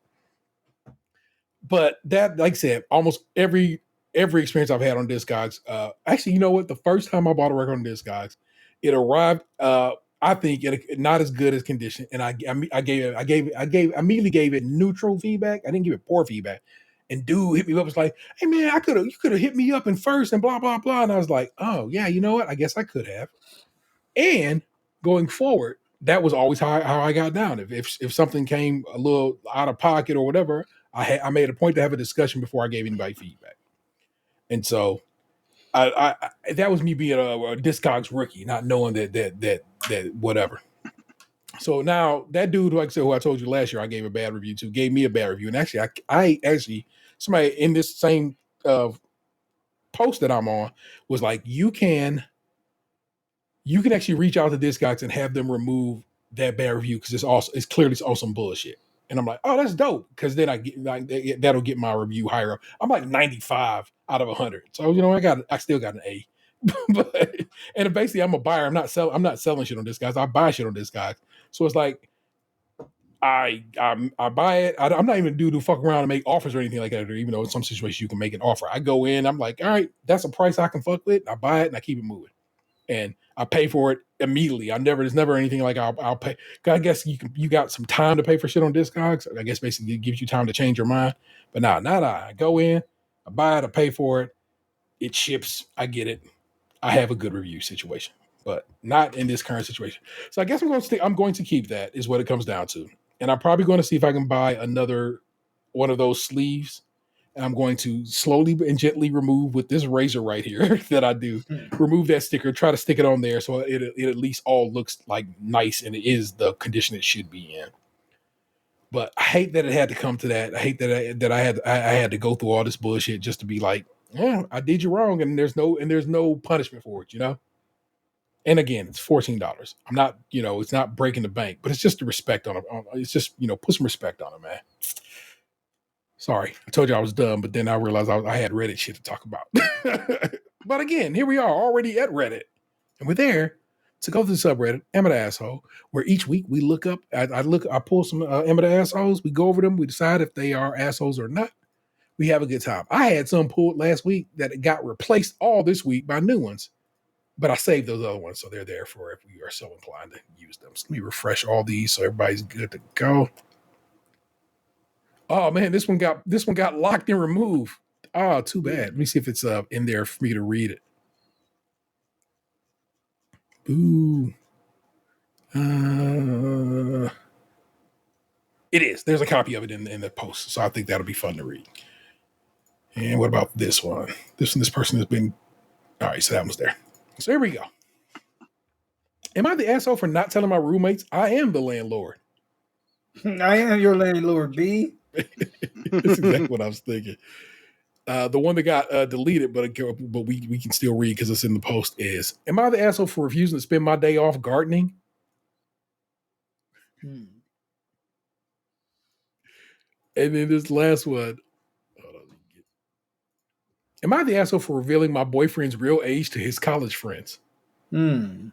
But that, like I said, almost every experience I've had on Discogs. Actually, you know what? The first time I bought a record on Discogs, it arrived. I think not as good as condition, and I immediately gave it neutral feedback. I didn't give it poor feedback. And dude hit me up, was like, "Hey man, you could have hit me up in first and blah blah blah." And I was like, "Oh yeah, you know what? I guess I could have." And going forward, that was always how I got down. If something came a little out of pocket or whatever, I made a point to have a discussion before I gave anybody feedback. And so I that was me being a Discogs rookie, not knowing that whatever. So now that dude, like I said, who I told you last year, I gave a bad review to, gave me a bad review. And actually, I actually, somebody in this same post that I'm on was like, you can actually reach out to Discogs and have them remove that bad review because it's clearly some bullshit. And I'm like, oh, that's dope, because then I get like that'll get my review higher up. I'm like 95 out of 100, so I still got an A. But and basically, I'm a buyer. I'm not selling shit on Discogs. I buy shit on Discogs. So it's like I buy it. I'm not even do fuck around and make offers or anything like that. Or even though in some situations you can make an offer, I go in. I'm like, all right, that's a price I can fuck with. I buy it and I keep it moving. And I pay for it immediately. There's never anything like I'll pay. I guess you got some time to pay for shit on Discogs. I guess basically it gives you time to change your mind. But not I go in, I buy it, I pay for it, it ships, I get it. I have a good review situation, but not in this current situation. So I guess I'm going to keep that, is what it comes down to. And I'm probably going to see if I can buy another one of those sleeves. And I'm going to slowly and gently remove with this razor right here that I do, remove that sticker, try to stick it on there so it at least all looks like nice and it is the condition it should be in. But I hate that it had to come to that. I hate that I had to go through all this bullshit just to be like, yeah, I did you wrong, and there's no punishment for it, And again, it's $14. I'm not, it's not breaking the bank, but it's just the respect on it. It's just, put some respect on it, man. Sorry, I told you I was done, but then I realized I had Reddit shit to talk about. But again, here we are already at Reddit, and we're there to go to the subreddit, Am I the Asshole, where each week we look up, I pull some Am I the Assholes, we go over them, we decide if they are assholes or not. We have a good time. I had some pulled last week that got replaced all this week by new ones, but I saved those other ones, so they're there for if we are so inclined to use them. So let me refresh all these so everybody's good to go. Oh man, this one got locked and removed. Oh, too bad. Let me see if it's in there for me to read it. Ooh. It is. There's a copy of it in the post, so I think that'll be fun to read. And what about this one? This person has been. All right, so that one's there. So here we go. Am I the asshole for not telling my roommates I am the landlord? I am your landlord, B. That's exactly what I was thinking. The one that got deleted, but we can still read because it's in the post is, am I the asshole for refusing to spend my day off gardening? And then this last one. Hold on. Am I the asshole for revealing my boyfriend's real age to his college friends? Hmm.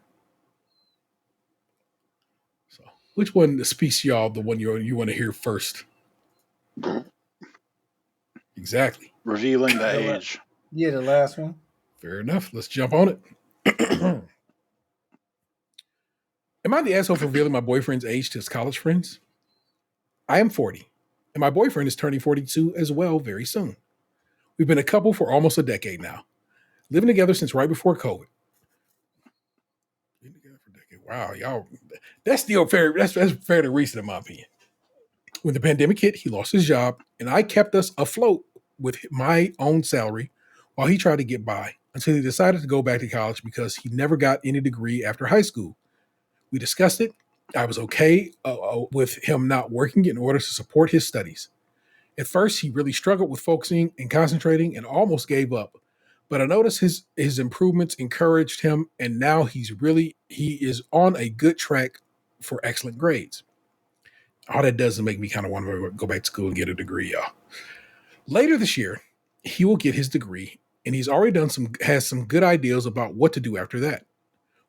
So, which one speaks to y'all? The one you want to hear first? Exactly. Revealing the age. Yeah, the last one. Fair enough. Let's jump on it. Am I the asshole for revealing my boyfriend's age to his college friends? I am 40, and my boyfriend is turning 42 as well very soon. We've been a couple for almost a decade now, living together since right before COVID. Been together for a decade. Wow, y'all, that's still fair. That's fairly recent in my opinion. When the pandemic hit, he lost his job, and I kept us afloat with my own salary while he tried to get by until he decided to go back to college because he never got any degree after high school. We discussed it. I was okay with him not working in order to support his studies. At first, he really struggled with focusing and concentrating and almost gave up. But I noticed his improvements encouraged him, and now he is on a good track for excellent grades. All that does is make me kind of want to go back to school and get a degree, y'all. Later this year, he will get his degree, and he's already has some good ideas about what to do after that.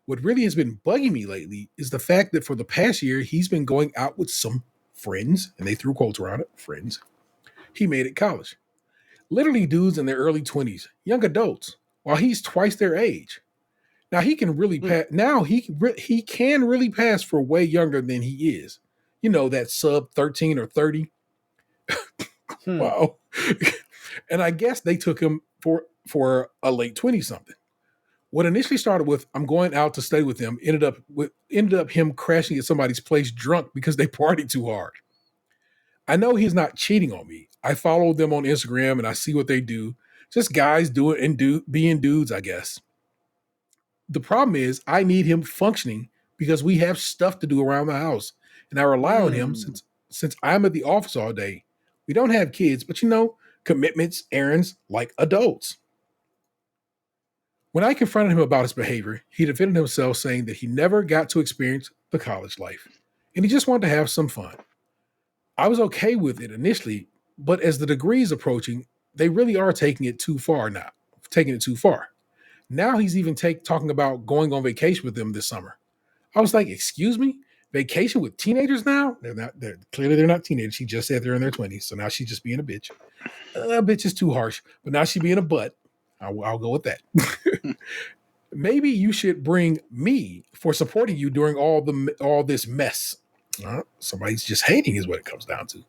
What really has been bugging me lately is the fact that for the past year, he's been going out with some friends, and they threw quotes around it, friends, he made at college. Literally dudes in their early 20s, young adults, while he's twice their age. Now he can really pass. Now he can really pass for way younger than he is. You know, that sub 13 or 30. Wow. And I guess they took him for a late 20 something. What initially started with I'm going out to stay with them ended up him crashing at somebody's place drunk because they partied too hard. I know he's not cheating on me. I follow them on Instagram and I see what they do. Just guys doing and being dudes, I guess. The problem is I need him functioning because we have stuff to do around the house. And I rely on him since I'm at the office all day. We don't have kids, but commitments, errands like adults. When I confronted him about his behavior, he defended himself saying that he never got to experience the college life and he just wanted to have some fun. I was okay with it initially, but as the degree is approaching, they really are taking it too far now. Taking it too far. Now he's even talking about going on vacation with them this summer. I was like, excuse me? Vacation with teenagers now? Clearly they're not teenagers. She just said they're in their 20s, so now she's just being a bitch. A bitch is too harsh, but now she's being a butt. I'll go with that. Maybe you should bring me for supporting you during all this mess. Somebody's just hating is what it comes down to.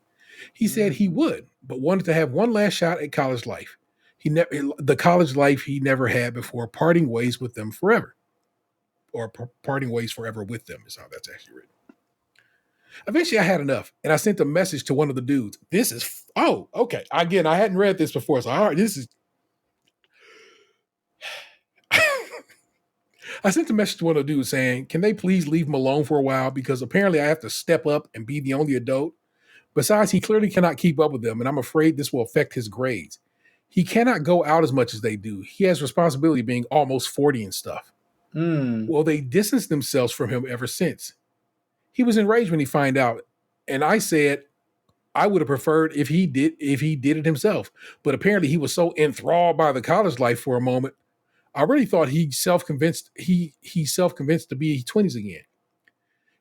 He said he would, but wanted to have one last shot at college life. The college life he never had before parting ways with them forever. Or parting ways forever with them is how that's actually written. Eventually I had enough and I sent a message to one of the dudes. Okay. Again, I hadn't read this before, so this is I sent a message to one of the dudes saying, can they please leave him alone for a while? Because apparently I have to step up and be the only adult. Besides, he clearly cannot keep up with them, and I'm afraid this will affect his grades. He cannot go out as much as they do. He has responsibility being almost 40 and stuff. Well, they distanced themselves from him ever since. He was enraged when he found out, and I said I would have preferred if he did it himself. But apparently he was so enthralled by the college life for a moment, I really thought he self-convinced to be 20s again.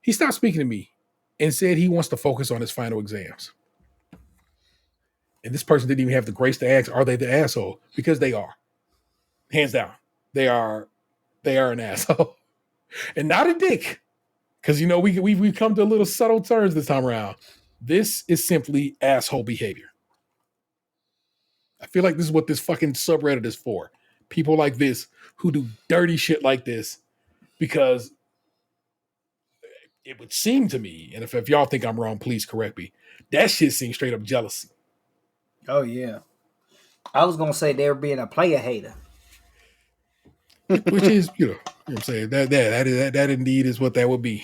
He stopped speaking to me and said he wants to focus on his final exams. And this person didn't even have the grace to ask, are they the asshole? Because they are. Hands down. They are an asshole. And not a dick. Because, we've come to a little subtle turns this time around. This is simply asshole behavior. I feel like this is what this fucking subreddit is for. People like this who do dirty shit like this because it would seem to me, and if y'all think I'm wrong, please correct me, that shit seems straight up jealousy. Oh, yeah. I was going to say they were being a player hater. Which is, you know what I'm saying? That indeed is what that would be.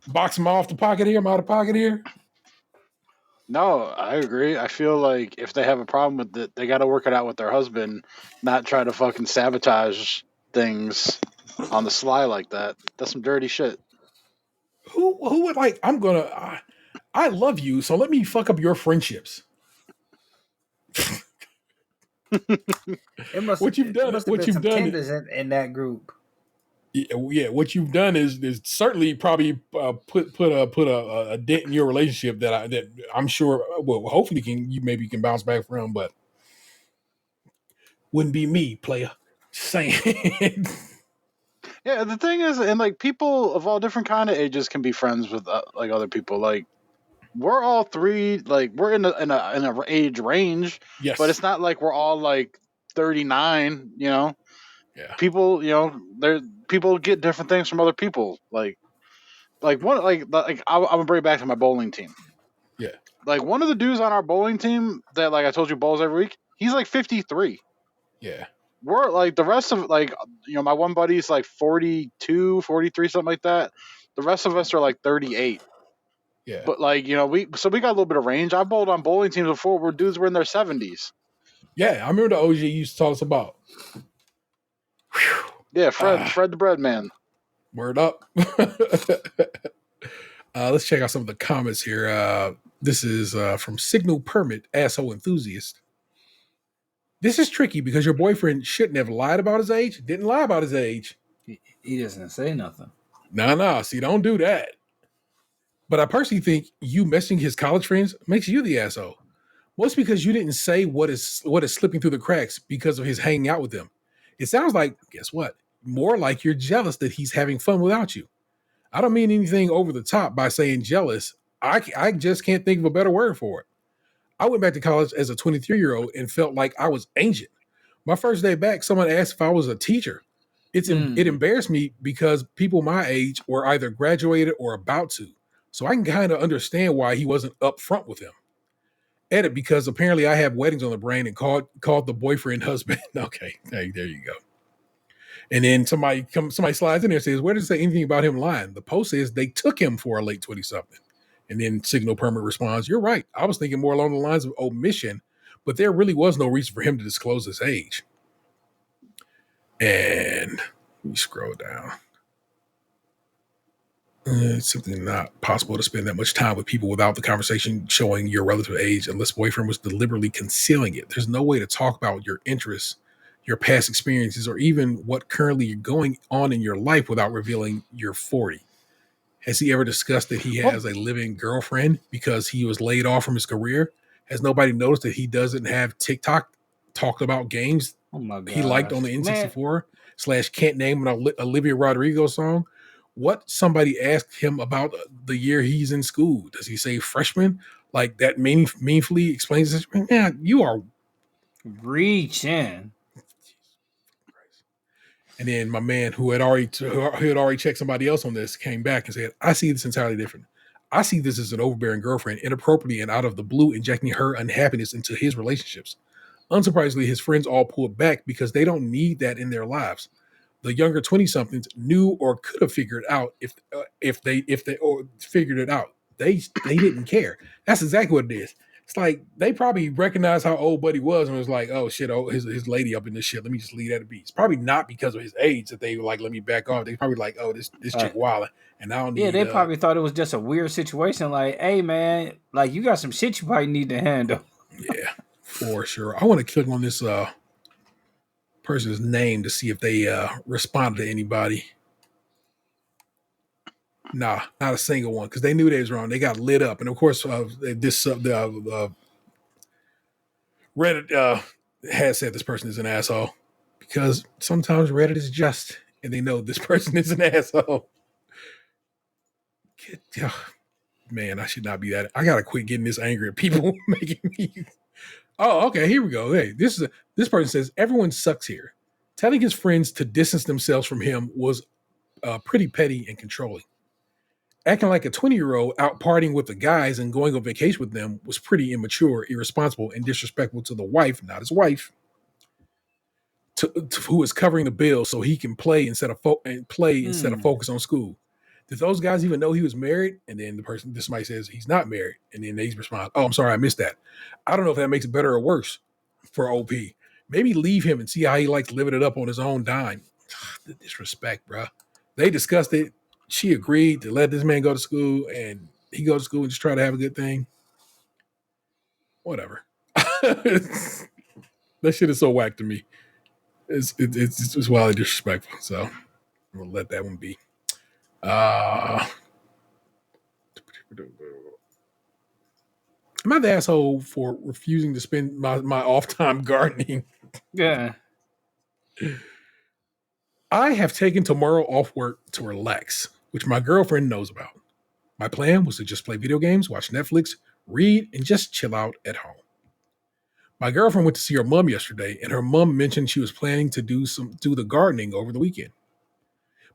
Box them off the pocket here, I'm out of pocket here. No, I agree. I feel like if they have a problem with it, they got to work it out with their husband, not try to fucking sabotage things on the sly like that. That's some dirty shit. Who would like? I love you, so let me fuck up your friendships. It must What you've done, must have been some is, tenders in that group. yeah, what you've done is certainly probably put a dent in your relationship that I'm sure, well, hopefully you maybe can bounce back from, but wouldn't be me, player. Saying. Yeah, the thing is, and like people of all different kind of ages can be friends with like other people. Like we're all three, like we're in a age range, but Yes. it's not like we're all like 39. You know, Yeah. people, there people get different things from other people. Like one, I'm gonna bring it back to my bowling team. Yeah. Like one of the dudes on our bowling team that like I told you bowls every week, he's like 53. Yeah. We're like the rest of like my one buddy's like 42, 43, something like that. The rest of us are like 38. Yeah. But like we got a little bit of range. I bowled on bowling teams before where dudes were in their 70s. Yeah. I remember the OG used to tell us about. Yeah, Fred the bread man. Word up. Let's check out some of the comments here. This is from Signal Permit, asshole enthusiast. This is tricky because your boyfriend shouldn't have lied about his age. Didn't lie about his age. He doesn't say nothing. No. See, don't do that. But I personally think you messing his college friends makes you the asshole. Most because you didn't say what is slipping through the cracks because of his hanging out with them. It sounds like, guess what? More like you're jealous that he's having fun without you. I don't mean anything over the top by saying jealous. I just can't think of a better word for it. I went back to college as a 23-year-old and felt like I was ancient. My first day back, someone asked if I was a teacher. It embarrassed me because people my age were either graduated or about to. So I can kind of understand why he wasn't upfront with him. Edit because apparently I have weddings on the brain and called the boyfriend husband. Okay, hey, there you go. And then somebody slides in there and says, where does it say anything about him lying? The post says they took him for a late 20-something. And then Signal Permit responds, you're right. I was thinking more along the lines of omission, but there really was no reason for him to disclose his age. And let me scroll down. It's simply not possible to spend that much time with people without the conversation showing your relative age unless boyfriend was deliberately concealing it. There's no way to talk about your interests, your past experiences, or even what currently going on in your life without revealing you're 40. Has he ever discussed that he has a living girlfriend because he was laid off from his career? Has nobody noticed that he doesn't have TikTok talked about games he liked on the N64 / can't name an Olivia Rodrigo song? What somebody asked him about the year he's in school. Does he say freshman? Like that meaningfully explains this. Man, you are reaching. And then my man who had already checked somebody else on this came back and said, I see this entirely different. I see this as an overbearing girlfriend, inappropriately and out of the blue, injecting her unhappiness into his relationships. Unsurprisingly, his friends all pulled back because they don't need that in their lives. The younger 20-somethings knew or could have figured out if they figured it out. They didn't care. That's exactly what it is. It's like they probably recognized how old Buddy was and was like, oh shit, his lady up in this shit. Let me just leave that at be. It's probably not because of his age that they were like, let me back off. They probably like, oh, this chick wilding, and I don't need. Yeah, they probably thought it was just a weird situation. Like, hey man, like you got some shit you probably need to handle. Yeah, for sure. I want to click on this person's name to see if they responded to anybody. Nah, not a single one, because they knew they was wrong. They got lit up, and of course, Reddit has said this person is an asshole because sometimes Reddit is just, and they know this person is an asshole. Man, I should not be that. I gotta quit getting this angry at people making me. Oh, okay. Here we go. Hey, this person says everyone sucks here. Telling his friends to distance themselves from him was pretty petty and controlling. Acting like a 20-year-old out partying with the guys and going on vacation with them was pretty immature, irresponsible, and disrespectful to the wife, not his wife, who is covering the bill so he can play instead of focus on school. Did those guys even know he was married? And then somebody says he's not married, and then they respond, "Oh, I'm sorry, I missed that." I don't know if that makes it better or worse for OP. Maybe leave him and see how he likes living it up on his own dime. The disrespect, bro. They discussed it. She agreed to let this man go to school, and he goes to school and just try to have a good thing. Whatever. That shit is so whack to me. It's just wildly disrespectful. So we'll let that one be. Am I the asshole for refusing to spend my off time gardening? Yeah. I have taken tomorrow off work to relax, which my girlfriend knows about. My plan was to just play video games, watch Netflix, read, and just chill out at home. My girlfriend went to see her mom yesterday, and her mom mentioned she was planning to do the gardening over the weekend.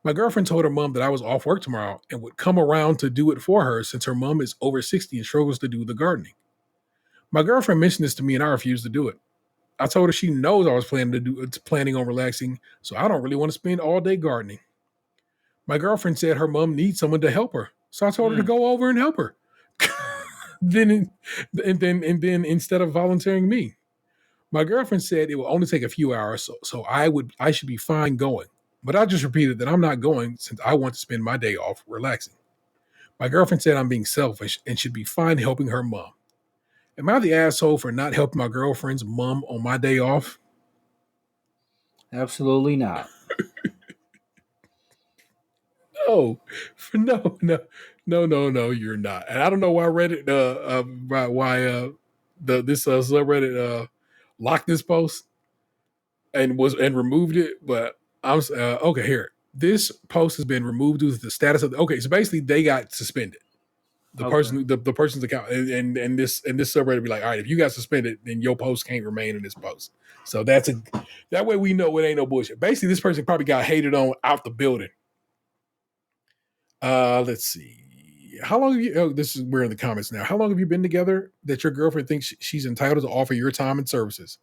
My girlfriend told her mom that I was off work tomorrow and would come around to do it for her since her mom is over 60 and struggles to do the gardening. My girlfriend mentioned this to me and I refused to do it. I told her she knows I was planning on relaxing, so I don't really want to spend all day gardening. My girlfriend said her mom needs someone to help her, so I told her to go over and help her. then instead of volunteering me, my girlfriend said it will only take a few hours, so I should be fine going. But I just repeated that I'm not going since I want to spend my day off relaxing. My girlfriend said I'm being selfish and should be fine helping her mom. Am I the asshole for not helping my girlfriend's mom on my day off? Absolutely not. No, no, you're not. And I don't know why Reddit, this subreddit locked this post and removed it. But I'm okay. Here, this post has been removed due to the status of. Okay, so basically they got suspended. The person's account, and this subreddit be like, all right, if you got suspended, then your post can't remain in this post. So that way we know it ain't no bullshit. Basically, this person probably got hated on out the building. Let's see. How long have you? Oh, we're in the comments now. How long have you been together that your girlfriend thinks she's entitled to offer your time and services?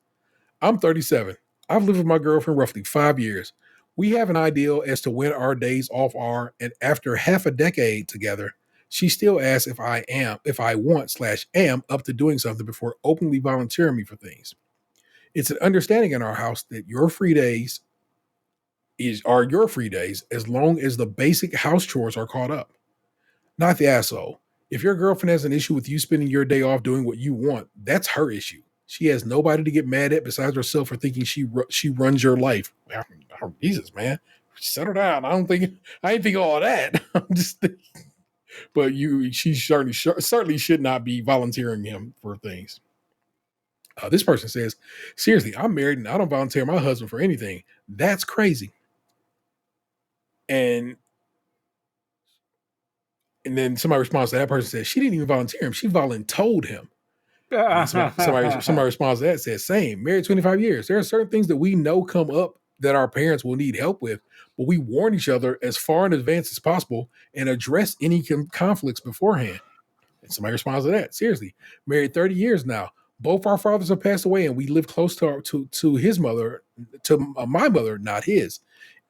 I'm 37. I've lived with my girlfriend roughly 5 years. We have an ideal as to when our days off are, and after half a decade together, she still asks if I want/am up to doing something before openly volunteering me for things. It's an understanding in our house that your free days are your free days as long as the basic house chores are caught up. Not the asshole. If your girlfriend has an issue with you spending your day off doing what you want, that's her issue. She has nobody to get mad at besides herself for thinking she runs your life. Oh, Jesus, man, settle down. I ain't think all that. I'm just thinking. But she certainly should not be volunteering him for things. This person says, seriously, I'm married and I don't volunteer my husband for anything. That's crazy. And then somebody responds to that person says, she didn't even volunteer him. She voluntold him. Somebody responds to that says, same, married 25 years. There are certain things that we know come up that our parents will need help with, but we warn each other as far in advance as possible and address any conflicts beforehand. And somebody responds to that. Seriously, married 30 years now. Both our fathers have passed away and we live close to his mother, to my mother, not his.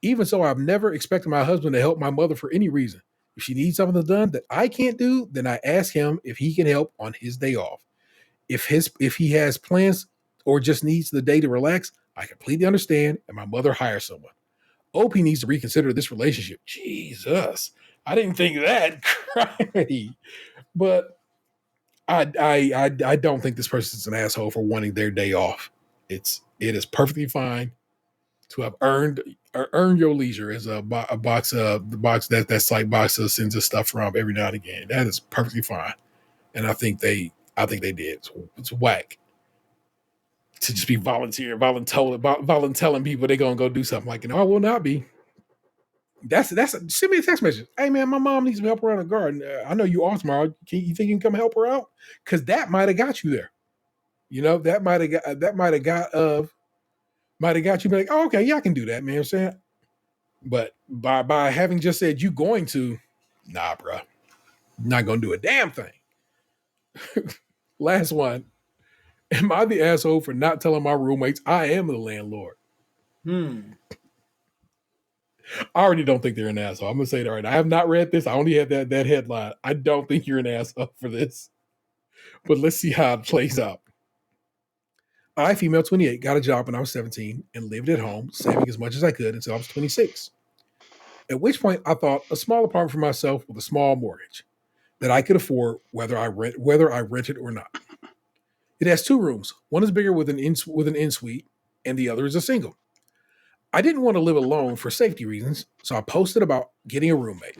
Even so, I've never expected my husband to help my mother for any reason. If she needs something done that I can't do, then I ask him if he can help on his day off. If he has plans or just needs the day to relax, I completely understand, and my mother hires someone. OP needs to reconsider this relationship. Jesus, I didn't think that. Crazy. But I don't think this person's an asshole for wanting their day off. It is perfectly fine to have earned your leisure as the box that site box sends us stuff from every now and again. That is perfectly fine, and I think they did. It's whack to just be volunteering people they're gonna go do something like, I will not be. Send me a text message. Hey man, my mom needs some help around the garden. I know you off tomorrow. You think you can come help her out? Because that might have got you there. That might have got you. Be like, oh, okay, yeah, I can do that, man. I'm saying, but by having just said you going to, nah, bro, not gonna do a damn thing. Last one. Am I the asshole for not telling my roommates I am the landlord? I already don't think they're an asshole. I'm going to say it all right. I have not read this. I only had that headline. I don't think you're an asshole for this. But let's see how it plays out. I, female 28, got a job when I was 17 and lived at home, saving as much as I could until I was 26. At which point I thought a small apartment for myself with a small mortgage. that I could afford whether I rent it or not. It has 2 rooms. One is bigger with an in suite, and the other is a single. I didn't want to live alone for safety reasons, so I posted about getting a roommate.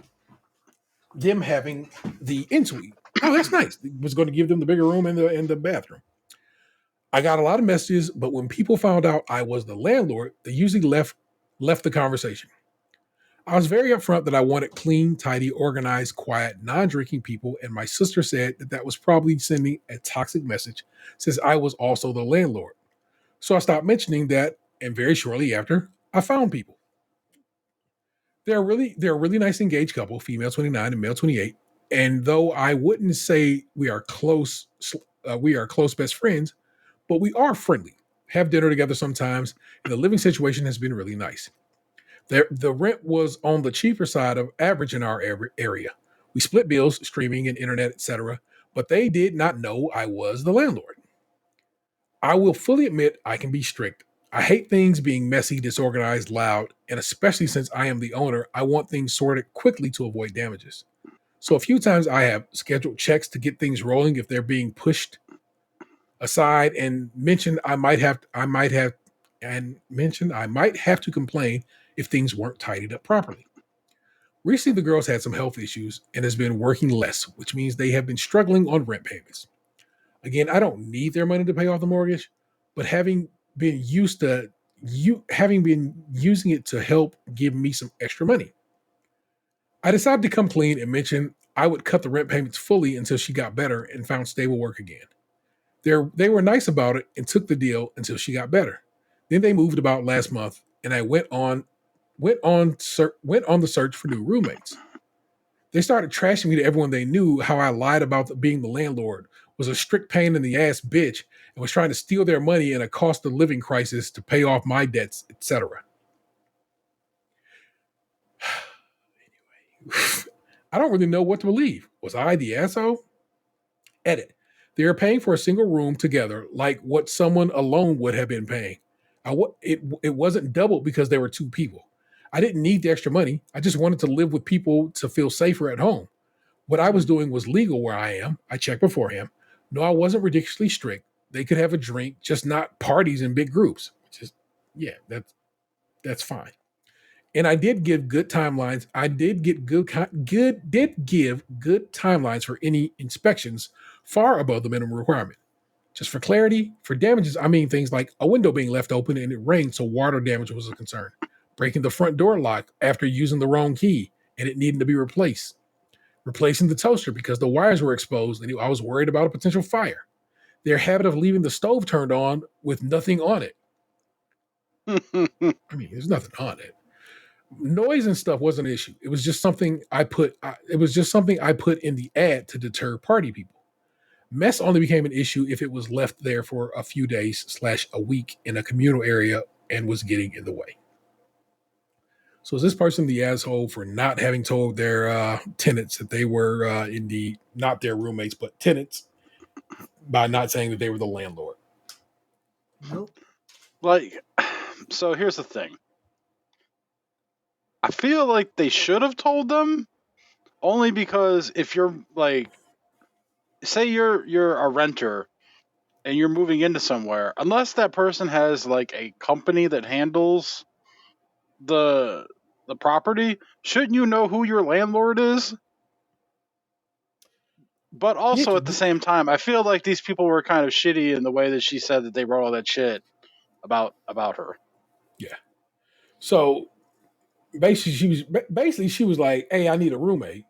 Them having the in suite. Oh, that's nice. It was going to give them the bigger room and the bathroom. I got a lot of messages, but when people found out I was the landlord, they usually left the conversation. I was very upfront that I wanted clean, tidy, organized, quiet, non-drinking people, and my sister said that was probably sending a toxic message since I was also the landlord. So I stopped mentioning that, and very shortly after, I found people. They're a really nice engaged couple, female 29 and male 28. And though I wouldn't say we are close best friends, but we are friendly. Have dinner together sometimes, and the living situation has been really nice. The rent was on the cheaper side of average in our area. We split bills, streaming and internet, etc., but they did not know I was the landlord. I will fully admit I can be strict. I hate things being messy, disorganized, loud, and especially since I am the owner, I want things sorted quickly to avoid damages. So a few times I have scheduled checks to get things rolling if they're being pushed aside and mentioned I might have to complain if things weren't tidied up properly. Recently, the girls had some health issues and has been working less, which means they have been struggling on rent payments. Again, I don't need their money to pay off the mortgage, but having been using it to help give me some extra money. I decided to come clean and mention I would cut the rent payments fully until she got better and found stable work again. They were nice about it and took the deal until she got better. Then they moved about last month, and I went on the search for new roommates. They started trashing me to everyone they knew how I lied about being the landlord, was a strict pain in the ass bitch, and was trying to steal their money in a cost of living crisis to pay off my debts, etc. I don't really know what to believe. Was I the asshole? Edit. They are paying for a single room together like what someone alone would have been paying. It wasn't doubled because there were 2 people. I didn't need the extra money. I just wanted to live with people to feel safer at home. What I was doing was legal where I am. I checked beforehand. No, I wasn't ridiculously strict. They could have a drink, just not parties in big groups. Just yeah, that's fine. And I did give good timelines. I did get did give good timelines for any inspections far above the minimum requirement. Just for clarity, for damages, I mean things like a window being left open and it rained, so water damage was a concern. Breaking the front door lock after using the wrong key and it needing to be replaced. Replacing the toaster because the wires were exposed and I was worried about a potential fire. Their habit of leaving the stove turned on with nothing on it. I mean, there's nothing on it. Noise and stuff wasn't an issue. It was just something I put. It was just something I put in the ad to deter party people. Mess only became an issue if it was left there for a few days / a week in a communal area and was getting in the way. So is this person the asshole for not having told their tenants that they were indeed not their roommates but tenants by not saying that they were the landlord? Nope. So here's the thing. I feel like they should have told them, only because if you're like, say you're a renter and you're moving into somewhere, unless that person has like a company that handles the property, shouldn't you know who your landlord is? But also at the same time, I feel like these people were kind of shitty in the way that she said that they wrote all that shit about her. Yeah. So basically she was like, "Hey, I need a roommate,"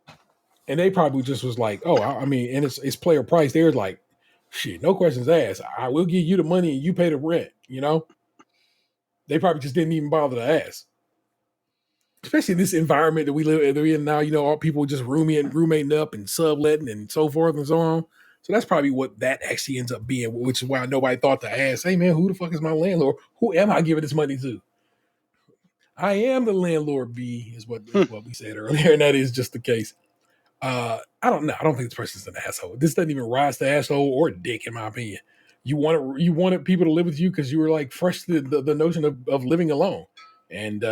and they probably just was like, "Oh, I mean," and it's player price. They're like, "Shit, no questions asked. I will give you the money and you pay the rent." You know, they probably just didn't even bother to ask. Especially in this environment that we live in now, you know, all people just roommating up and subletting and so forth and so on. So that's probably what that actually ends up being, which is why nobody thought to ask, "Hey man, who the fuck is my landlord? Who am I giving this money to?" I am the landlord, B, is what we said earlier, and that is just the case. I don't know. I don't think this person's an asshole. This doesn't even rise to asshole or dick, in my opinion. You wanted people to live with you because you were like fresh to the notion of living alone, and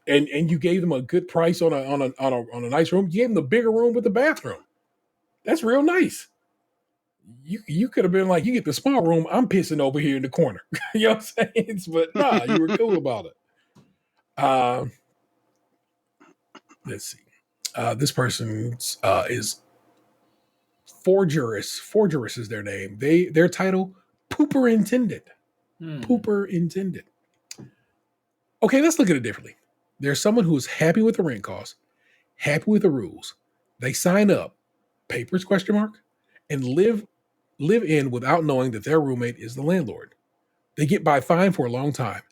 you gave them a good price on a nice room. You gave them the bigger room with the bathroom. That's real nice. You could have been like, you get the small room, I'm pissing over here in the corner. You know what I'm saying? But nah, you were cool about it. Let's see. This person is Forgerous. Forgerous is their name. Their title, Pooper Intended. Pooper Intended. Okay, let's look at it differently. There's someone who is happy with the rent cost, happy with the rules. They sign up, papers question mark, and live in without knowing that their roommate is the landlord. They get by fine for a long time.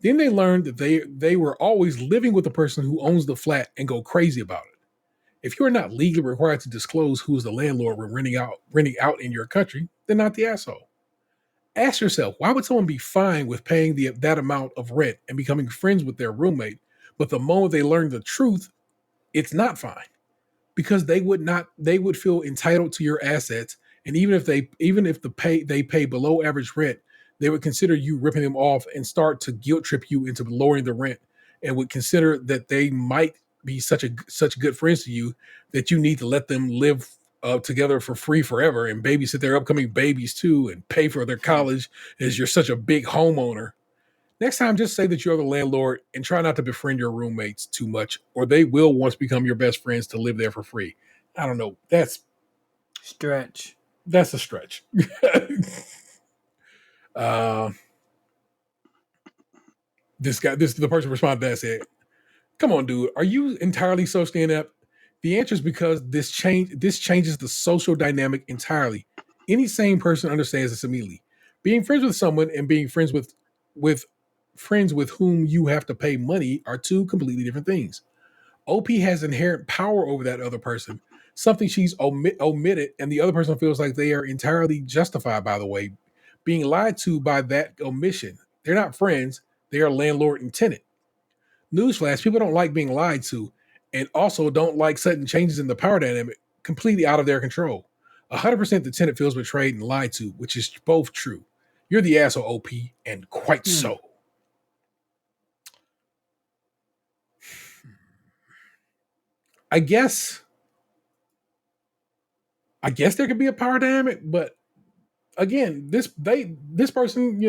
Then they learn that they were always living with the person who owns the flat and go crazy about it. If you are not legally required to disclose who is the landlord when renting out in your country, then not the asshole. Ask yourself, why would someone be fine with paying that amount of rent and becoming friends with their roommate, but the moment they learn the truth, it's not fine? Because they would feel entitled to your assets, and even if they pay below average rent, they would consider you ripping them off and start to guilt trip you into lowering the rent, and would consider that they might be such good friends to you that you need to let them live together for free forever and babysit their upcoming babies too and pay for their college as you're such a big homeowner. Next time, just say that you're the landlord and try not to befriend your roommates too much, or they will once become your best friends to live there for free. I don't know. That's Stretch. That's a stretch. The person responded to that said, "Come on, dude. Are you entirely socially inept?" The answer is because this changes the social dynamic entirely. Any sane person understands this immediately. Being friends with someone and being friends with friends with whom you have to pay money are two completely different things. OP has inherent power over that other person, something she's omitted, and the other person feels like they are entirely justified, by the way, being lied to by that omission. They're not friends, they are landlord and tenant. Newsflash, people don't like being lied to and also don't like sudden changes in the power dynamic completely out of their control. 100% the tenant feels betrayed and lied to, which is both true. You're the asshole, OP, and quite so. I guess there could be a power dynamic, but again, this person,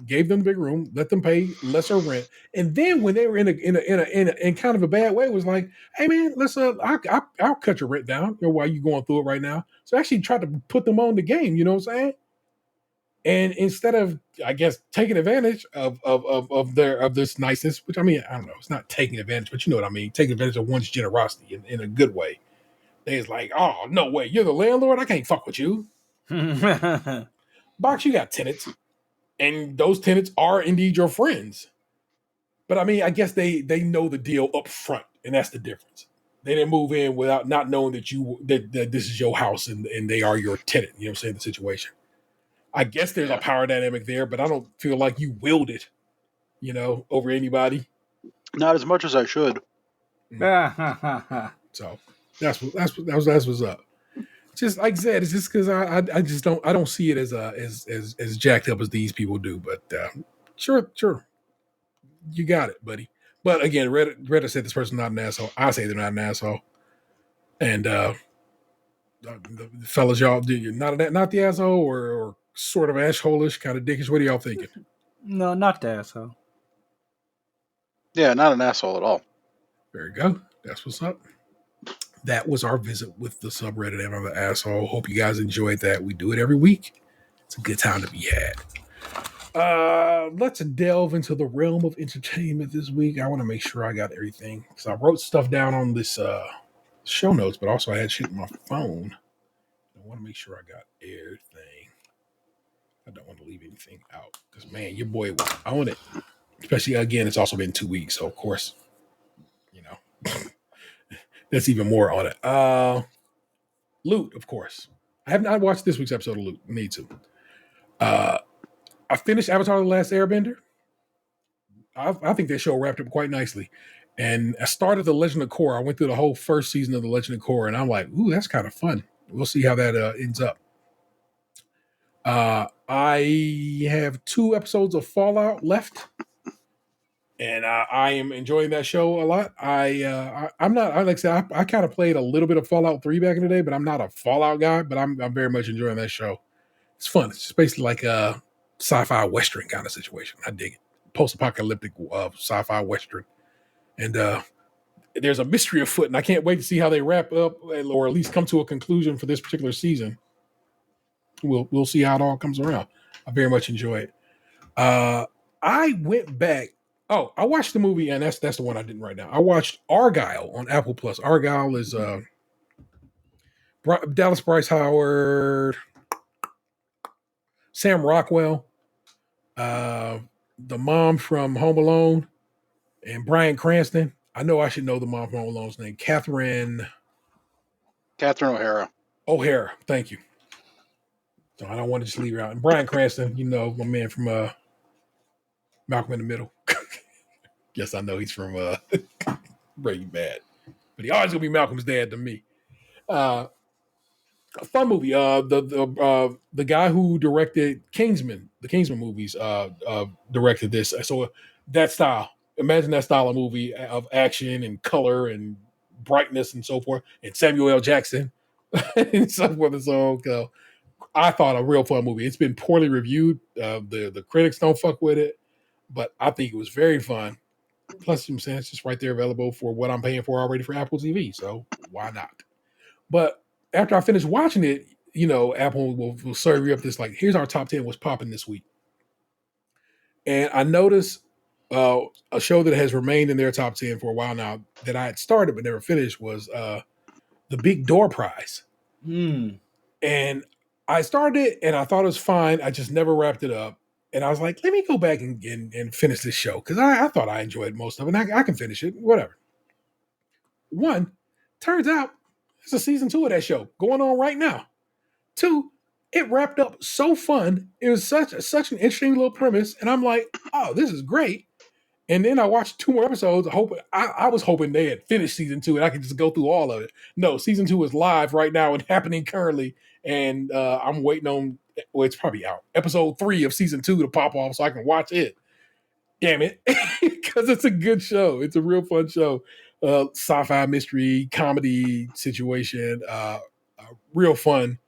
gave them the big room, let them pay lesser rent, and then when they were in kind of a bad way, was like, "Hey man, let's I'll cut your rent down. While you going through it right now." So actually tried to put them on the game. You know what I'm saying? And instead of, I guess, taking advantage of this niceness, which I mean, I don't know, it's not taking advantage, but you know what I mean, taking advantage of one's generosity in a good way. They's like, "Oh no way, you're the landlord. I can't fuck with you." Box, you got tenants, and those tenants are indeed your friends. But I mean, I guess they know the deal up front, and that's the difference. They didn't move in without not knowing that this is your house and they are your tenant. You know what I'm saying? The situation. I guess there's a power dynamic there, but I don't feel like you wield it, over anybody. Not as much as I should. So that's what's up. Just like I said, it's just because I don't see it as jacked up as these people do. But sure, you got it, buddy. But again, Reddit said this person's not an asshole. I say they're not an asshole. And the fellas, y'all, not the asshole or sort of asshole-ish, kind of dickish. What are y'all thinking? No, not the asshole. Yeah, not an asshole at all. There you go. That's what's up. That was our visit with the subreddit Am I the Asshole. Hope you guys enjoyed that. We do it every week. It's a good time to be had. Let's delve into the realm of entertainment this week. I want to make sure I got everything. So I wrote stuff down on this show notes, but also I had shit on my phone. I want to make sure I got everything. I don't want to leave anything out because, man, your boy will own it. Especially, again, it's also been 2 weeks. So, of course, that's even more on it. Loot, of course. I have not watched this week's episode of Loot. Need to. I finished Avatar: The Last Airbender. I think that show wrapped up quite nicely. And I started The Legend of Korra. I went through the whole first season of The Legend of Korra, and I'm like, ooh, that's kind of fun. We'll see how that ends up. I have 2 episodes of Fallout left. and I am enjoying that show a lot. I'm not. Like I said, I kind of played a little bit of Fallout 3 back in the day, but I'm not a Fallout guy. But I'm very much enjoying that show. It's fun. It's just basically like a sci-fi western kind of situation. I dig it. Post-apocalyptic sci-fi western, and there's a mystery afoot, and I can't wait to see how they wrap up, or at least come to a conclusion for this particular season. We'll see how it all comes around. I very much enjoy it. I went back. Oh, I watched the movie, and that's the one I didn't write down. I watched Argyle on Apple Plus. Argyle is Dallas Bryce Howard, Sam Rockwell, the mom from Home Alone, and Bryan Cranston. I know I should know the mom from Home Alone's name, Catherine O'Hara. O'Hara. Thank you. So I don't want to just leave her out. And Bryan Cranston, you know, my man from Malcolm in the Middle. Yes, I know he's from Breaking Bad, but he always gonna be Malcolm's dad to me. A fun movie. The guy who directed Kingsman, the Kingsman movies, directed this. So that style, imagine that style of movie of action and color and brightness and so forth, and Samuel L. Jackson and so forth and so on. I thought a real fun movie. It's been poorly reviewed. The critics don't fuck with it, but I think it was very fun. Plus, I'm saying it's just right there available for what I'm paying for already for Apple TV. So why not? But after I finish watching it, you know, Apple will serve you up this like, here's our top 10 what's popping this week. And I noticed a show that has remained in their top 10 for a while now that I had started but never finished was The Big Door Prize. And I started it and I thought it was fine. I just never wrapped it up. And I was like, let me go back and finish this show because I thought I enjoyed most of it. And I can finish it, whatever. One, turns out it's a season 2 of that show going on right now. 2, it wrapped up so fun. It was such an interesting little premise. And I'm like, oh, this is great. And then I watched 2 more episodes. I was hoping they had finished season 2 and I could just go through all of it. No, season 2 is live right now and happening currently. And I'm waiting on, well, it's probably out. Episode 3 of season 2 to pop off so I can watch it. Damn it. Because it's a good show. It's a real fun show. Sci-fi mystery, comedy situation. Real fun.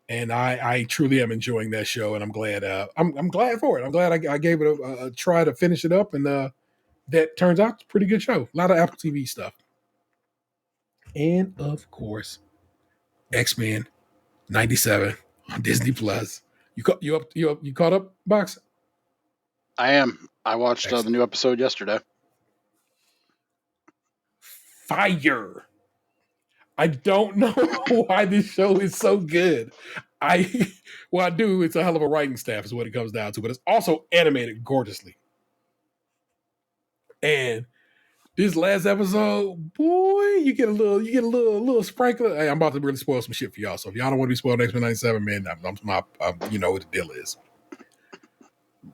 And I truly am enjoying that show. And I'm glad. I'm glad for it. I'm glad I gave it a try to finish it up. And that turns out it's a pretty good show. A lot of Apple TV stuff. And of course, X-Men 97 on Disney Plus. You caught up, Box? I am. I watched the new episode yesterday. Fire. I don't know why this show is so good. I do. It's a hell of a writing staff is what it comes down to, but it's also animated gorgeously. And this last episode, boy, you get a little sprinkle. Hey, I'm about to really spoil some shit for y'all. So if y'all don't want to be spoiled X-Men 97, man, you know what the deal is.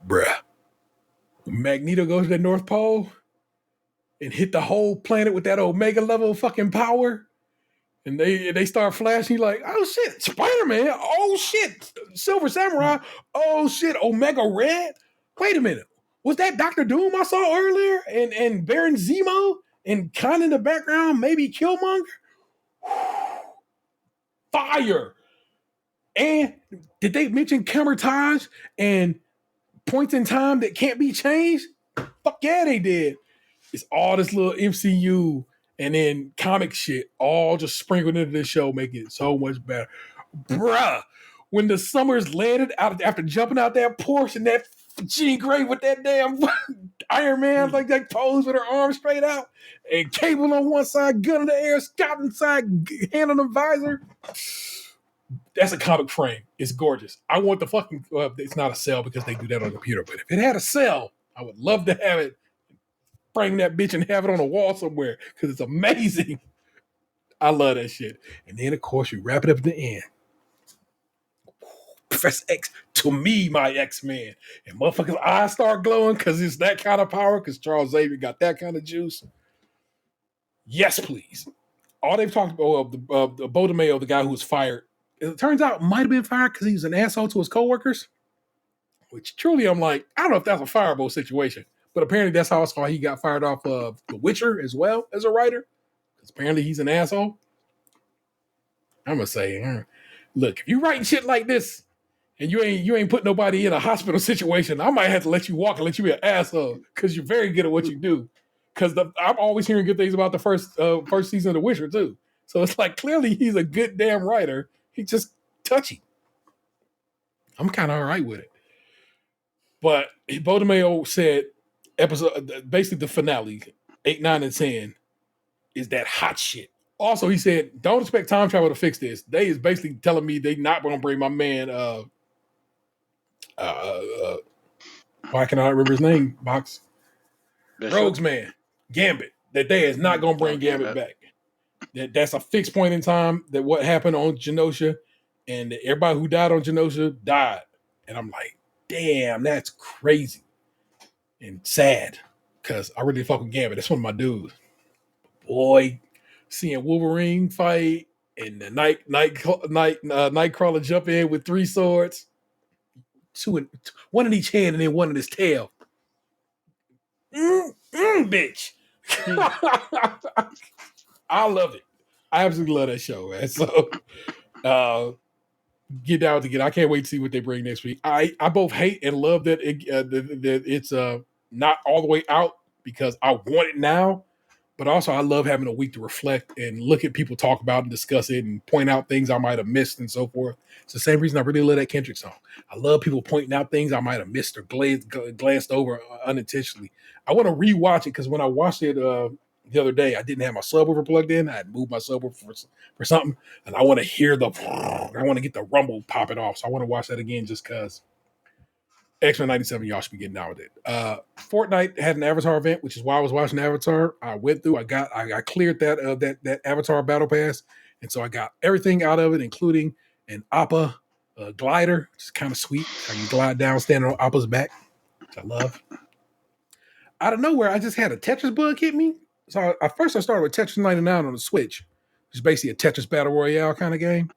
Bruh. Magneto goes to the North Pole and hit the whole planet with that Omega level fucking power. And they start flashing like, oh shit, Spider-Man. Oh shit, Silver Samurai. Oh shit, Omega Red. Wait a minute. Was that Dr. Doom I saw earlier? And Baron Zemo? And kind of in the background, maybe Killmonger? Fire. And did they mention Camertage and points in time that can't be changed? Fuck yeah, they did. It's all this little MCU and then comic shit all just sprinkled into this show, making it so much better. Bruh, when the Summers landed out after jumping out that Porsche and that Jean Grey with that damn Iron Man like that pose with her arms straight out and Cable on one side, gun in the air, Scott inside, hand on the visor. That's a comic frame. It's gorgeous. I want the fucking, it's not a cell because they do that on a computer, but if it had a cell, I would love to have it, frame that bitch and have it on a wall somewhere because it's amazing. I love that shit. And then, of course, you wrap it up at the end. Professor X, to me, my X-Men. And motherfuckers' eyes start glowing because it's that kind of power because Charles Xavier got that kind of juice. Yes, please. All they've talked about, the Beau DeMayo, the guy who was fired, it turns out might have been fired because he was an asshole to his coworkers, which truly I'm like, I don't know if that's a fireable situation, But apparently that's how he got fired off of The Witcher as well as a writer. Because apparently he's an asshole. I'm gonna say, look, if you writing shit like this and you ain't put nobody in a hospital situation, I might have to let you walk and let you be an asshole because you're very good at what you do. Because I'm always hearing good things about the first season of The Witcher too. So it's like clearly he's a good damn writer. He's just touchy. I'm kind of all right with it. But Bodemeo said basically the finale, 8, 9, and 10, is that hot shit. Also, he said, don't expect time travel to fix this. They is basically telling me they not going to bring my man, why can I not remember his name, Box? Bishop? Rogue's man, Gambit. That they is not going to bring Gambit back. That's a fixed point in time that what happened on Genosha and everybody who died on Genosha died. And I'm like, damn, that's crazy and sad because I really fuck with Gambit. That's one of my dudes. Boy, seeing Wolverine fight and the Nightcrawler jump in with 3 swords, one in each hand and then one in his tail. Bitch. I love it. I absolutely love that show, man. So, get down to get. I can't wait to see what they bring next week. I both hate and love that it's not all the way out because I want it now. But also, I love having a week to reflect and look at people talk about and discuss it and point out things I might have missed and so forth. It's the same reason I really love that Kendrick song. I love people pointing out things I might have missed or glanced over unintentionally. I want to rewatch it because when I watched it the other day, I didn't have my subwoofer plugged in. I had moved my subwoofer for something, and I want to hear I want to get the rumble popping off. So I want to watch that again just because. X-Men 97, y'all should be getting down with it. Fortnite had an Avatar event, which is why I was watching Avatar. I went through, I cleared that Avatar battle pass, and so I got everything out of it, including an Appa glider, which is kind of sweet. I can glide down, standing on Appa's back, which I love. Out of nowhere, I just had a Tetris bug hit me. So at first I started with Tetris 99 on the Switch, which is basically a Tetris Battle Royale kind of game.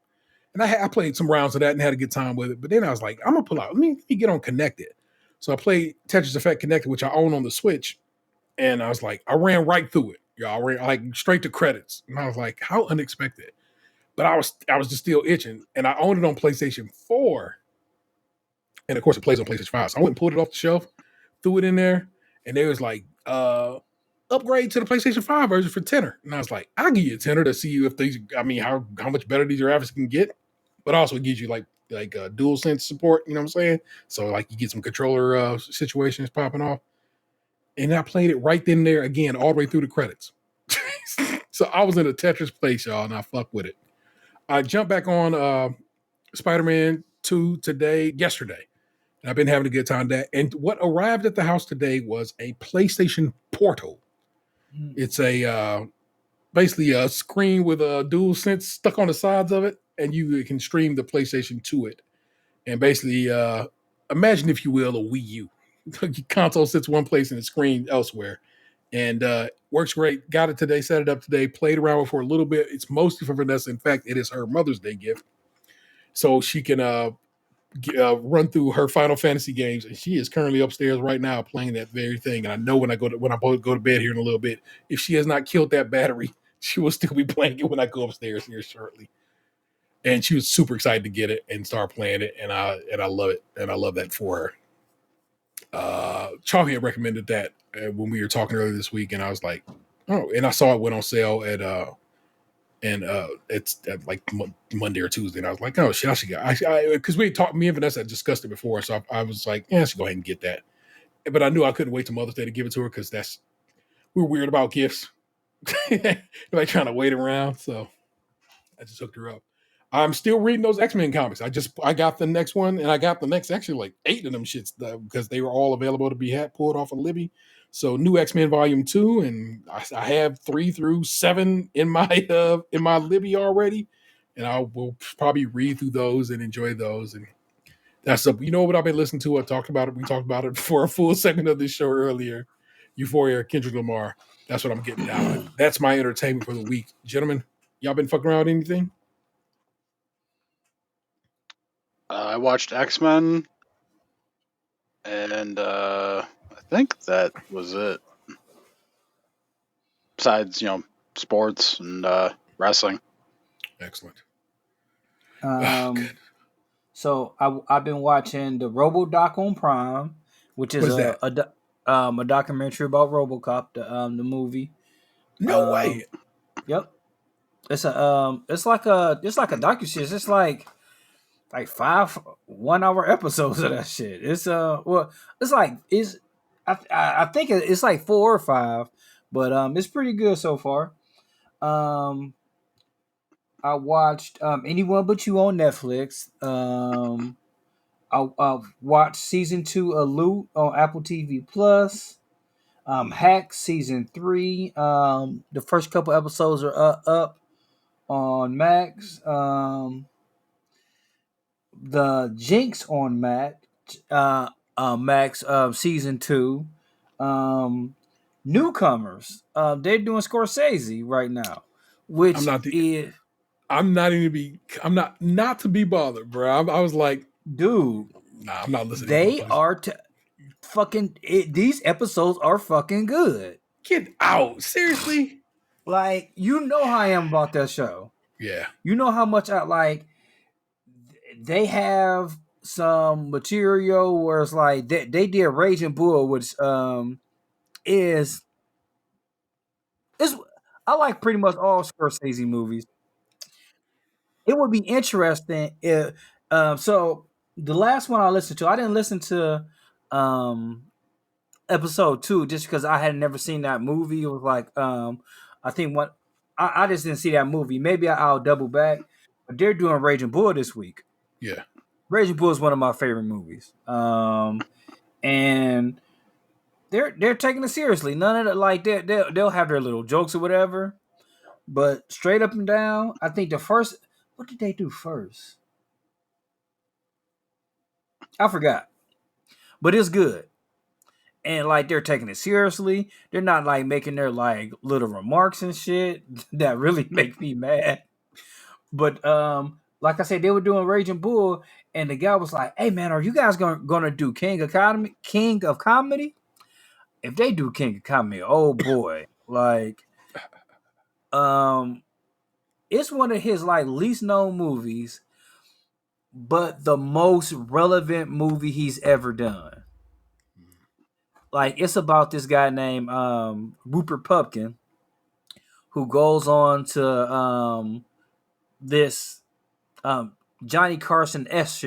And I played some rounds of that and had a good time with it. But then I was like, I'm going to pull out. Let me get on Connected. So I played Tetris Effect Connected, which I own on the Switch. And I was like, I ran right through it. Y'all ran like straight to credits. And I was like, how unexpected. But I was just still itching. And I owned it on PlayStation 4. And of course, it plays on PlayStation 5. So I went and pulled it off the shelf, threw it in there. And they was like, upgrade to the PlayStation 5 version for $10. And I was like, I'll give you a $10 to see if these, how much better these graphics can get. But also it gives you like dual sense support, you know what I'm saying? So like you get some controller situations popping off. And I played it right then and there again, all the way through the credits. So I was in a Tetris place, y'all, and I fucked with it. I jumped back on Spider-Man 2 yesterday. And I've been having a good time with that. And what arrived at the house today was a PlayStation Portal. It's a basically a screen with a dual sense stuck on the sides of it. And you can stream the PlayStation to it. And basically, imagine, if you will, a Wii U. The console sits one place and the screen elsewhere. And works great. Got it today, set it up today, played around with it for a little bit. It's mostly for Vanessa. In fact, it is her Mother's Day gift. So she can run through her Final Fantasy games. And she is currently upstairs right now playing that very thing. And I know when I go to bed here in a little bit, if she has not killed that battery, she will still be playing it when I go upstairs here shortly. And she was super excited to get it and start playing it, and I love it, and I love that for her. Chalky had recommended that when we were talking earlier this week, and I was like, oh, and I saw it went on sale at it's at like Monday or Tuesday, and I was like, oh shit, I should get, because we talked, me and Vanessa had discussed it before, so I was like, yeah, I should go ahead and get that. But I knew I couldn't wait till Mother's Day to give it to her because we're weird about gifts. Nobody trying to wait around, so I just hooked her up. I'm still reading those X-Men comics. I got the next one, and I got the next, actually like 8 of them shits because they were all available to be pulled off of Libby. So new X-Men Volume 2, and I have 3 through 7 in my Libby already, and I will probably read through those and enjoy those. And that's you know what I've been listening to? We talked about it for a full segment of this show earlier. Euphoria, Kendrick Lamar. That's what I'm getting down with. That's my entertainment for the week. Gentlemen, y'all been fucking around with anything? I watched X-Men, and I think that was it. Besides, sports and wrestling. Excellent. Um, so I've been watching the RoboDoc on Prime, which is What is that? a documentary about RoboCop, the movie. No way. Yep. It's like a docu-series. It's like 5 1-hour episodes of that shit. It's I think it's like 4 or 5, but it's pretty good so far. I watched Anyone But You on Netflix. I watched season 2 of Loot on Apple TV Plus. Hack season 3. The first couple episodes are up on Max. The Jinx on Max season 2. Newcomers. They're doing Scorsese right now, which I'm not to be bothered, bro. I was like, dude, nah, I'm not listening. They are these episodes are fucking good. Get out. Seriously? Like, you know how I am about that show. Yeah. You know how much I like. They have some material where it's like they did Raging Bull, which is I like pretty much all Scorsese movies. It would be interesting if so the last one I listened to, I didn't listen to episode 2 just because I had never seen that movie. It was like I think I just didn't see that movie. Maybe I'll double back. But they're doing Raging Bull this week. Yeah. Raging Bull is one of my favorite movies. And they're taking it seriously. None of it, like they'll have their little jokes or whatever. But straight up and down, I think the first, what did they do first? I forgot. But it's good. And like they're taking it seriously. They're not like making their like little remarks and shit that really make me mad. But like I said, they were doing Raging Bull, and the guy was like, "Hey man, are you guys gonna do King of Comedy? If they do King of Comedy, oh boy, like it's one of his like least known movies, but the most relevant movie he's ever done. Like, it's about this guy named Rupert Pupkin, who goes on to this Johnny Carson esque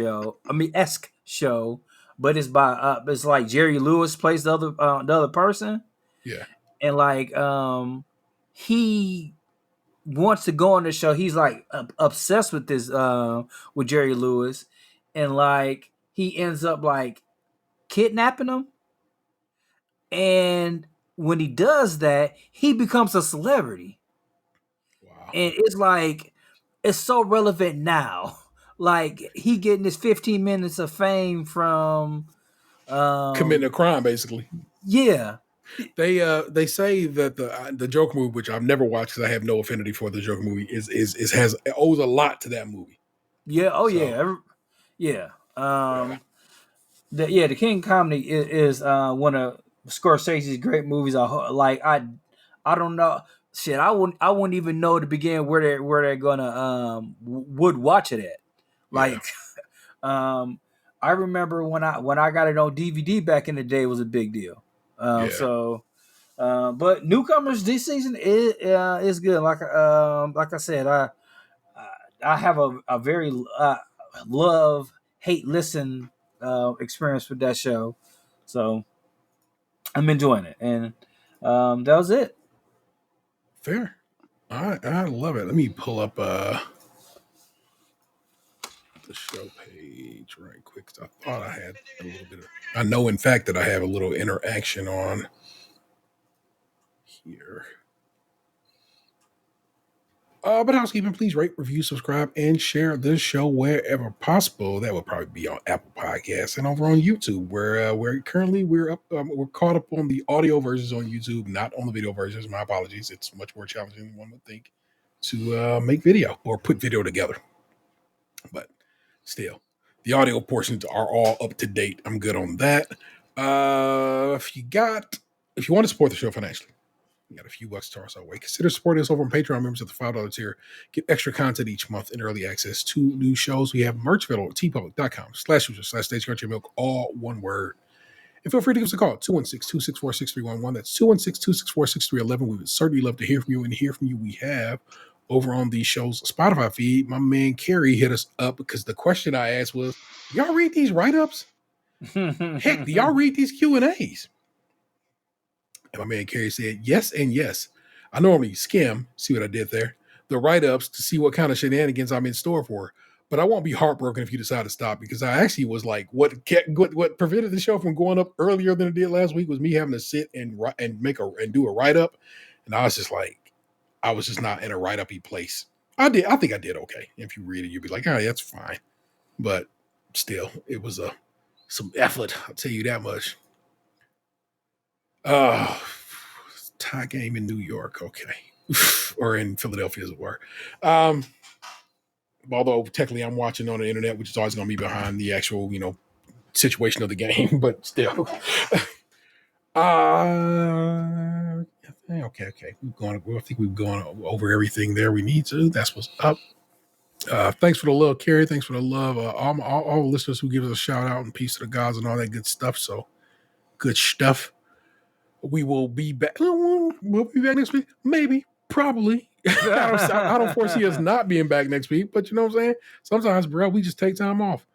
show, but it's by it's like Jerry Lewis plays the other person. Yeah. And like he wants to go on the show. He's like obsessed with this with Jerry Lewis, and like he ends up like kidnapping him. And when he does that, he becomes a celebrity. Wow. And it's like, it's so relevant now. Like, he getting his 15 minutes of fame from committing a crime, basically. Yeah. They say that the Joker movie, which I've never watched because I have no affinity for the Joker movie, owes a lot to that movie. Yeah. Oh so. Yeah. The King of Comedy is one of Scorsese's great movies. I don't know. Shit, I wouldn't even know to begin where they're gonna would watch it at. Like, yeah. I remember when I got it on DVD back in the day, it was a big deal. So, but Newcomers this season is good. Like I said, I have a very love hate listen experience with that show, so I'm enjoying it, and that was it. Fair. I love it. Let me pull up the show page right quick. I thought I had a little bit of. I know, in fact, that I have a little interaction on here. But housekeeping, please rate, review, subscribe, and share this show wherever possible. That would probably be on Apple Podcasts and over on YouTube, where we're caught up on the audio versions on YouTube, not on the video versions. My apologies. It's much more challenging than one would think to make video or put video together. But still, the audio portions are all up to date. I'm good on that. If you want to support the show financially, you got a few bucks to toss our way. Consider supporting us over on Patreon. Members at the $5 tier get extra content each month and early access to new shows. We have merch available at tpublic.com/user/StageCountryMilk, all one word. And feel free to give us a call, 216-264-6311. That's 216-264-6311. We would certainly love to hear from you, and hear from you we have over on the show's Spotify feed. My man Kerry hit us up because the question I asked was, y'all read these write-ups? Heck, do y'all read these Q&As? And my man Kerry said, yes and yes. I normally skim, see what I did there, the write-ups to see what kind of shenanigans I'm in store for. But I won't be heartbroken if you decide to stop, because I actually was like, what prevented the show from going up earlier than it did last week was me having to sit and do a write-up. And I was just like, I was just not in a write-up-y place. I think I did okay. If you read it, you'll be like, all right, that's fine. But still, it was some effort, I'll tell you that much. Tie game in New York, okay. Or in Philadelphia, as it were. Although technically I'm watching on the internet, which is always going to be behind the actual, situation of the game, but still. Okay. I think we've gone over everything there we need to. That's what's up. Thanks for the love, Kerry. Thanks for the love. All the listeners who give us a shout out and peace to the gods and all that good stuff. So good stuff. We will be back. We'll be back next week. Maybe, probably. I don't foresee us not being back next week, but you know what I'm saying? Sometimes, bro, we just take time off.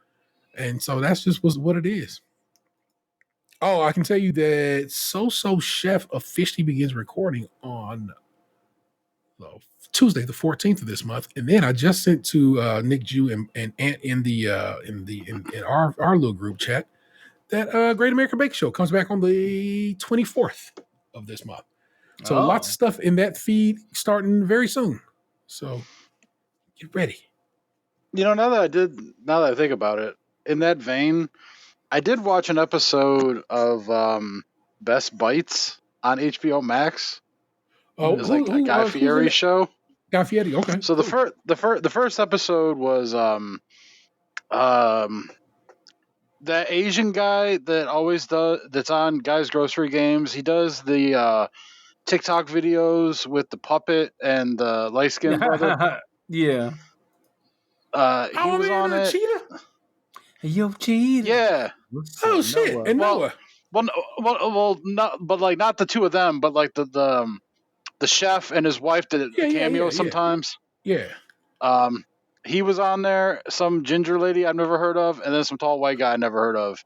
And so that's just what it is. Oh, I can tell you that So Chef officially begins recording on Tuesday, the 14th of this month. And then I just sent to Nick Jew and Ant in our little group chat that Great American Bake Show comes back on the 24th of this month. So lots of stuff in that feed starting very soon. So get ready. Now that I think about it, in that vein, I did watch an episode of Best Bites on HBO Max. Oh, it was like a Guy Fieri show. Guy Fieri, okay. So the first episode was that Asian guy that's on Guys Grocery Games. He does the TikTok videos with the puppet and the light skinned brother. Yeah. He was on it. Cheetah? Yo, cheetah. Yeah. Oh shit! And Noah. Well, not the two of them, but like the chef and his wife did cameo sometimes. Yeah. He was on there. Some ginger lady I've never heard of, and then some tall white guy I never heard of.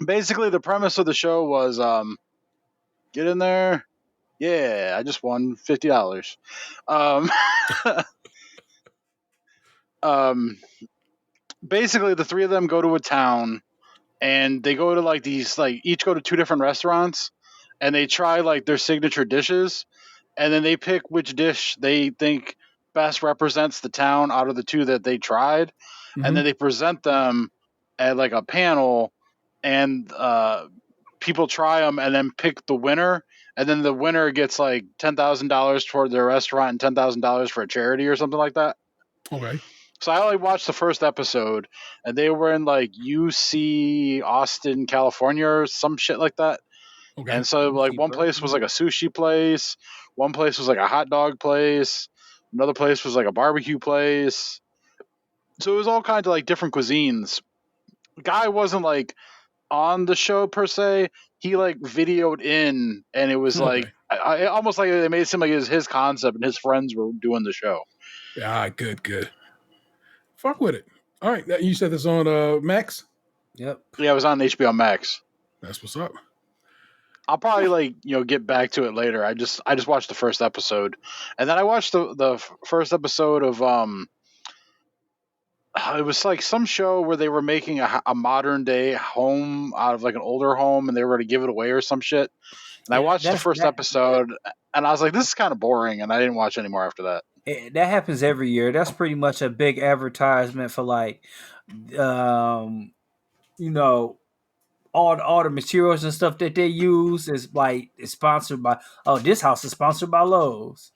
Basically, the premise of the show was, get in there. Yeah, I just won $50. Basically, the three of them go to a town, and they go to like these, like each go to two different restaurants, and they try like their signature dishes, and then they pick which dish they think best represents the town out of the two that they tried, and then they present them at like a panel, and people try them and then pick the winner, and then the winner gets like $10,000 toward their restaurant and $10,000 for a charity or something like that. Okay. So I only watched the first episode, and they were in like UC Austin, California, or some shit like that. Okay. And so like one place was like a sushi place, one place was like a hot dog place, another place was like a barbecue place. So it was all kinds of like different cuisines. The guy wasn't like on the show per se. He like videoed in, and it was like I almost like they made it seem like it was his concept, and his friends were doing the show. Yeah, good. Fuck with it. All right, you said this on Max? Yep. Yeah, it was on HBO Max. That's what's up. I'll probably get back to it later. I just watched the first episode, and then I watched the first episode of it was like some show where they were making a modern day home out of like an older home, and they were going to give it away or some shit. And I watched the first episode, and I was like, this is kind of boring, and I didn't watch any more after that. That happens every year. That's pretty much a big advertisement for like, all the materials and stuff that they use is like it's sponsored by. Oh, this house is sponsored by Lowe's.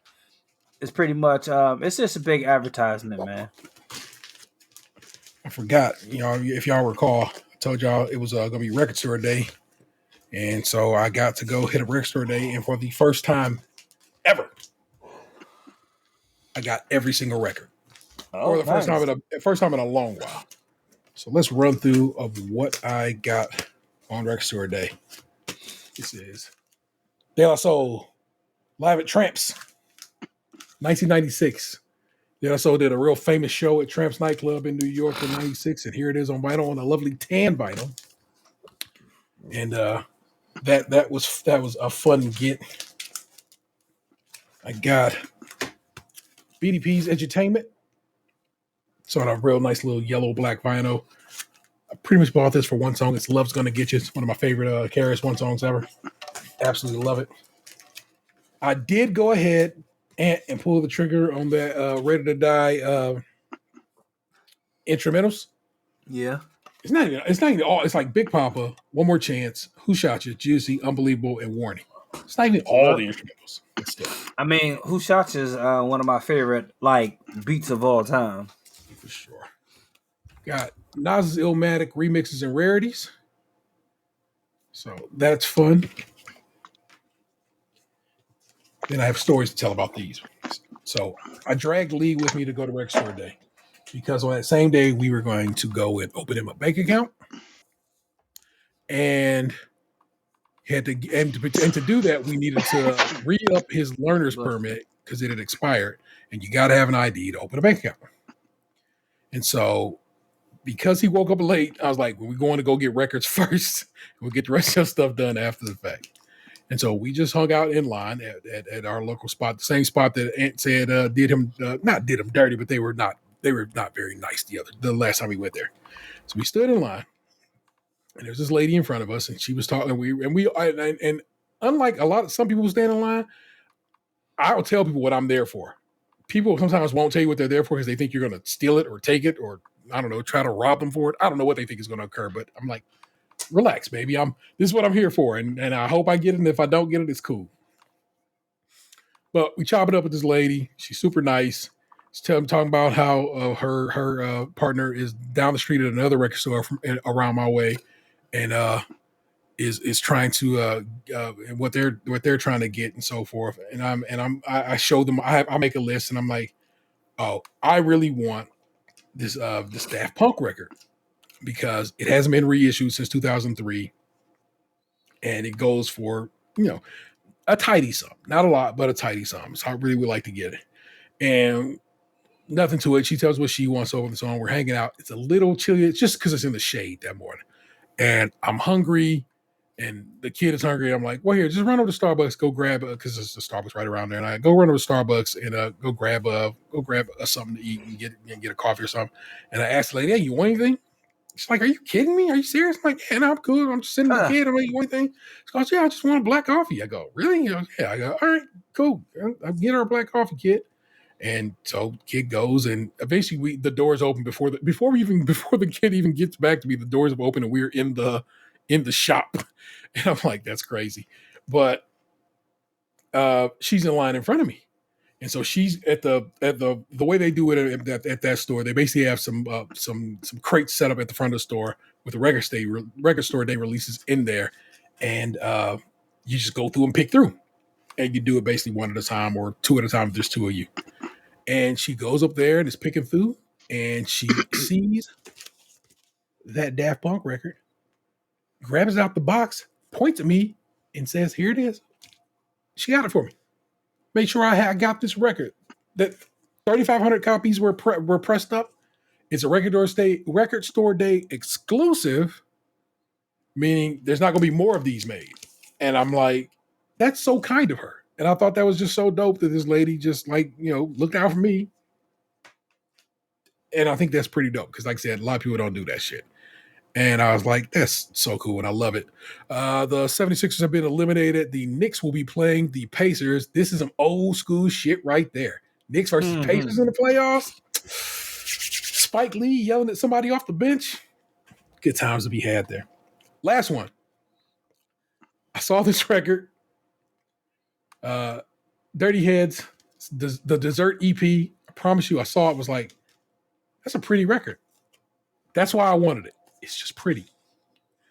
It's pretty much. It's just a big advertisement, man. I forgot. If y'all recall, I told y'all it was going to be record store day. And so I got to go hit a record store day. And for the first time ever, I got every single record. Or the nice. first time in a long while. So let's run through of what I got on record store day. This is De La Soul live at Tramps, 1996. De La Soul did a real famous show at Tramps nightclub in New York in '96, and here it is on vinyl, on a lovely tan vinyl. And that was a fun get. I got BDP's Edutainment. It's on a real nice little yellow black vinyl. I pretty much bought this for one song. It's Love's Gonna Get You. It's one of my favorite KRS-One songs ever. Absolutely love it. I did go ahead and pull the trigger on that Ready to Die instrumentals. Yeah. It's not even all. It's like Big Papa, One More Chance, Who Shot You, Juicy, Unbelievable, and Warning. It's not even all the instrumentals. I mean, Who Shot You is one of my favorite beats of all time. For sure. Got Nas's Illmatic remixes and rarities. So that's fun. Then I have stories to tell about these. So I dragged Lee with me to go to record store day because on that same day we were going to go and open him a bank account, and to do that we needed to re-up his learner's permit because it had expired, and you got to have an ID to open a bank account. And so because he woke up late, I was like, we're going to go get records first. We'll get the rest of the stuff done after the fact. And so we just hung out in line at our local spot, the same spot that Aunt said not did him dirty, but they were not very nice the last time we went there. So we stood in line, and there's this lady in front of us, and she was talking. And unlike some people who stand in line, I will tell people what I'm there for. People sometimes won't tell you what they're there for because they think you're going to steal it or take it or, I don't know, try to rob them for it. I don't know what they think is going to occur, but I'm like, relax, baby. This is what I'm here for, and I hope I get it. And if I don't get it, it's cool. But we chop it up with this lady. She's super nice. She's talking about how her partner is down the street at another record store around my way, and is trying to what they're trying to get and so forth. And I show them. I make a list, and I'm like, oh, I really want this Daft Punk record, because it hasn't been reissued since 2003, and it goes for a tidy sum, not a lot, but a tidy sum. So I really would like to get it, and nothing to it. She tells what she wants over the song. We're hanging out. It's a little chilly. It's just because it's in the shade that morning, and I'm hungry, and the kid is hungry. I'm like, well, here, just run over to Starbucks, go grab because there's a Starbucks right around there, and I go run over to Starbucks and go grab something to eat and get a coffee or something. And I asked the lady, hey, you want anything? She's like, are you kidding me? Are you serious? I'm like, yeah, no, I'm cool. I'm just sitting with the kid. I'm like, you want anything? She goes, yeah, I just want a black coffee. I go, really? Yeah. I go, all right, cool. I'll get her a black coffee, kid. And so kid goes, and eventually the doors open before the kid even gets back to me. The doors have opened, and we're in the shop. And I'm like, that's crazy. But she's in line in front of me. And so she's at the way they do it at that store. They basically have some crates set up at the front of the store with the record store day releases in there, and you just go through and pick through, and you do it basically one at a time or two at a time if there's two of you. And she goes up there and is picking through, and she sees that Daft Punk record, grabs it out the box, points at me, and says, "Here it is." She got it for me. Make sure I got this record. That 3,500 copies were pressed up. It's a record store day exclusive, meaning there's not going to be more of these made. And I'm like, that's so kind of her. And I thought that was just so dope that this lady just looked out for me. And I think that's pretty dope because, like I said, a lot of people don't do that shit. And I was like, that's so cool, and I love it. The 76ers have been eliminated. The Knicks will be playing the Pacers. This is some old school shit right there. Knicks versus Pacers in the playoffs. Spike Lee yelling at somebody off the bench. Good times to be had there. Last one. I saw this record. Dirty Heads, the Dessert EP. I promise you, I saw it, was like, that's a pretty record. That's why I wanted it. It's just pretty.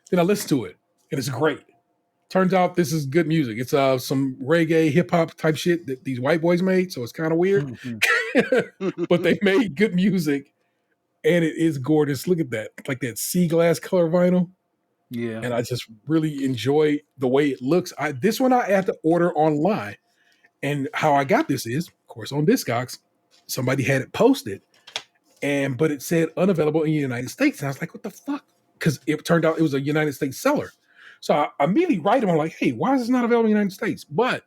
Then I listened to it, and it's great. Turns out this is good music. It's some reggae, hip hop type shit that these white boys made, so it's kind of weird. But they made good music, and it is gorgeous. Look at that, like that sea glass color vinyl. Yeah. And I just really enjoy the way it looks. This one I had to order online. And how I got this is, of course, on Discogs, somebody had it posted, but it said unavailable in the United States. And I was like, what the fuck? Because it turned out it was a United States seller. So I immediately write him, I'm like, hey, why is this not available in the United States? But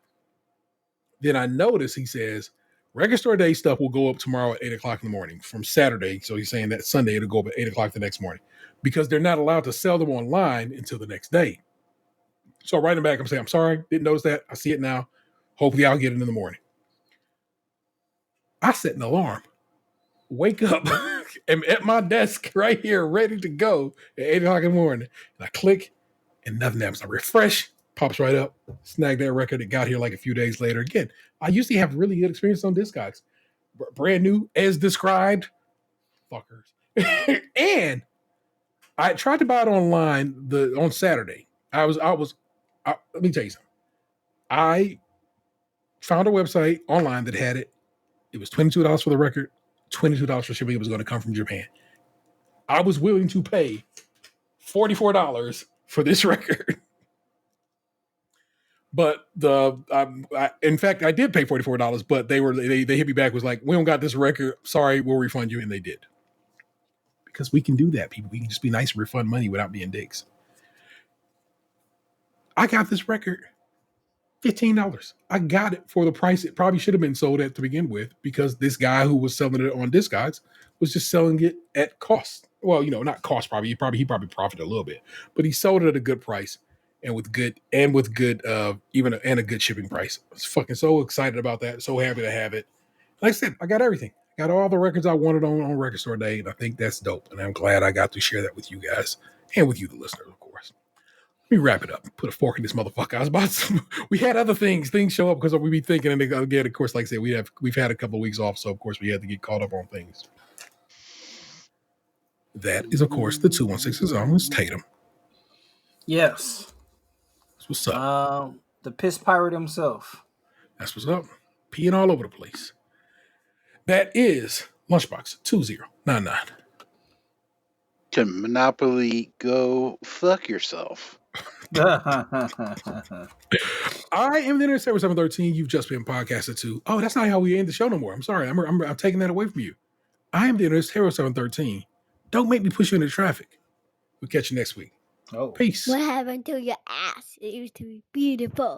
then I notice he says, record store day stuff will go up tomorrow at 8 o'clock in the morning from Saturday. So he's saying that Sunday it'll go up at 8 o'clock the next morning because they're not allowed to sell them online until the next day. So I write him back. I'm saying, I'm sorry, didn't notice that. I see it now. Hopefully I'll get it in the morning. I set an alarm. Wake up. I'm at my desk right here, ready to go at 8 o'clock in the morning. And I click and nothing happens. I refresh, pops right up. Snag that record. It got here like a few days later. Again, I usually have really good experience on Discogs. Brand new, as described. Fuckers. And I tried to buy it online on Saturday. Let me tell you something. I found a website online that had it. It was $22 for the record, $22 for shipping. It was going to come from Japan. I was willing to pay $44 for this record. But in fact, I did pay $44, but they hit me back, was like, we don't got this record. Sorry, we'll refund you. And they did. Because we can do that, people. We can just be nice and refund money without being dicks. I got this record. $15. I got it for the price it probably should have been sold at to begin with, because this guy who was selling it on Discogs was just selling it at cost. Well, not cost probably. He probably profited a little bit, but he sold it at a good price and with good and a good shipping price. I was fucking so excited about that. So happy to have it. Like I said, I got everything. I got all the records I wanted on Record Store Day, and I think that's dope. And I'm glad I got to share that with you guys and with you, the listeners, of course. Let me wrap it up. Put a fork in this motherfucker. I was about to, we had other things show up because we be thinking, and again, of course, like I said, we've had a couple of weeks off, so of course we had to get caught up on things. That is, of course, the 216's own. It's Tatum. Yes. That's what's up. The piss pirate himself. That's what's up. Peeing all over the place. That is Lunchbox 2099. Can Monopoly go fuck yourself? I am the Internet 713. You've just been podcasted to. Oh, that's not how we end the show no more. I'm sorry. I'm taking that away from you. I am the Internet 713. Don't make me push you into traffic. We'll catch you next week. Oh. Peace. What happened to your ass? It used to be beautiful.